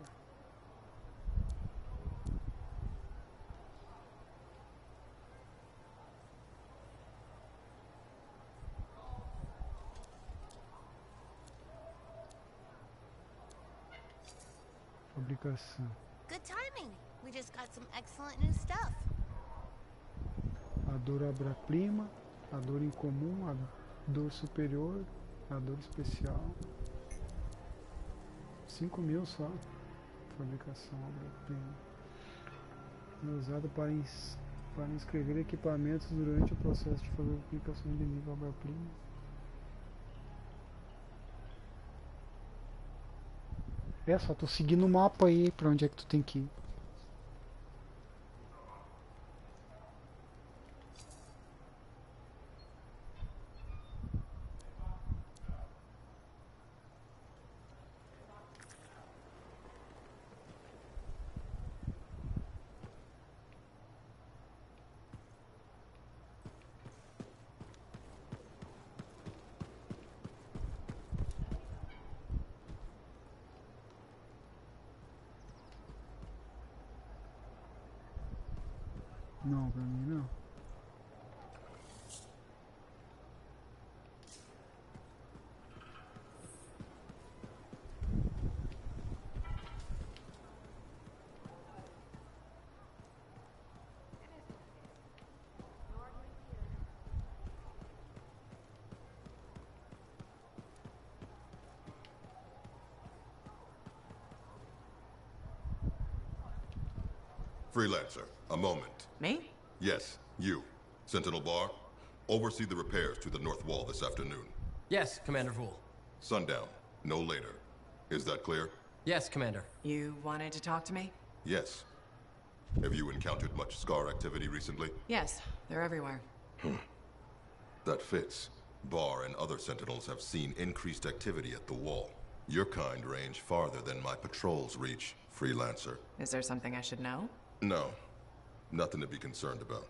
A: Fabricação.
O: Good timing. We just got some excellent new stuff.
A: A dor obra-prima, a dor incomum, a dor superior, a dor especial. 5.000 só. Fabricação obra-prima. É usado para inscrever equipamentos durante o processo de fabricação de nível obra-prima. É só tu seguir no mapa aí pra onde é que tu tem que ir. Não, pra mim não.
P: Freelancer, a moment.
I: Me?
P: Yes, you. Sentinel Bar, oversee the repairs to the north wall this afternoon.
Q: Yes, Commander Vool.
P: Sundown, no later. Is that clear?
Q: Yes, Commander.
I: You wanted to talk to me?
P: Yes. Have you encountered much SCAR activity recently?
I: Yes, they're everywhere.
P: That fits. Bar and other Sentinels have seen increased activity at the wall. Your kind range farther than my patrols reach, Freelancer.
I: Is there something I should know?
P: No. Nothing to be concerned about.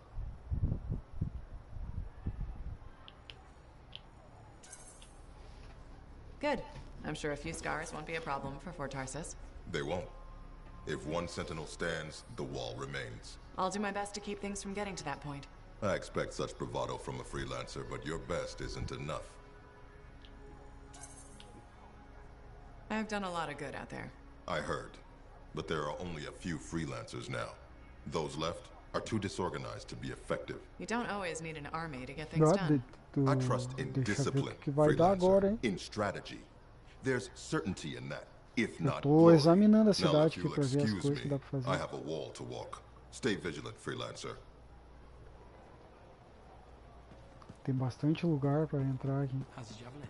I: Good. I'm sure a few scars won't be a problem for Fort Tarsus.
P: They won't. If one Sentinel stands, the wall remains.
I: I'll do my best to keep things from getting to that point.
P: I expect such bravado from a Freelancer, but your best isn't enough.
I: I've done a lot of good out there.
P: I heard. But there are only a few Freelancers now. Those left are too disorganized to be effective.
I: You don't always need an army to get things done.
P: I trust in discipline, in strategy. There's certainty in that, if not
A: Tô examinando a
P: Now,
A: cidade
P: if
A: aqui
P: you'll
A: pra ver as
P: excuse
A: coisas que
P: me,
A: dá pra
P: I
A: fazer.
P: have a wall to walk. Stay vigilant, Freelancer.
A: Tem bastante lugar pra entrar aqui.
Q: How's the javelin?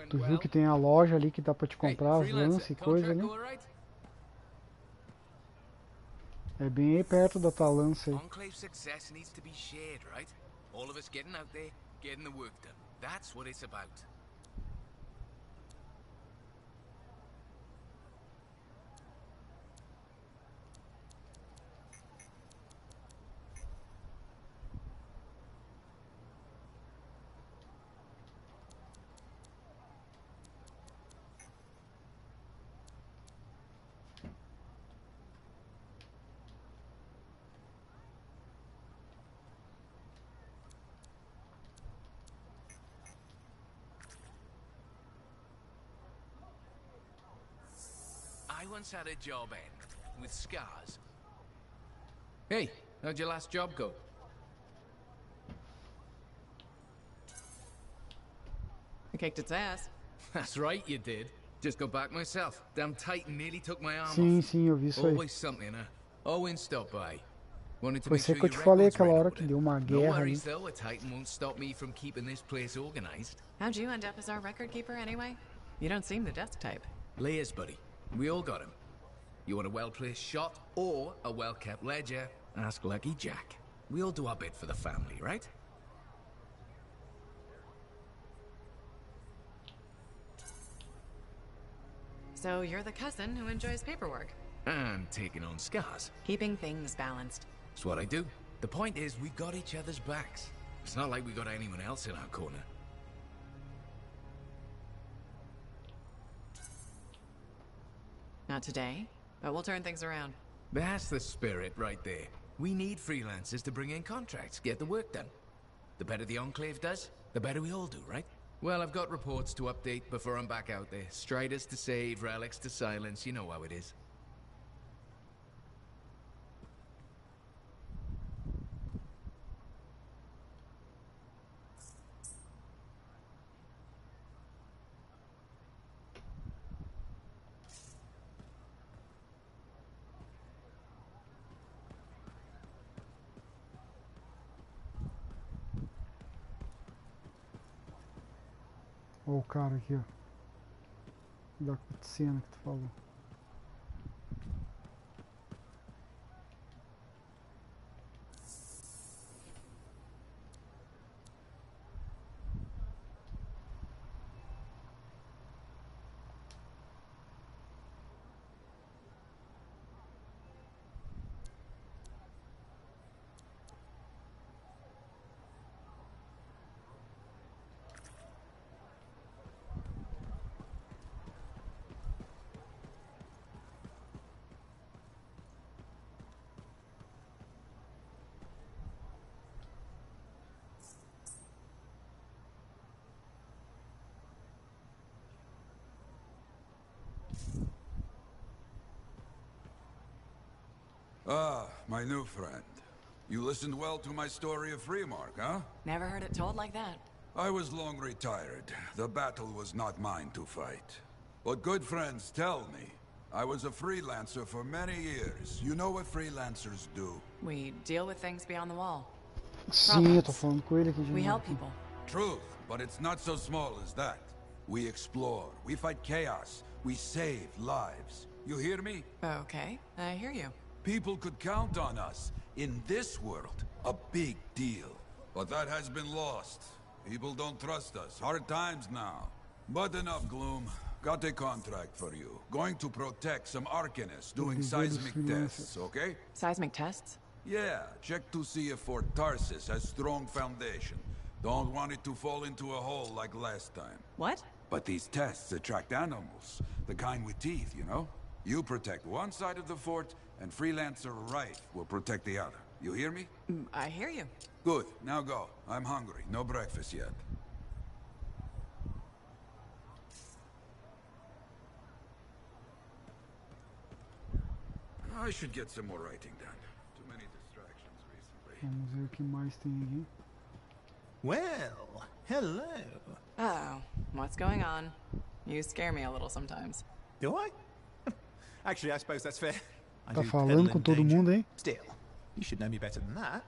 A: Tu viu que tem a loja ali que dá pra te comprar as lanças e coisa, né? É bem aí perto da tua lança aí.
R: Enclave success needs to be shared, right? All of us getting out there, getting the work done. That's what it's about. I once had a job end with scars. Hey, how'd your last job go?
I: I kicked its ass.
R: That's right, you did. Just got back myself. Damn Titan nearly took my arm
A: Sim,
R: off.
A: sim, eu vi isso aí.
R: Always something, huh? Owen stopped by. Wanted to
A: Foi
R: make
A: isso
R: sure
A: que eu
R: your
A: te falei
R: records
A: aquela
R: were in
A: hora que
R: order.
A: deu uma
R: No
A: guerra ali.
R: worries though, a Titan won't stop me from keeping this place organized.
I: How'd you end up as our record keeper anyway? You don't seem the desk type.
R: Layers, buddy. We all got him. You want a well-placed shot or a well-kept ledger? Ask Lucky Jack. We all do our bit for the family, right?
I: So you're the cousin who enjoys paperwork.
R: And taking on scars.
I: Keeping things balanced.
R: That's what I do. The point is, we got each other's backs. It's not like we got anyone else in our corner.
I: Not today, but we'll turn things around.
R: That's the spirit right there. We need freelancers to bring in contracts, get the work done. The better the Enclave does, the better we all do, right? Well, I've got reports to update before I'm back out there. Striders to save, relics to silence, you know how it is.
A: Ó o cara aqui, ó. Da cutscene que tu falou.
K: Ah, my new friend. You listened well to my story of Freemark, huh?
I: Never heard it told like that.
K: I was long retired. The battle was not mine to fight. But good friends tell me. I was a freelancer for many years. You know what freelancers do?
I: We deal with things beyond the wall.
A: Sim, eu tô falando com ele aqui de
I: We
A: novo.
I: help people.
K: Truth, but it's not so small as that. We explore, we fight chaos, we save lives. You hear me?
I: Okay, I hear you.
K: People could count on us. In this world, a big deal. But that has been lost. People don't trust us. Hard times now. But enough gloom. Got a contract for you. Going to protect some Arcanists doing seismic tests, okay?
I: Seismic tests?
K: Yeah, check to see if Fort Tarsus has strong foundation. Don't want it to fall into a hole like last time.
I: What?
K: But these tests attract animals. The kind with teeth, you know? You protect one side of the fort, and Freelancer Rife will protect the other. You hear me?
I: I hear you.
K: Good. Now go. I'm hungry. No breakfast yet. I should get some more writing done. Too many distractions recently.
A: Vamos ver o que mais tem aqui.
L: Well, hello.
I: Oh, what's going on? You scare me a little sometimes.
L: Do I? Actually, I suppose that's fair. I
A: Tá
L: do
A: falando
L: peddle
A: com
L: in
A: todo
L: danger.
A: mundo, hein?
L: Still, you should know me better than that.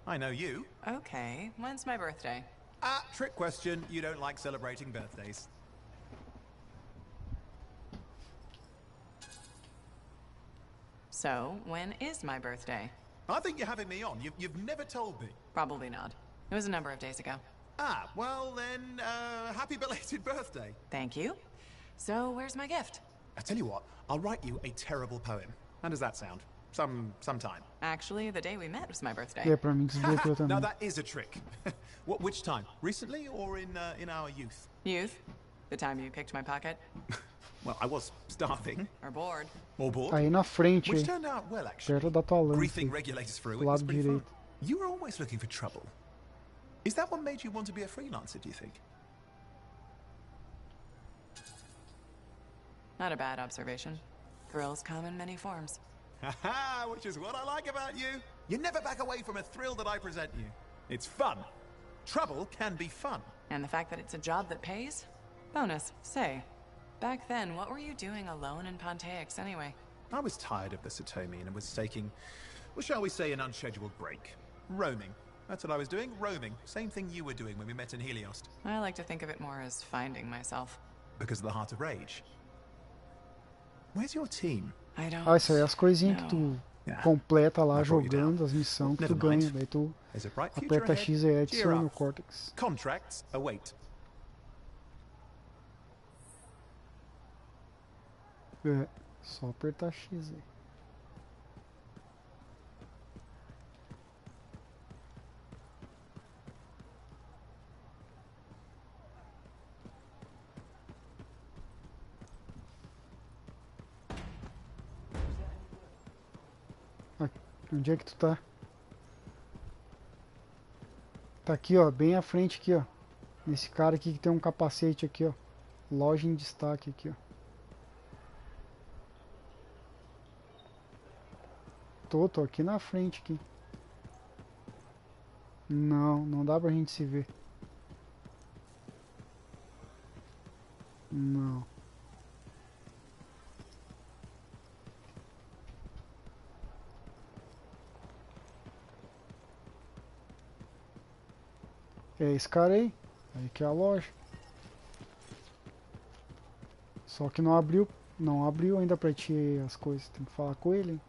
L: I know you.
I: Okay, when's my birthday?
L: Trick question. You don't like celebrating birthdays.
I: So, when is my birthday?
L: I think you're having me on. You've never told me.
I: Probably not. It was a number of days ago.
L: Well then, happy belated birthday.
I: Thank you. So, where's my gift?
L: I tell you what, I'll write you a terrible poem. How does that sound? Sometime.
I: Actually, the day we met was my birthday.
A: É, pra mim desbloqueou também.
L: Now that is a trick. Which time? Recently or in our youth?
I: Youth? The time you picked my pocket?
L: Well, I was starving.
I: Or bored.
L: Or bored.
A: Aí na frente,
L: Which turned out well, actually.
A: perto da tua lança,
L: Briefing regulators through
A: do
L: it
A: lado
L: was pretty fun.
A: direito.
L: You were always looking for trouble. Is that what made you want to be a freelancer, do you think?
I: Not a bad observation. Thrills come in many forms.
L: Haha, which is what I like about you. You never back away from a thrill that I present you. It's fun. Trouble can be fun.
I: And the fact that it's a job that pays? Bonus. Say, back then, what were you doing alone in Pontaix anyway?
L: I was tired of the Satomi and was taking, well, shall we say, an unscheduled break. Roaming. That's what I was doing, roaming. Same thing you were doing when we met in Helios.
I: I like to think of it more as finding myself.
L: Because of the Heart of Rage. Where's your team?
I: I don't
A: Isso aí é as coisinhas que tu completa lá jogando, as missões que tu ganha. Daí tu aperta X e adiciona o Cortex.
L: Contracts await.
A: É, só apertar X aí. Onde é que tu tá? Tá aqui, ó, bem à frente aqui, ó. Nesse cara aqui que tem um capacete aqui, ó. Loja em destaque aqui, ó. Tô aqui na frente aqui. Não dá pra gente se ver. Não. É esse cara aí. Aí que é a loja. Só que não abriu ainda pra ti as coisas. Tem que falar com ele, hein?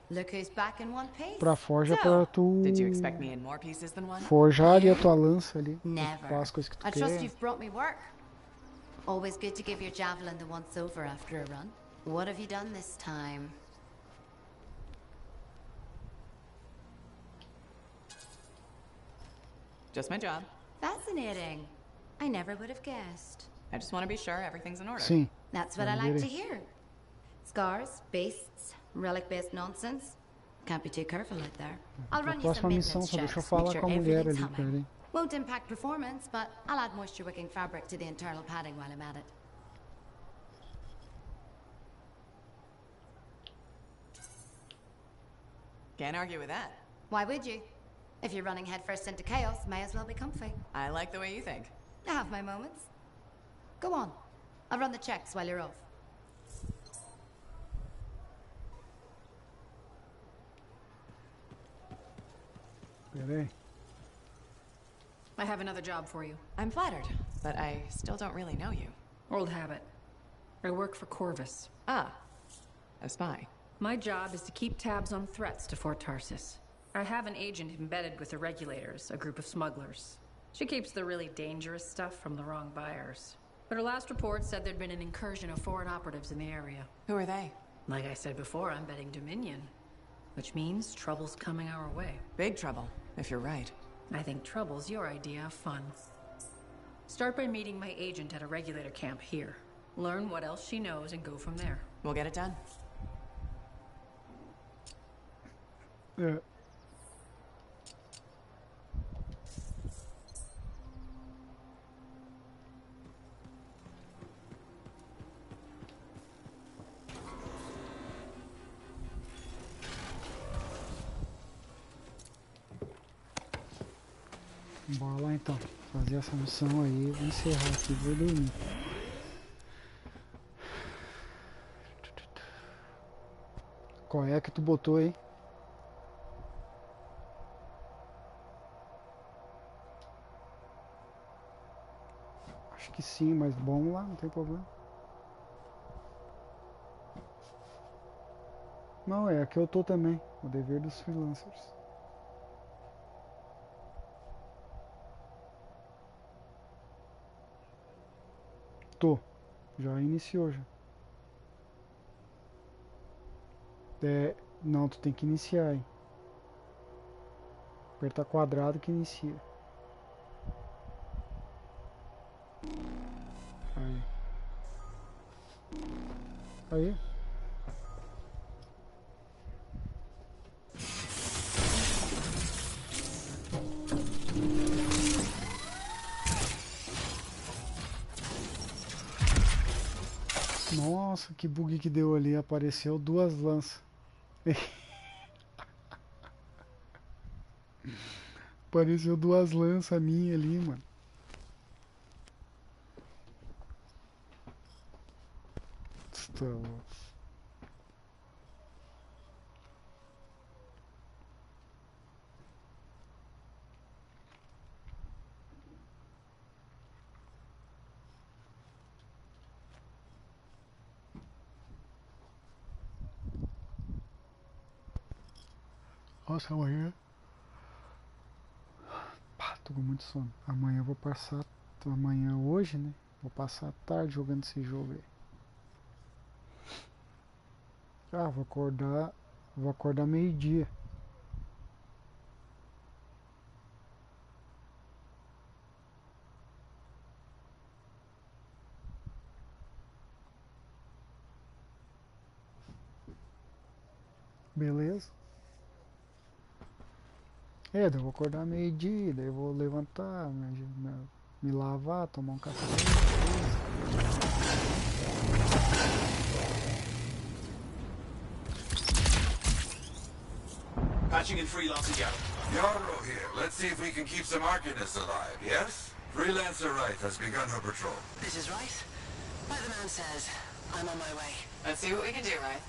J: Look who's back in one piece.
A: Pra forja pra tu
I: Did you expect me in more pieces than one?
A: forjar ali a tua lança ali.
J: Never.
A: As coisas que tu
J: I trust
A: quer.
J: you've brought me work. Always good to give your javelin the once over after a run. What have you done this time?
I: Just my job.
J: Fascinating. I never would have guessed.
I: I just want to be sure everything's in order.
A: Sim.
J: That's what I like to hear. Scars, beasts, relic-based nonsense. Can't be too careful out there. I'll run you some
A: Próxima missão,
J: maintenance
A: só deixa eu
J: checks,
A: falar
J: make sure
A: com a mulher
J: everything's
A: ali,
J: humming.
A: peraí.
J: Won't impact performance, but I'll add moisture-wicking fabric to the internal padding while I'm at it.
I: Can't argue with that.
J: Why would you? If you're running headfirst into chaos, may as well be comfy.
I: I like the way you think.
J: I have my moments. Go on. I'll run the checks while you're off.
A: Peraí.
H: I have another job for you.
I: I'm flattered, but I still don't really know you.
H: Old habit. I work for Corvus.
I: Ah, a spy.
H: My job is to keep tabs on threats to Fort Tarsus. I have an agent embedded with the regulators, a group of smugglers. She keeps the really dangerous stuff from the wrong buyers. But her last report said there'd been an incursion of foreign operatives in the area.
I: Who are they?
H: Like I said before, I'm betting Dominion. Which means trouble's coming our way.
I: Big trouble, if you're right.
H: I think trouble's your idea of fun. Start by meeting my agent at a regulator camp here. Learn what else she knows and go from there.
I: We'll get it done.
A: É. Bora lá então, fazer essa missão aí, vou encerrar aqui, vou dormir. Qual é que tu botou aí? sim, mas vamos lá, não tem problema. Não, é aqui eu tô também. O dever dos freelancers. Tô. Já iniciou já. Não, tu tem que iniciar aí. Aperta quadrado que inicia. Aí. Aí. Nossa, que bug que deu ali. Apareceu duas lanças. Apareceu duas lanças minhas ali, mano. Tá louco. Nossa, amanhã. Pá, tô com muito sono. Amanhã eu vou passar. Amanhã, hoje, né? Vou passar a tarde jogando esse jogo aí. Ah, vou acordar. Vou acordar meio-dia. Beleza? É, daí eu vou acordar meio-dia, daí eu vou levantar, me lavar, tomar um café.
K: Patching in Freelancer Yarrow. Yarrow here. Let's see if we can keep some Arcanists alive, yes? Freelancer Wright has begun her patrol.
M: This is right. Like the man says, I'm on my way.
I: Let's see what we can do, right?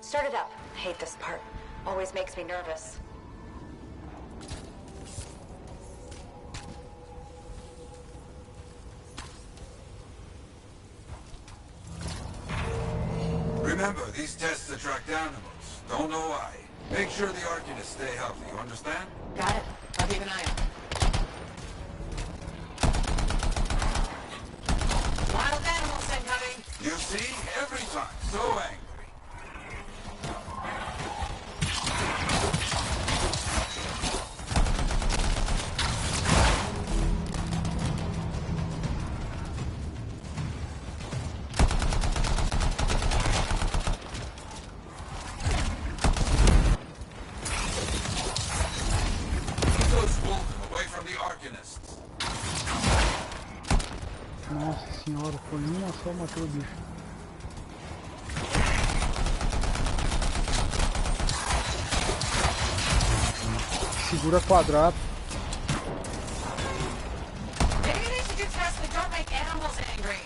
H: Start it up. I hate this part. Always makes me nervous.
K: Remember, these tests attract animals. Don't know why. Make sure the Arcanists stay healthy, you understand?
I: Got it. I'll keep an eye out. Wild animals incoming!
K: You see? Every time. So angry.
A: Nossa senhora, foi uma só, matou o bicho. Segura quadrado.
I: Maybe they should do tests that don't make animals angry.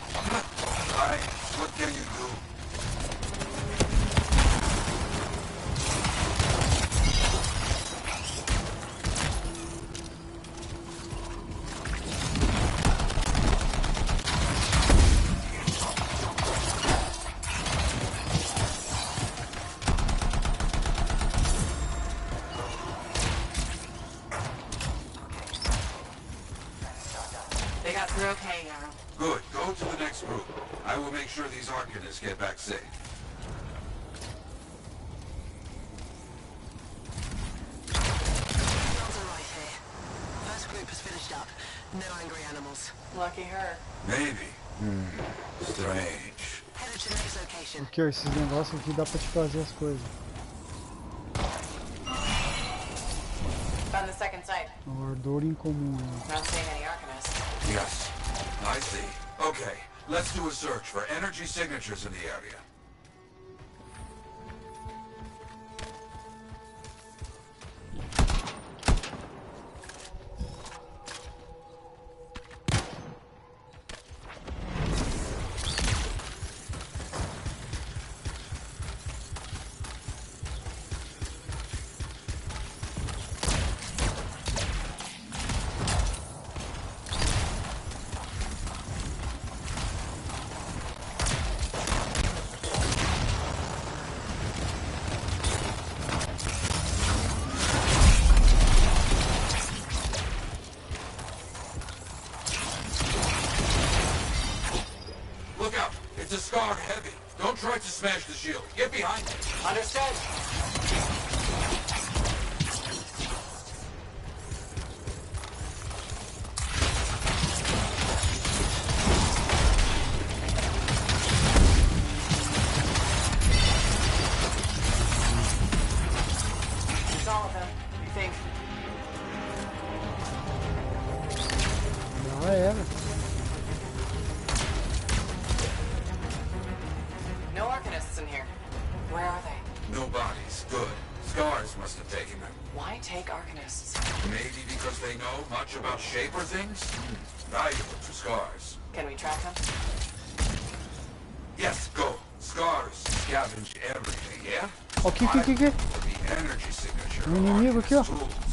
K: What can you do?
I: They got through okay, Yarrow.
K: Good. Go to the next group. I will make sure these Arcanists get back safe.
M: First group has finished up. No angry animals.
I: Lucky her.
K: Maybe. Strange.
M: Headed to the next location.
A: Aqui, ó, esses negócios aqui dá pra te fazer as coisas.
I: Found the second site.
A: O ardor incomum.
I: Not seeing any Arcanists.
K: Yes. I see. Okay. Let's do a search for energy signatures in the area. Scar heavy. Don't try to smash the shield. Get behind it.
I: Understood. It's all of them, I think.
A: Já era.
I: No Arcanists in here. Where are they?
K: No bodies. Good. Scars must have taken them.
I: Why take Arcanists?
K: Maybe because they know much about Shaper things? Valuable to Scars.
I: Can we track them?
K: Yes, go. Scars scavenge everything, yeah?
A: Aqui.
K: The energy signature of
A: Inimigo aqui, ó.
K: Arcanist tools.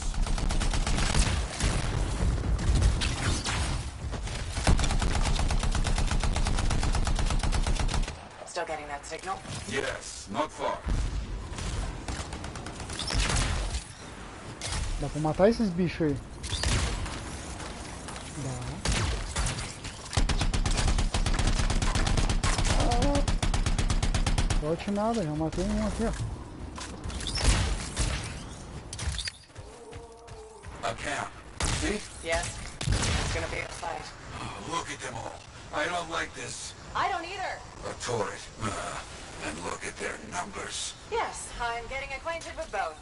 I: Still getting that signal?
K: Yes, not far.
A: Dá pra matar esses bichos aí. Dá. Sorte nada, já matei um aqui, ó.
K: A camp. See?
I: Yes. It's gonna be a fight.
K: Oh, look at them all. I don't like this.
I: I don't either.
K: A turret. And look at their numbers.
I: Yes, I'm getting acquainted with both.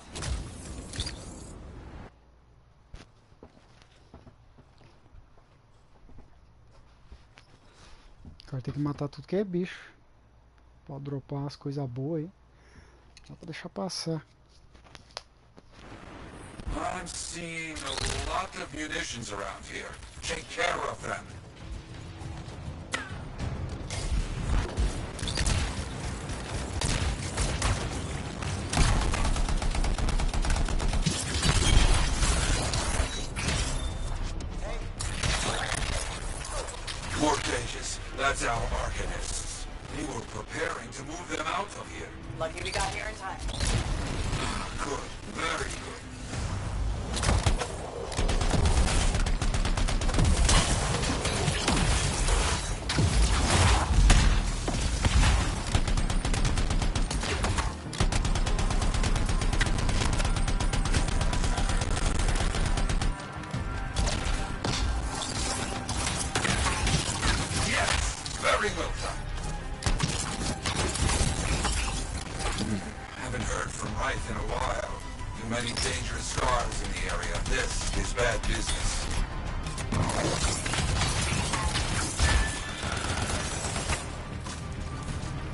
A: Agora tem que matar tudo que é bicho. Pode dropar umas coisas boas aí. Dá pra deixar passar.
K: I'm seeing a lot of munitions around here. Take care of them. More cages. That's our Arcanists. We were preparing to move them out of here.
I: Lucky we got here in time.
K: Good. Very good.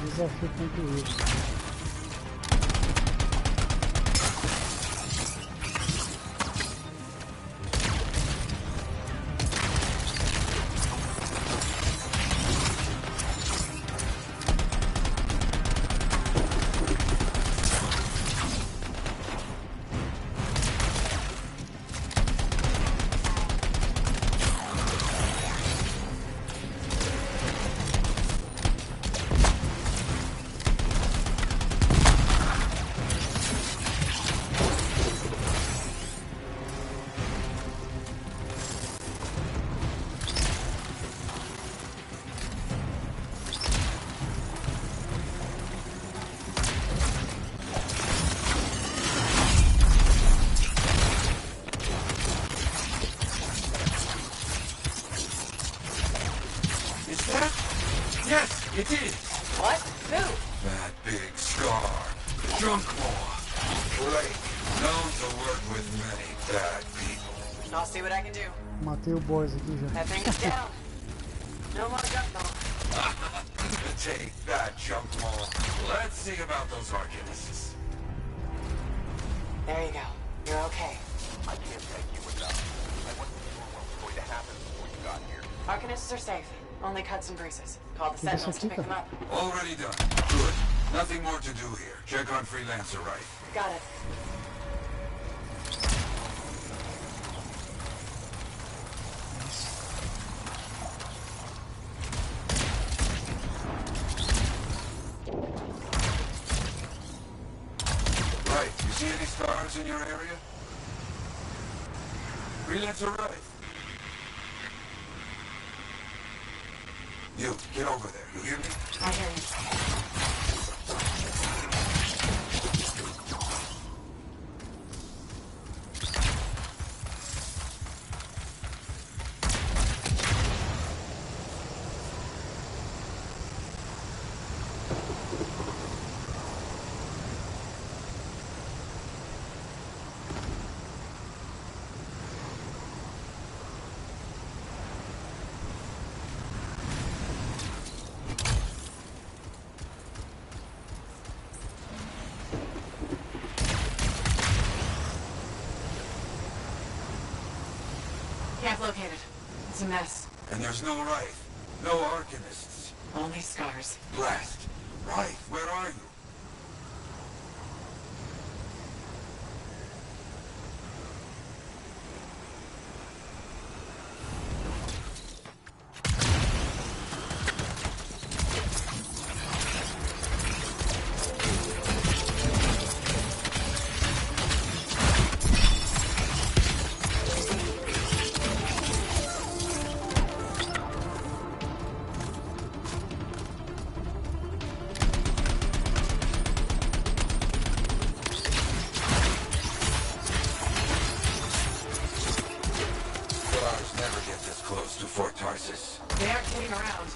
A: Desafio concluído.
K: It is.
I: What? Who?
K: That big scar. Junkmaw. Blake. Known to work with many bad people.
I: I'll see what I can do.
A: Matei o boss aqui já.
I: That thing is down. No more Junkmaw.
K: Take that, Junkmaw. Let's see about those Arcanists.
I: There you go. You're okay.
G: I can't thank you enough. I wasn't sure what was going to happen before you got here.
I: Arcanists are safe. Only cuts and bruises. Call the Sentinels to pick them up.
K: Already done. Good. Nothing more to do here. Check on Freelancer right.
I: Got it.
K: Right. You see any stars in your area? Freelancer right. You, get over there, you hear me?
I: I hear you. Camp located. It's a mess.
K: And there's no Wraith, no Arcanists.
I: Only scars.
K: Blast. Wraith, where are you?
I: They aren't kidding around.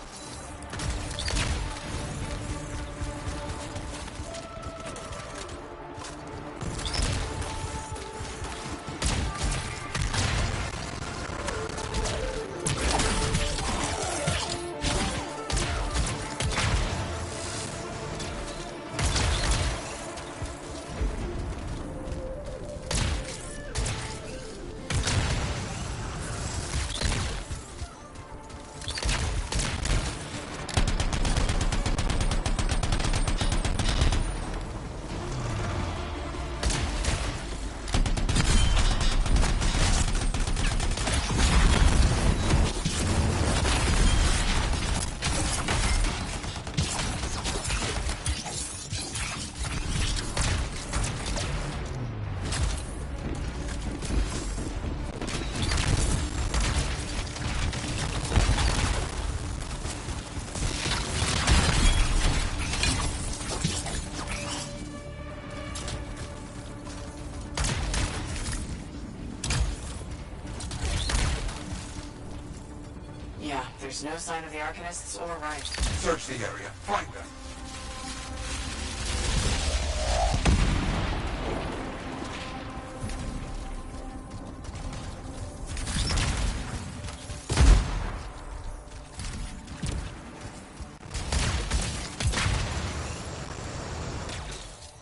I: There's no sign of the Arcanists or Wraith.
K: Search the area. Find them.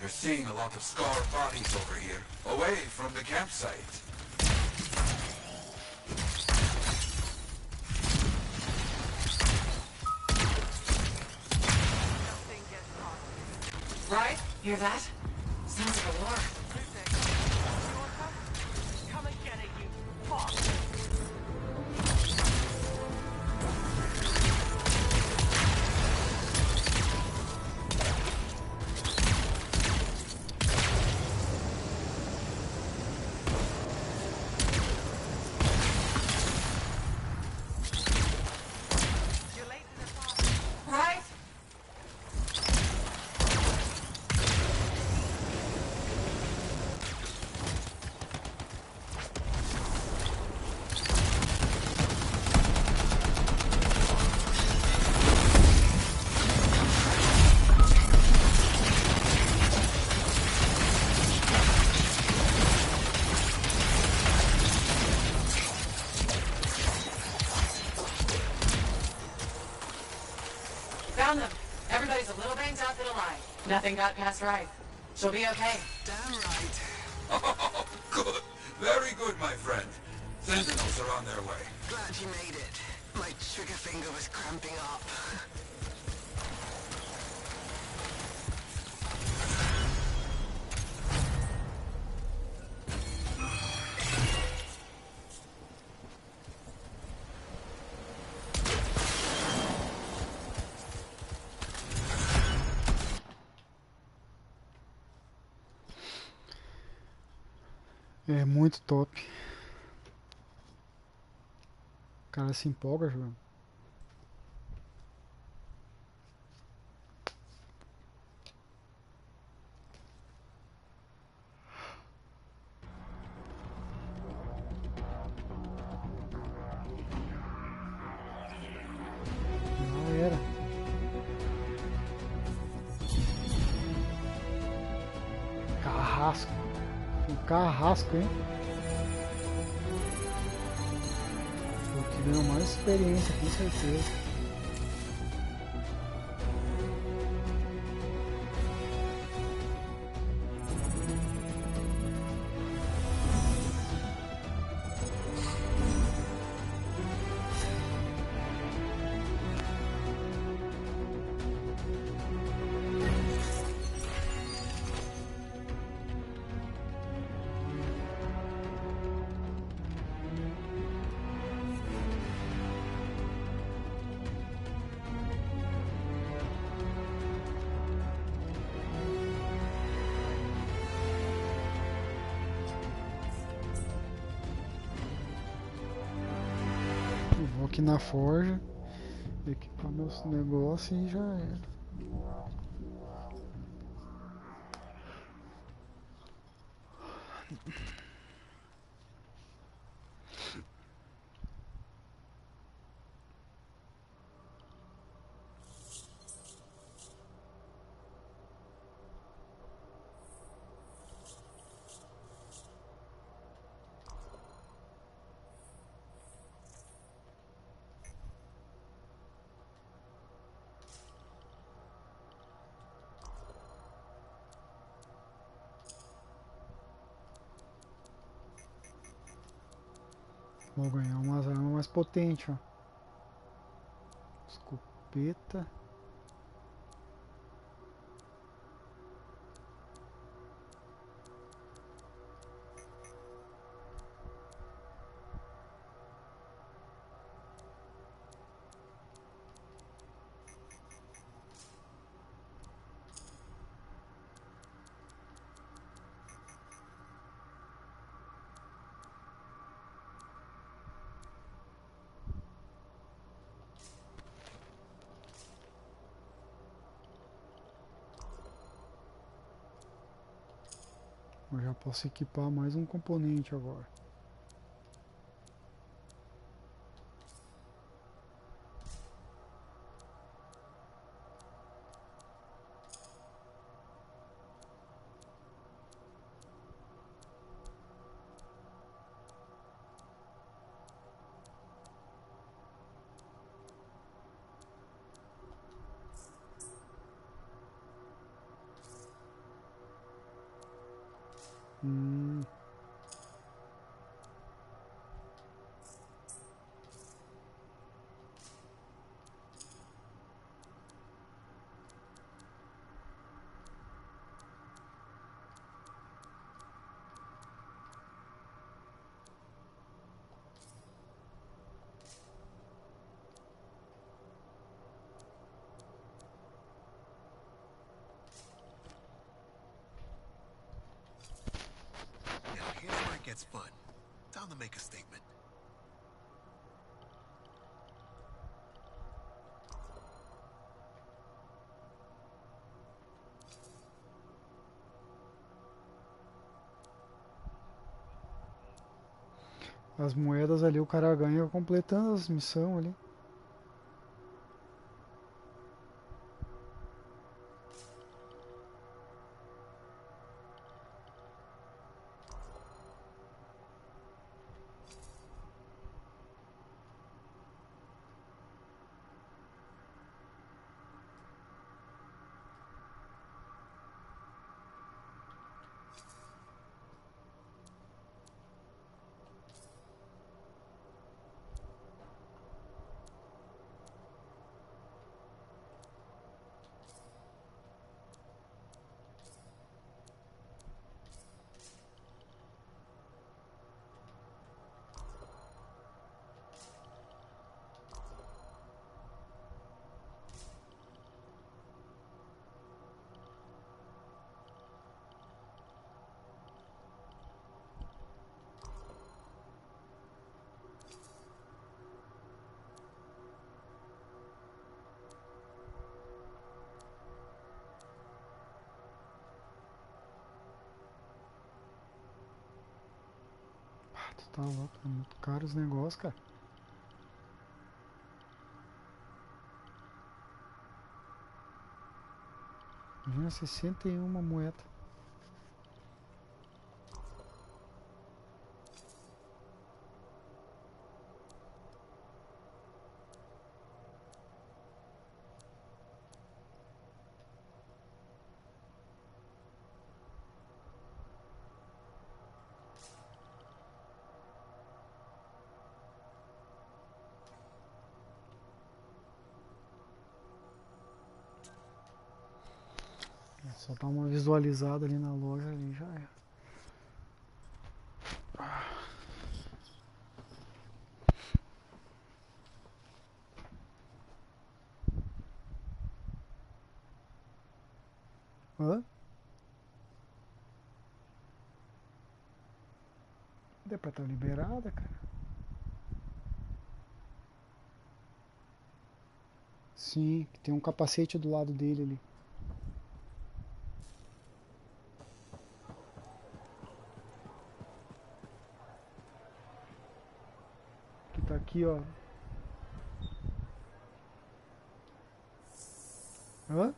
K: They're seeing a lot of scarred bodies over here, away from the campsite.
I: Right? Hear that? Sounds like a war.
S: Come and get it, you fuck!
I: Right? Found them. Everybody's a little banged up but alive. Nothing got past Wraith. She'll be okay.
K: Damn right. Oh, good. Very good, my friend. Sentinels are on their way.
M: Glad you made it. My trigger finger was cramping up.
A: É muito top. O cara se empolga, João. carrasco. Um carrasco, hein? O que ganhou mais experiência, com certeza. Vou aqui na forja, equipar meus negócios e já era. Vou ganhar umas armas mais potentes, ó. Escopeta. Eu já posso equipar mais um componente agora.
E: Gets fun. Time to make a statement.
A: As moedas ali o cara ganha completando as missões ali. Tu tá louco, é muito caro os negócios, cara. Imagina 61 moeda. Só dar uma visualizada ali na loja ali já é. Hã? Deu pra estar liberada, cara. Sim, tem um capacete do lado dele ali. Que tá aqui, ó. Hã?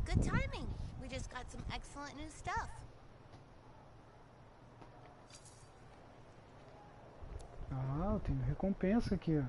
O: Good timing. We just got some excellent new stuff.
A: Ah, eu tenho recompensa aqui, ó.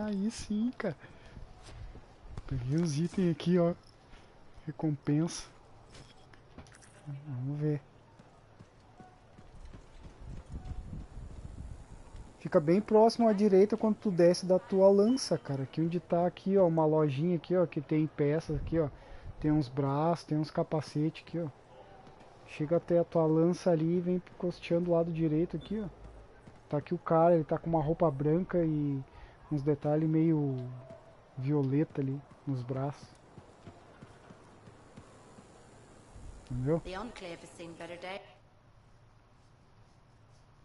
A: Aí sim, cara. Peguei os itens aqui, ó. Recompensa. Vamos ver. Fica bem próximo à direita quando tu desce da tua lança, cara. Aqui onde tá aqui, ó, uma lojinha aqui, ó, que tem peças aqui, ó. Tem uns braços, tem uns capacetes aqui, ó. Chega até a tua lança ali e vem costeando do lado direito aqui, ó. Tá aqui o cara, ele tá com uma roupa branca e uns detalhes meio violeta ali nos braços. Entendeu?
J: The Enclave has seen better days.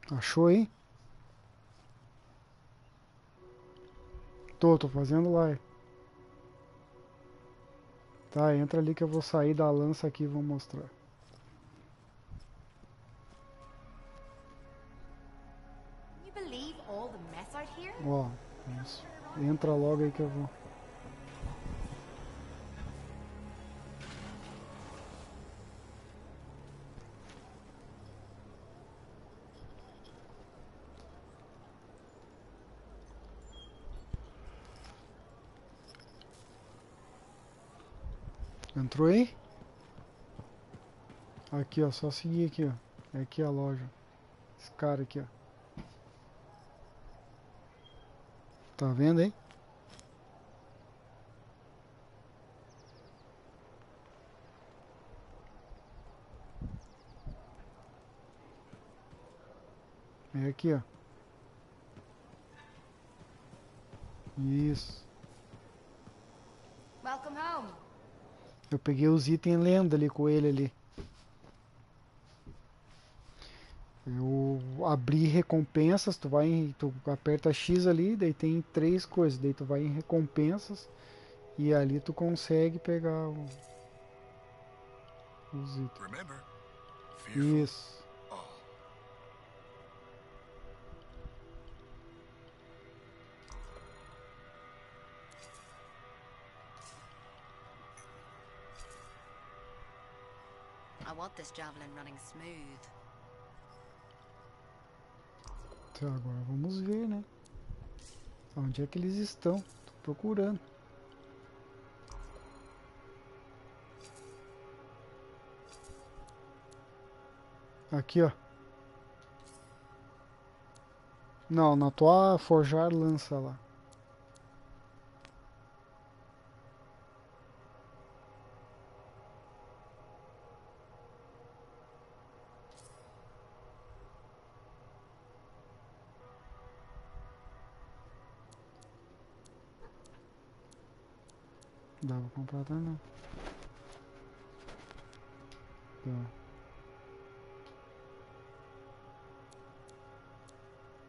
A: Achou aí? Tô fazendo live. Tá, entra ali que eu vou sair da lança aqui e vou mostrar.
J: You believe all the mess out here?
A: Ó, isso. Entra logo aí que eu vou. Entrou aí? Aqui, ó, só seguir aqui, ó. É aqui a loja. Esse cara aqui, ó. Tá vendo aí? É aqui, ó. Isso.
J: Welcome home.
A: Eu peguei os itens lenda ali com ele ali. Eu abri recompensas, tu aperta X ali, daí tem 3 coisas, daí tu vai em recompensas e ali tu consegue pegar os itens. Isso.
J: I want this javelin running smooth.
A: Então, agora vamos ver, né? Onde é que eles estão? Tô procurando. Aqui, ó. Não, na tua forjar lança lá. Dá pra comprar também. Tá.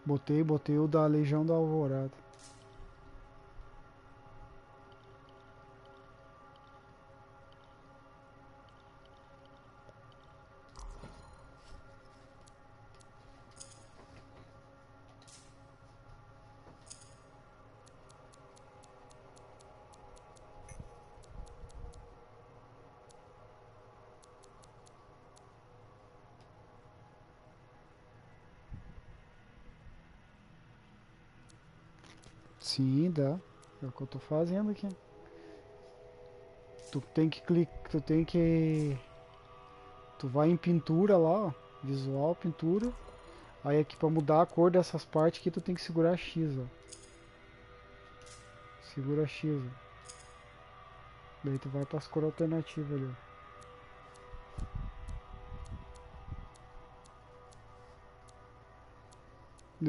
A: Botei o da Legião da Alvorada. Sim, dá. É o que eu tô fazendo aqui. Tu tem que clicar, tu vai em pintura lá, ó, visual, pintura. Aí aqui pra mudar a cor dessas partes aqui tu tem que segurar X, ó. Segura X, ó. Daí tu vai para as cores alternativas ali, ó.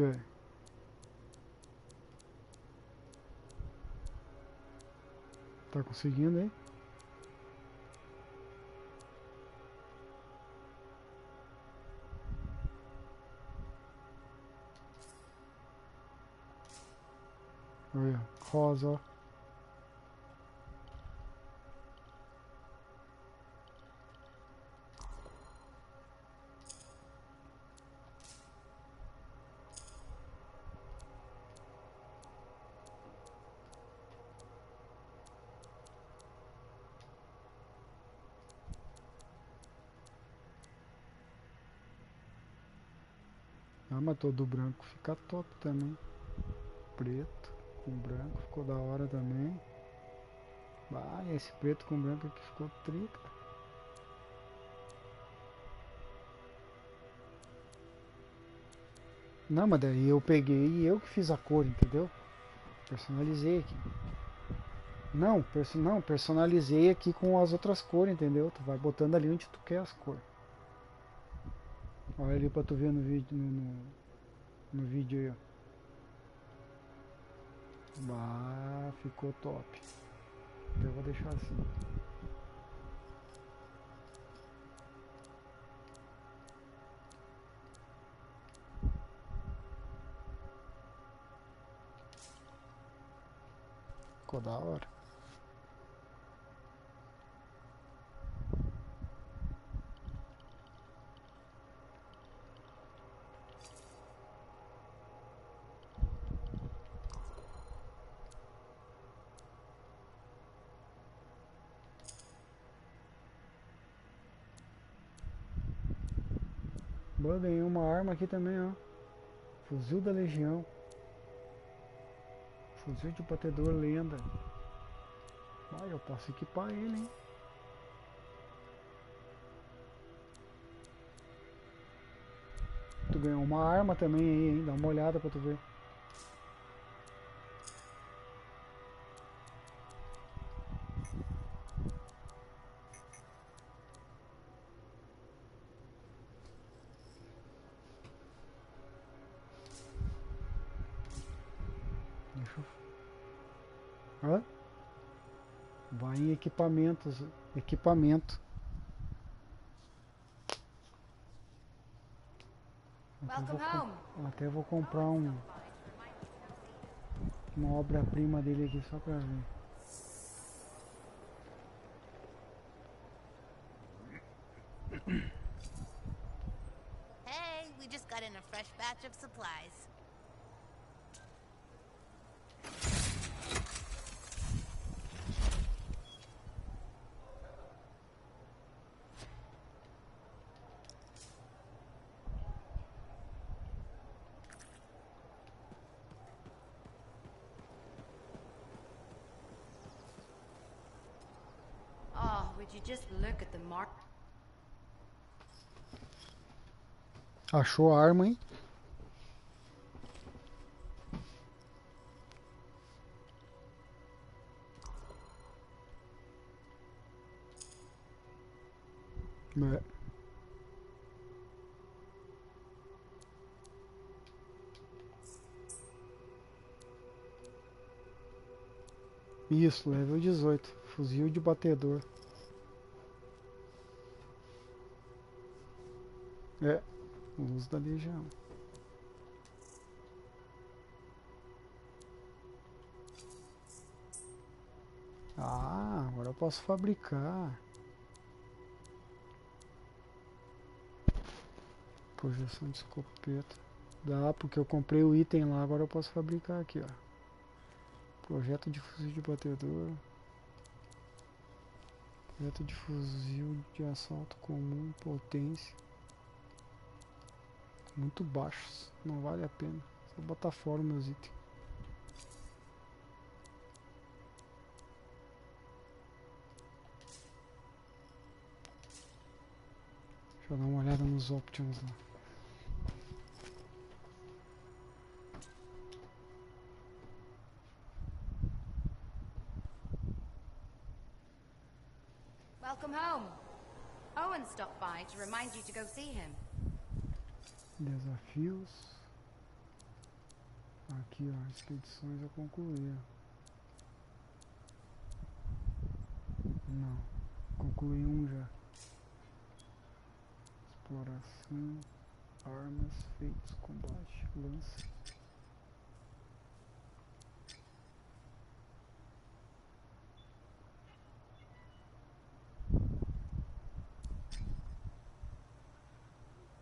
A: É. Tá conseguindo aí? Olha, rosa, ó. Ah, mas todo branco fica top também. Preto com branco ficou da hora também. Ah, esse preto com branco aqui ficou trica. Não, mas daí eu peguei e eu que fiz a cor, entendeu? Personalizei aqui. Não, personalizei aqui com as outras cores, entendeu? Tu vai botando ali onde tu quer as cores. Olha ali pra tu ver no vídeo, no vídeo aí, ó. Bah, ficou top. Eu vou deixar assim. Ficou da hora. Boa, ganhei uma arma aqui também, ó. Fuzil da Legião. Fuzil de batedor lenda. Ah, eu posso equipar ele, hein? Tu ganhou uma arma também aí, hein? Dá uma olhada pra tu ver. Deixa eu... Hã? Vai em equipamentos. Equipamento. Até vou comprar uma obra-prima dele aqui só pra ver.
O: Hey, we just got in a fresh batch of supplies.
J: Oh, would you just look at the mark?
A: Achou a arma, hein? É. Isso, level 18. Fuzil de batedor. É, luz da Legião. Ah, agora eu posso fabricar. Projeção de escopeta. Dá, porque eu comprei o item lá, agora eu posso fabricar aqui, ó. Projeto de fuzil de batedor. Projeto de fuzil de assalto comum, potência. Muito baixos, não vale a pena. Vou botar fora meus itens. Deixa eu dar uma olhada nos options lá.
J: Welcome home. Owen stopped by to remind you to go see him.
A: Desafios. Aqui, ó, expedições a concluir. Não, concluí um já. Exploração, armas, feitos, combate, lança.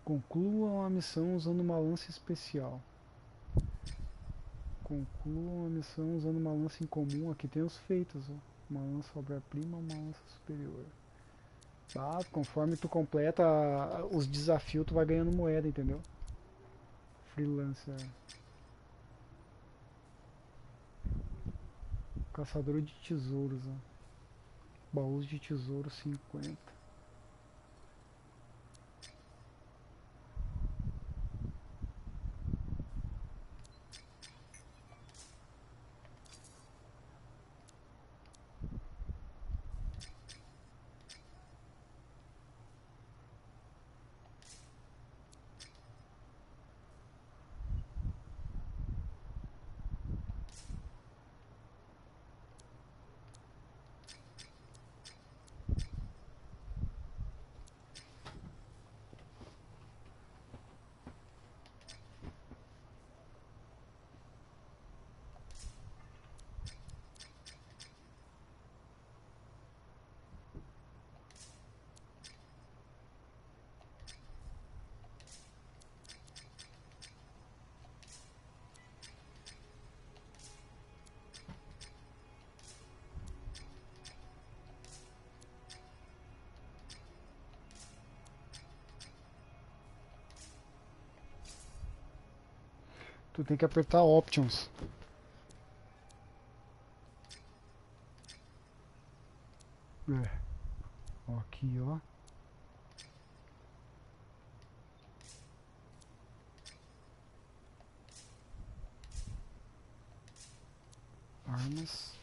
A: Concluam a missão usando uma lança especial. Concluam a missão usando uma lança em comum. Aqui tem os feitos, ó. Uma lança obra-prima, uma lança superior. Ah, conforme tu completa os desafios, tu vai ganhando moeda, entendeu? Freelancer. Caçador de tesouros, ó. Baús de tesouro 50. Tu tem que apertar Options. Ó, aqui, ó. Armas.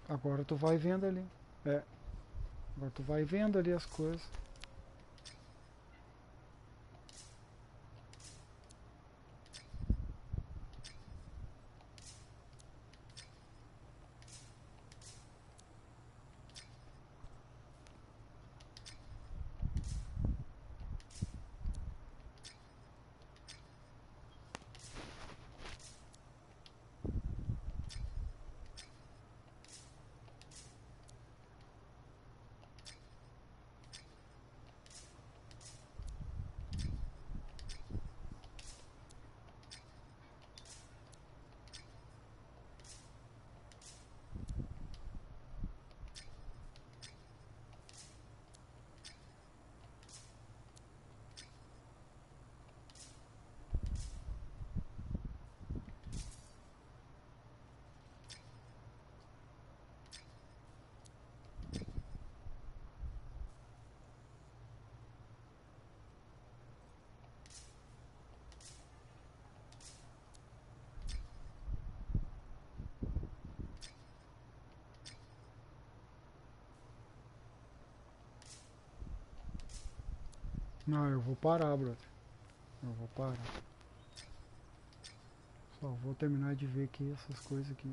A: Agora tu vai vendo ali. Agora tu vai vendo ali as coisas. Não, eu vou parar, brother. Eu vou parar. Só vou terminar de ver aqui essas coisas aqui.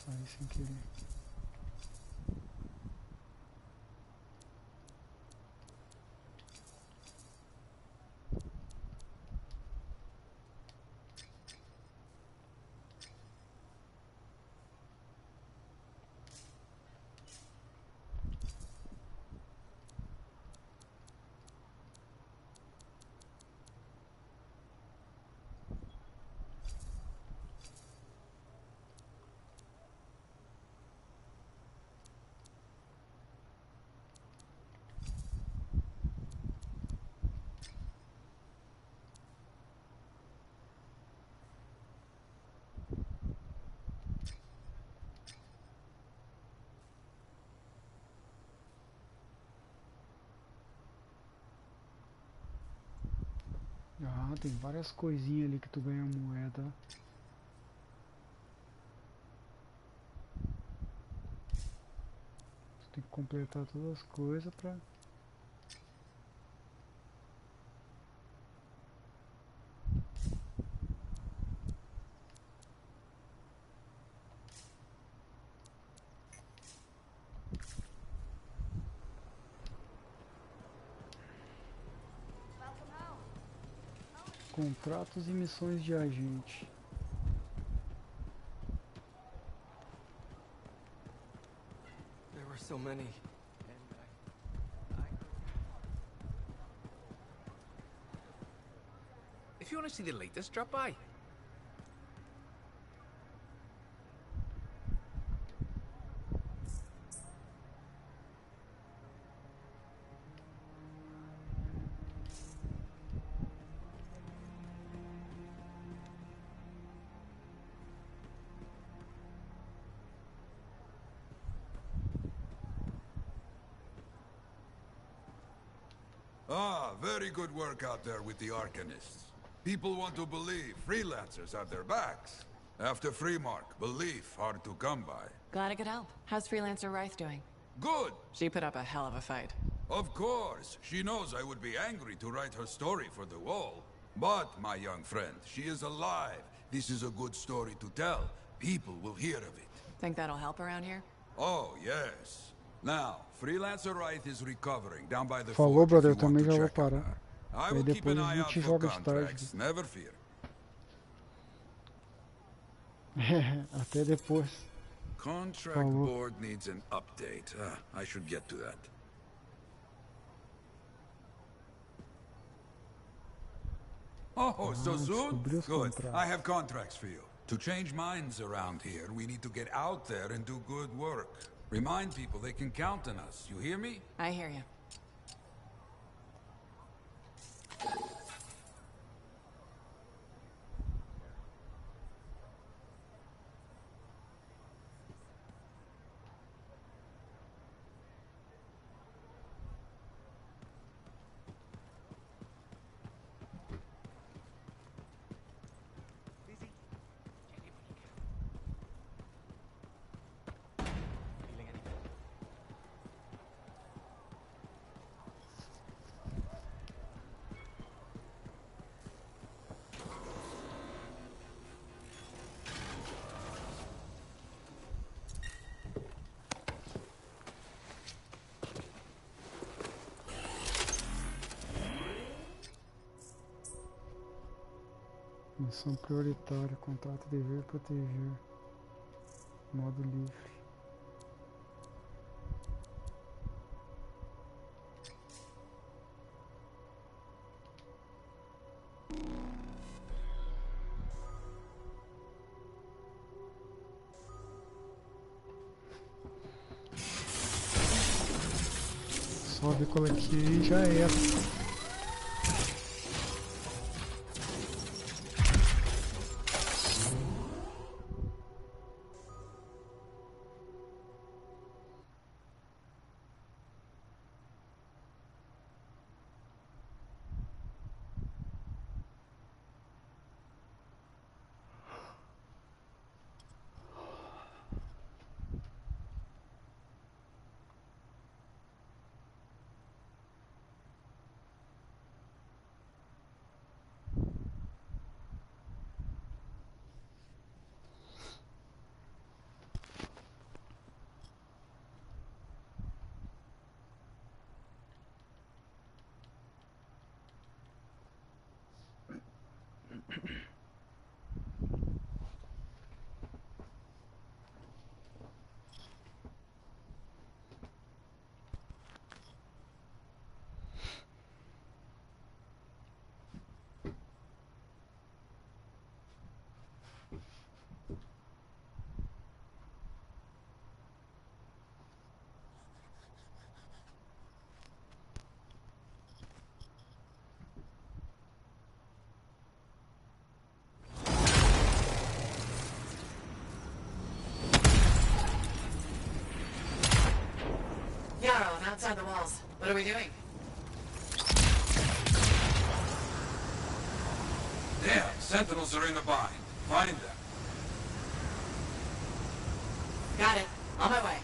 A: Saí sem querer. Ah, tem várias coisinhas ali que tu ganha moeda. Tu tem que completar todas as coisas pra... Contratos e missões de agente.
Q: There were so many.
R: If you want to see the latest, drop by.
K: Ah, very good work out there with the Arcanists. People want to believe freelancers have their backs. After Freemark, belief hard to come by.
I: Glad I could help. How's Freelancer Rife doing?
K: Good!
I: She put up a hell of a fight.
K: Of course. She knows I would be angry to write her story for the wall. But, my young friend, she is alive. This is a good story to tell. People will hear of it.
I: Think that'll help around here?
K: Oh, yes. Now, Freelancer Rife is recovering down by the
A: Falou,
K: forge
A: brother,
K: if
A: eu
K: you want
A: também
K: to
A: já vou
K: check on
A: parar.
K: her. I
A: Aí
K: will keep
A: depois
K: an
A: a
K: eye out
A: gente
K: for
A: joga de tarde.
K: contracts, never fear.
A: Até depois.
K: Contract
A: Falou.
K: board needs an update. I should get to that. Oh, so soon?
A: descobri os
K: Good.
A: contratos.
K: I have contracts for you. To change minds around here, we need to get out there and do good work. Remind people they can count on us. You hear me?
I: I hear you.
A: Missão prioritária, contrato dever proteger. Modo livre. Só ver qual é que é e já era.
I: Yarrow, I'm outside the walls. What are we doing?
K: Damn, Sentinels are in a bind. Find them.
I: Got it. On my way.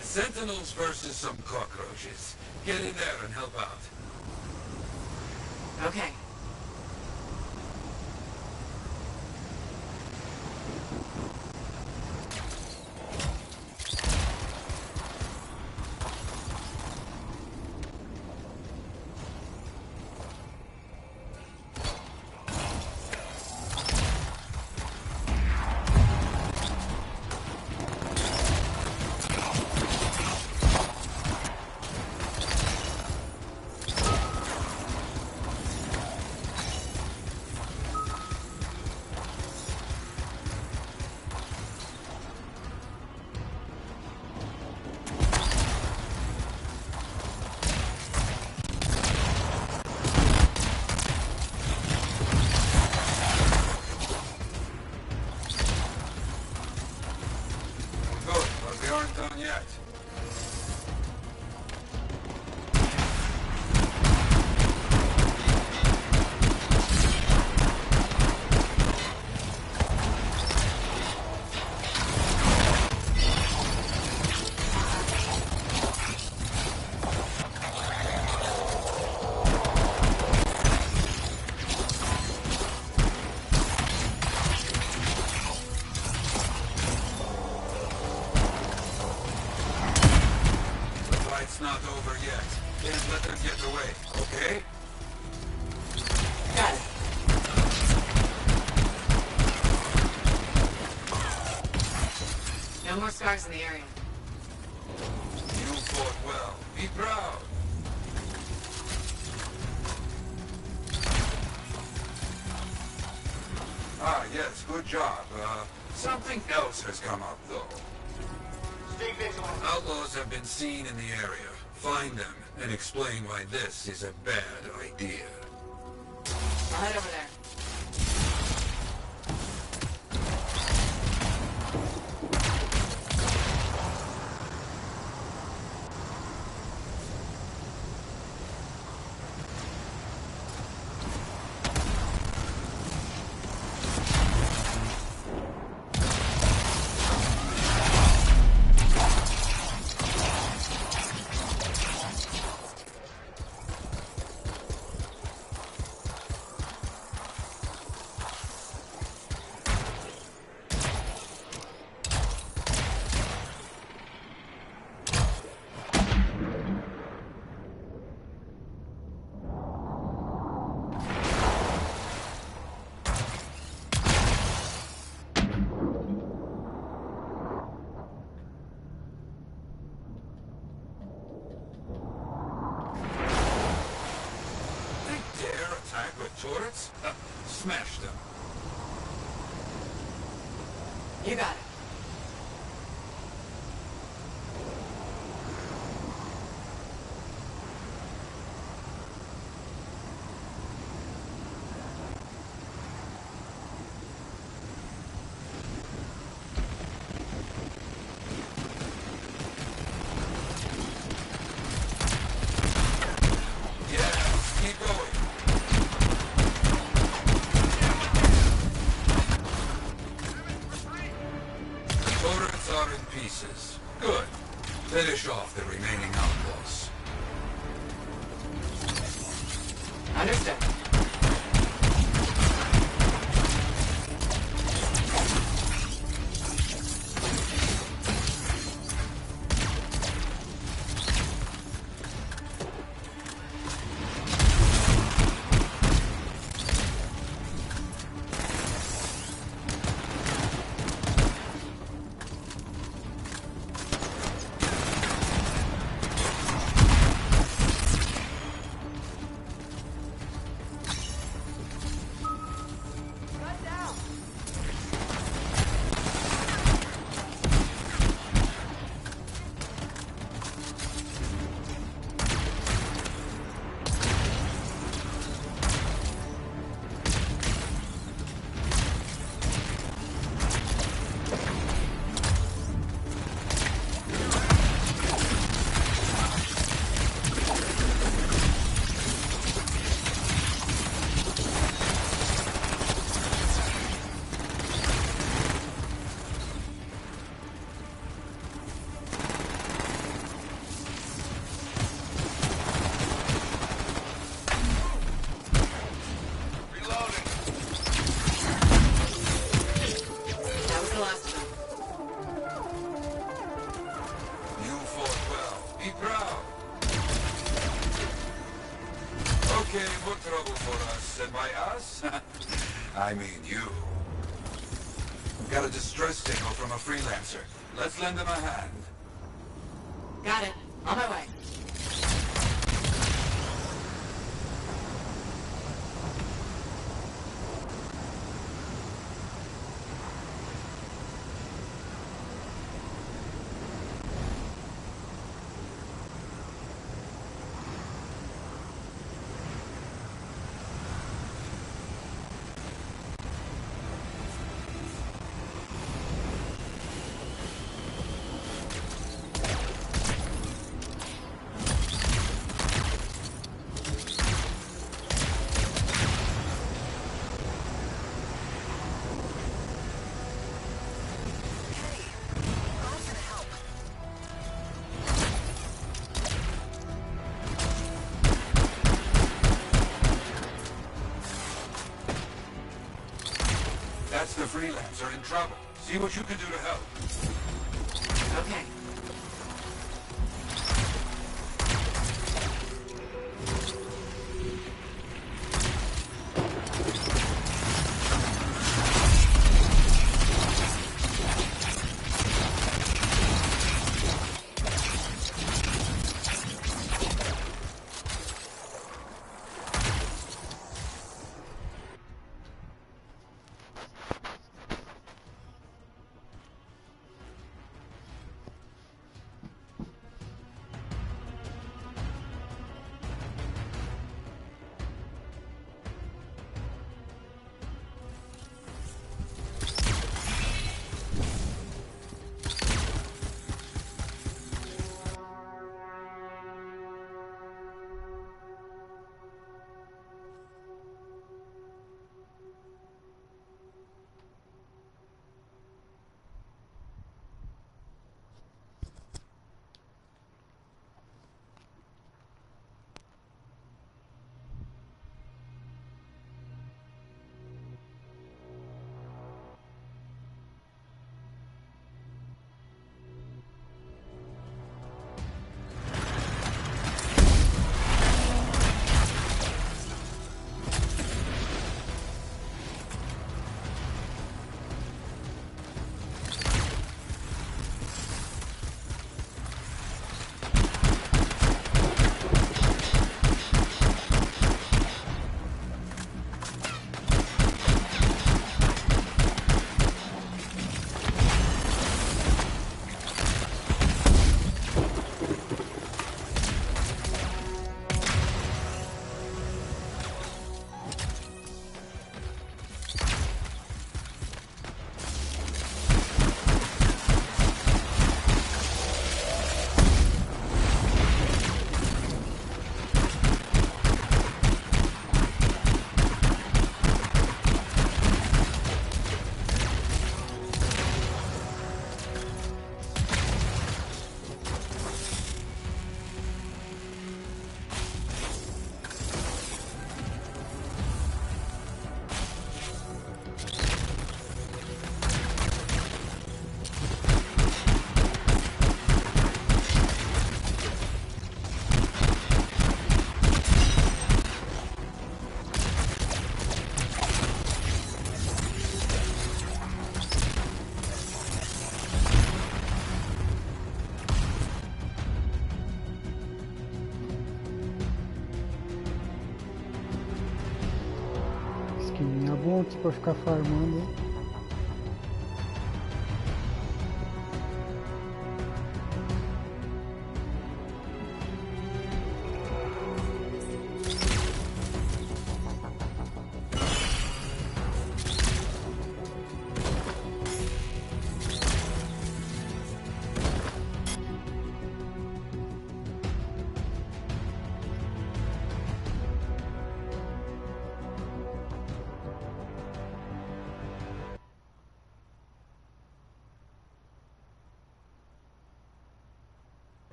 K: Sentinels versus some cockroaches. Get in there and help out.
I: Okay.
K: It's not over yet. Can't let them get away, okay?
I: Got it. No more scars in the area.
K: You fought well. Be proud. Ah, yes, good job. Something else has come up, though. Outlaws have been seen in the area. Find them and explain why this is a bad idea.
I: I'll head over there.
K: Turrets? Smash them.
I: You got it.
K: Good. Finish off the remaining outlaws.
I: Understood.
K: came for trouble for us, and by us, I mean you. Got a distress signal from a freelancer. Let's lend him a hand.
I: Got it. On my way.
K: That's the freelancer in trouble. See what you can do to help.
I: Okay.
A: Esqueminha bom aqui pra ficar farmando, hein?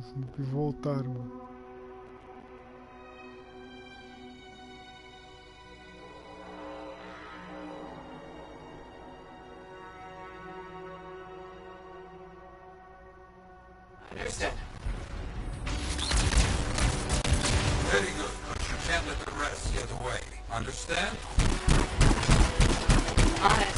A: Sempre voltaram.
I: Understood.
K: rest get away. Understand?
H: On it.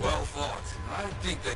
K: Well fought. I think they...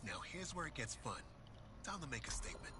E: Now here's where it gets fun. Time to make a statement.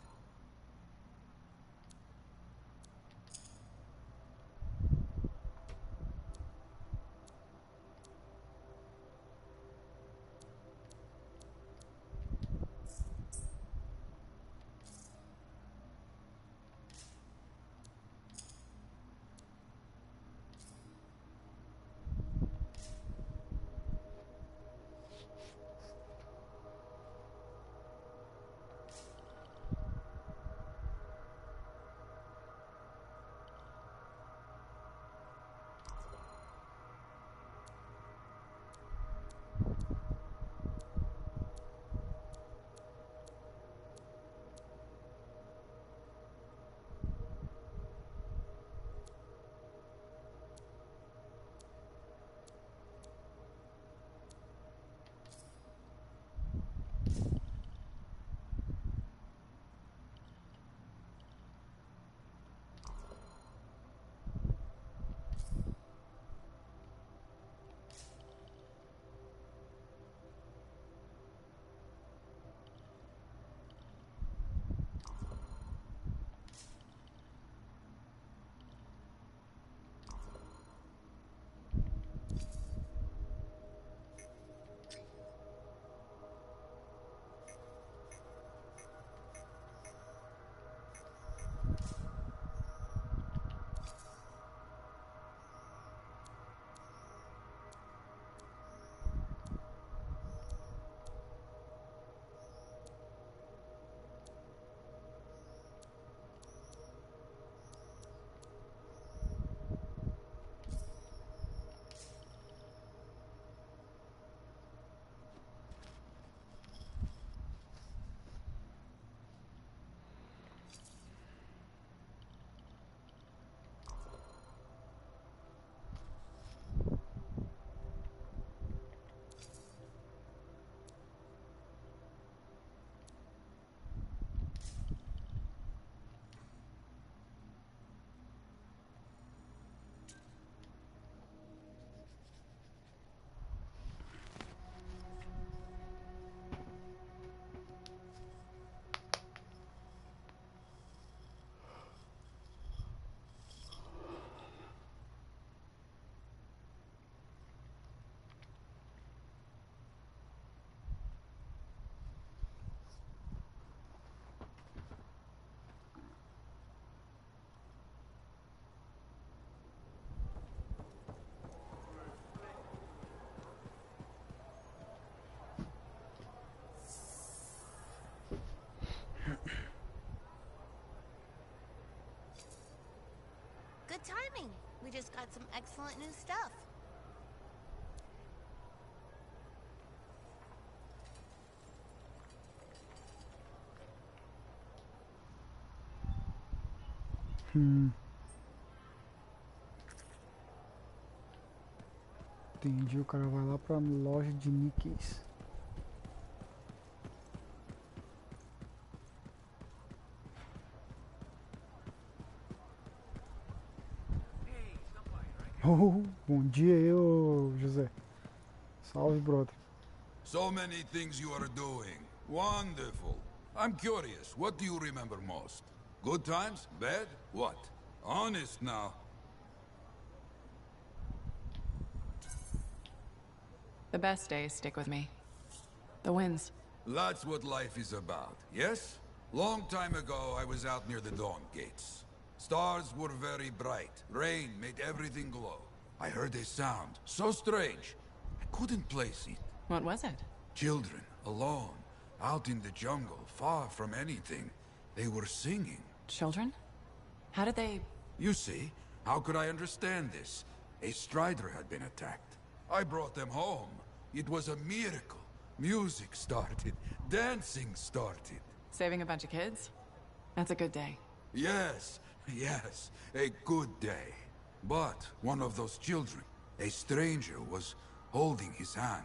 O: timing. We just got some excellent new stuff.
A: Entendi, o cara vai lá pra loja de níqueis. Oh, bom dia aí, ô José. Salve, brother.
K: So many things you are doing. Wonderful. I'm curious, what do you remember most? Good times? Bad? What? Honest now.
I: The best days stick with me. The wins.
K: That's what life is about, yes? Long time ago, I was out near the Dawn Gates. Stars were very bright. Rain made everything glow. I heard a sound, so strange. I couldn't place it.
I: What was it?
K: Children, alone, out in the jungle, far from anything. They were singing.
I: Children? How did they...
K: You see, how could I understand this? A strider had been attacked. I brought them home. It was a miracle. Music started. Dancing started.
I: Saving a bunch of kids? That's a good day.
K: Yes, yes, a good day. But one of those children, a stranger, was holding his hand.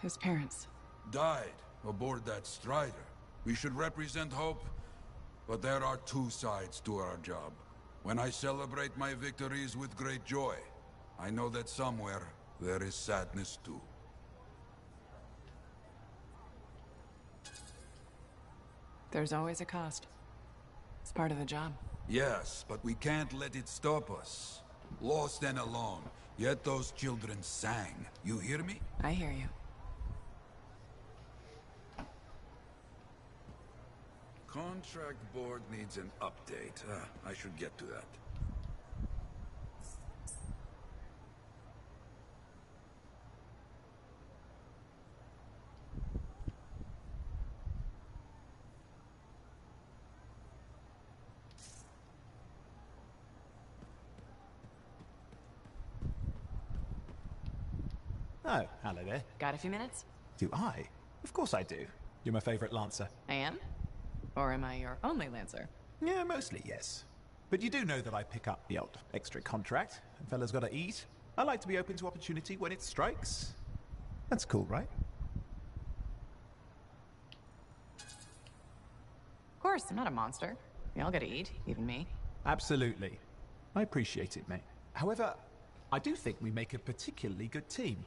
I: His parents?
K: Died aboard that strider. We should represent hope, but there are two sides to our job. When I celebrate my victories with great joy, I know that somewhere there is sadness too.
I: There's always a cost. It's part of the job.
K: Yes, but we can't let it stop us. Lost and alone, yet those children sang. You hear me?
I: I hear you.
K: Contract board needs an update. I should get to that.
L: Oh, hello there.
I: Got a few minutes?
L: Do I? Of course I do. You're my favorite Lancer.
I: I am? Or am I your only Lancer?
L: Yeah, mostly, yes. But you do know that I pick up the odd extra contract, and fellas gotta eat. I like to be open to opportunity when it strikes. That's cool, right?
I: Of course, I'm not a monster. We all gotta eat, even me.
L: Absolutely. I appreciate it, mate. However, I do think we make a particularly good team.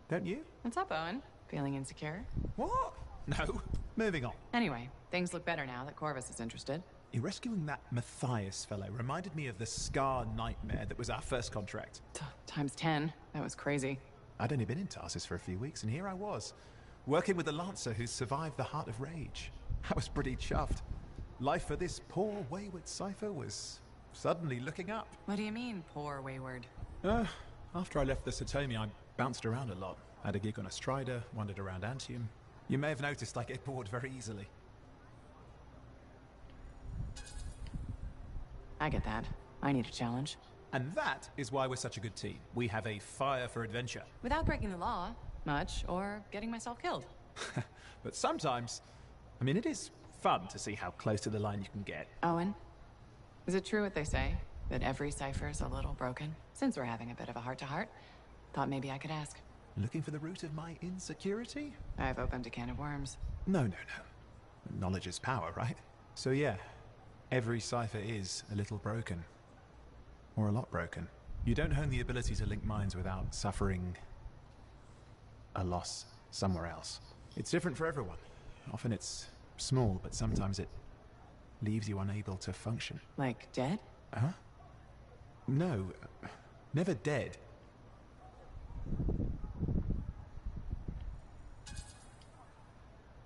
L: Don't you?
I: What's up, Owen? Feeling insecure?
L: What? No. Moving on.
I: Anyway, things look better now that Corvus is interested.
L: You're rescuing that Matthias fellow reminded me of the Scar nightmare that was our first contract.
I: Times 10. That was crazy.
L: I'd only been in Tarsus for a few weeks, and here I was, working with a Lancer who survived the Heart of Rage. I was pretty chuffed. Life for this poor, wayward cipher was suddenly looking up.
I: What do you mean, poor wayward?
L: After I left the Satomi, I bounced around a lot. Had a gig on a Strider, wandered around Anthem. You may have noticed I get bored very easily.
I: I get that. I need a challenge.
L: And that is why we're such a good team. We have a fire for adventure.
I: Without breaking the law, much, or getting myself killed.
L: But sometimes, I mean, it is fun to see how close to the line you can get.
I: Owen, is it true what they say? That every cipher's a little broken? Since we're having a bit of a heart-to-heart, thought maybe I could ask.
L: Looking for the root of my insecurity?
I: I've opened a can of worms.
L: No. Knowledge is power, right? So yeah, every cipher is a little broken. Or a lot broken. You don't hone the ability to link minds without suffering a loss somewhere else. It's different for everyone. Often it's small, but sometimes it leaves you unable to function.
I: Like dead?
L: Huh? No, never dead.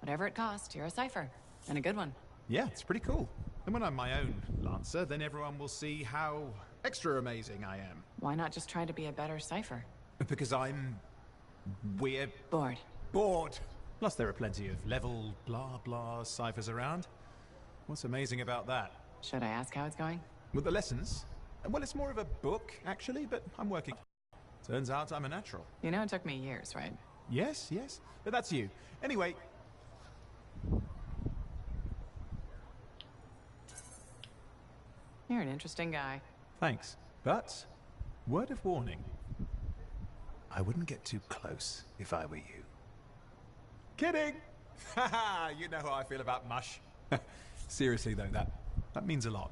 I: Whatever it costs, you're a cipher. And a good one.
L: Yeah, it's pretty cool. And when I'm my own Lancer, then everyone will see how extra amazing I am.
I: Why not just try to be a better cipher?
L: Because we're
I: bored.
L: Bored. Plus there are plenty of level blah blah ciphers around. What's amazing about that?
I: Should I ask how it's going?
L: With the lessons? Well, it's more of a book, actually, but I'm working. Turns out I'm a natural.
I: You know it took me years, right?
L: Yes, yes, but that's you. Anyway...
I: You're an interesting guy.
L: Thanks, but word of warning. I wouldn't get too close if I were you. Kidding! Haha, you know how I feel about mush. Seriously though, that means a lot.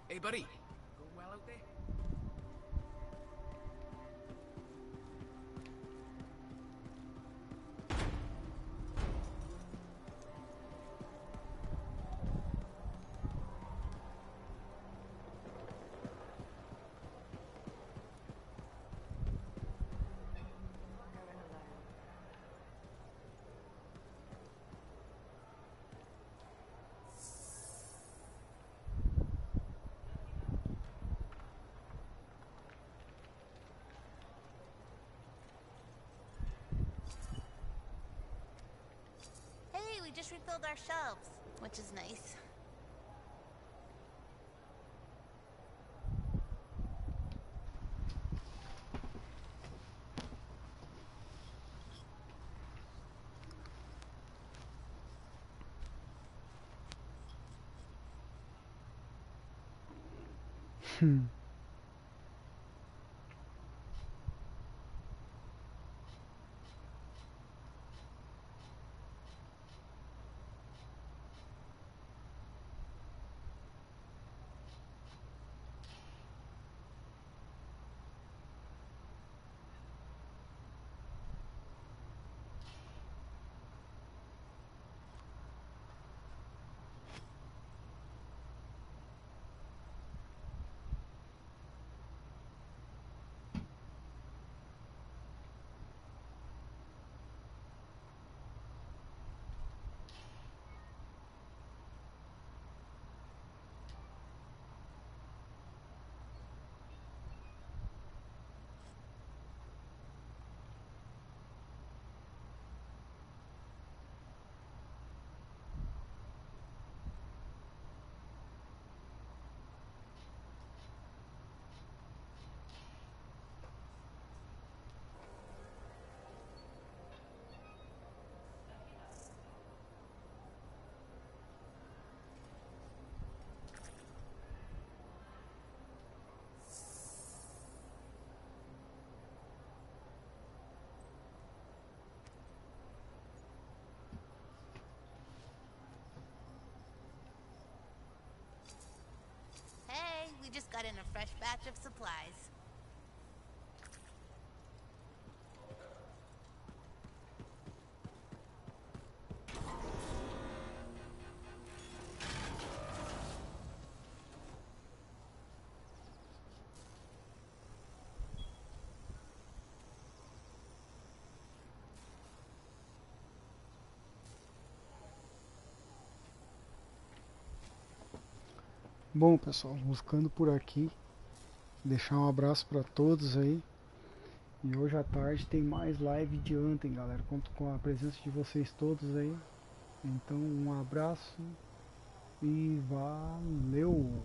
R: Hey, buddy. Going well out there?
O: Hey, we just refilled our shelves, which is nice. Hey, we just got in a fresh batch of supplies.
A: Bom, pessoal, vou ficando por aqui. Deixar um abraço para todos aí. E hoje à tarde tem mais live de Anthem, galera. Conto com a presença de vocês todos aí. Então, um abraço e valeu!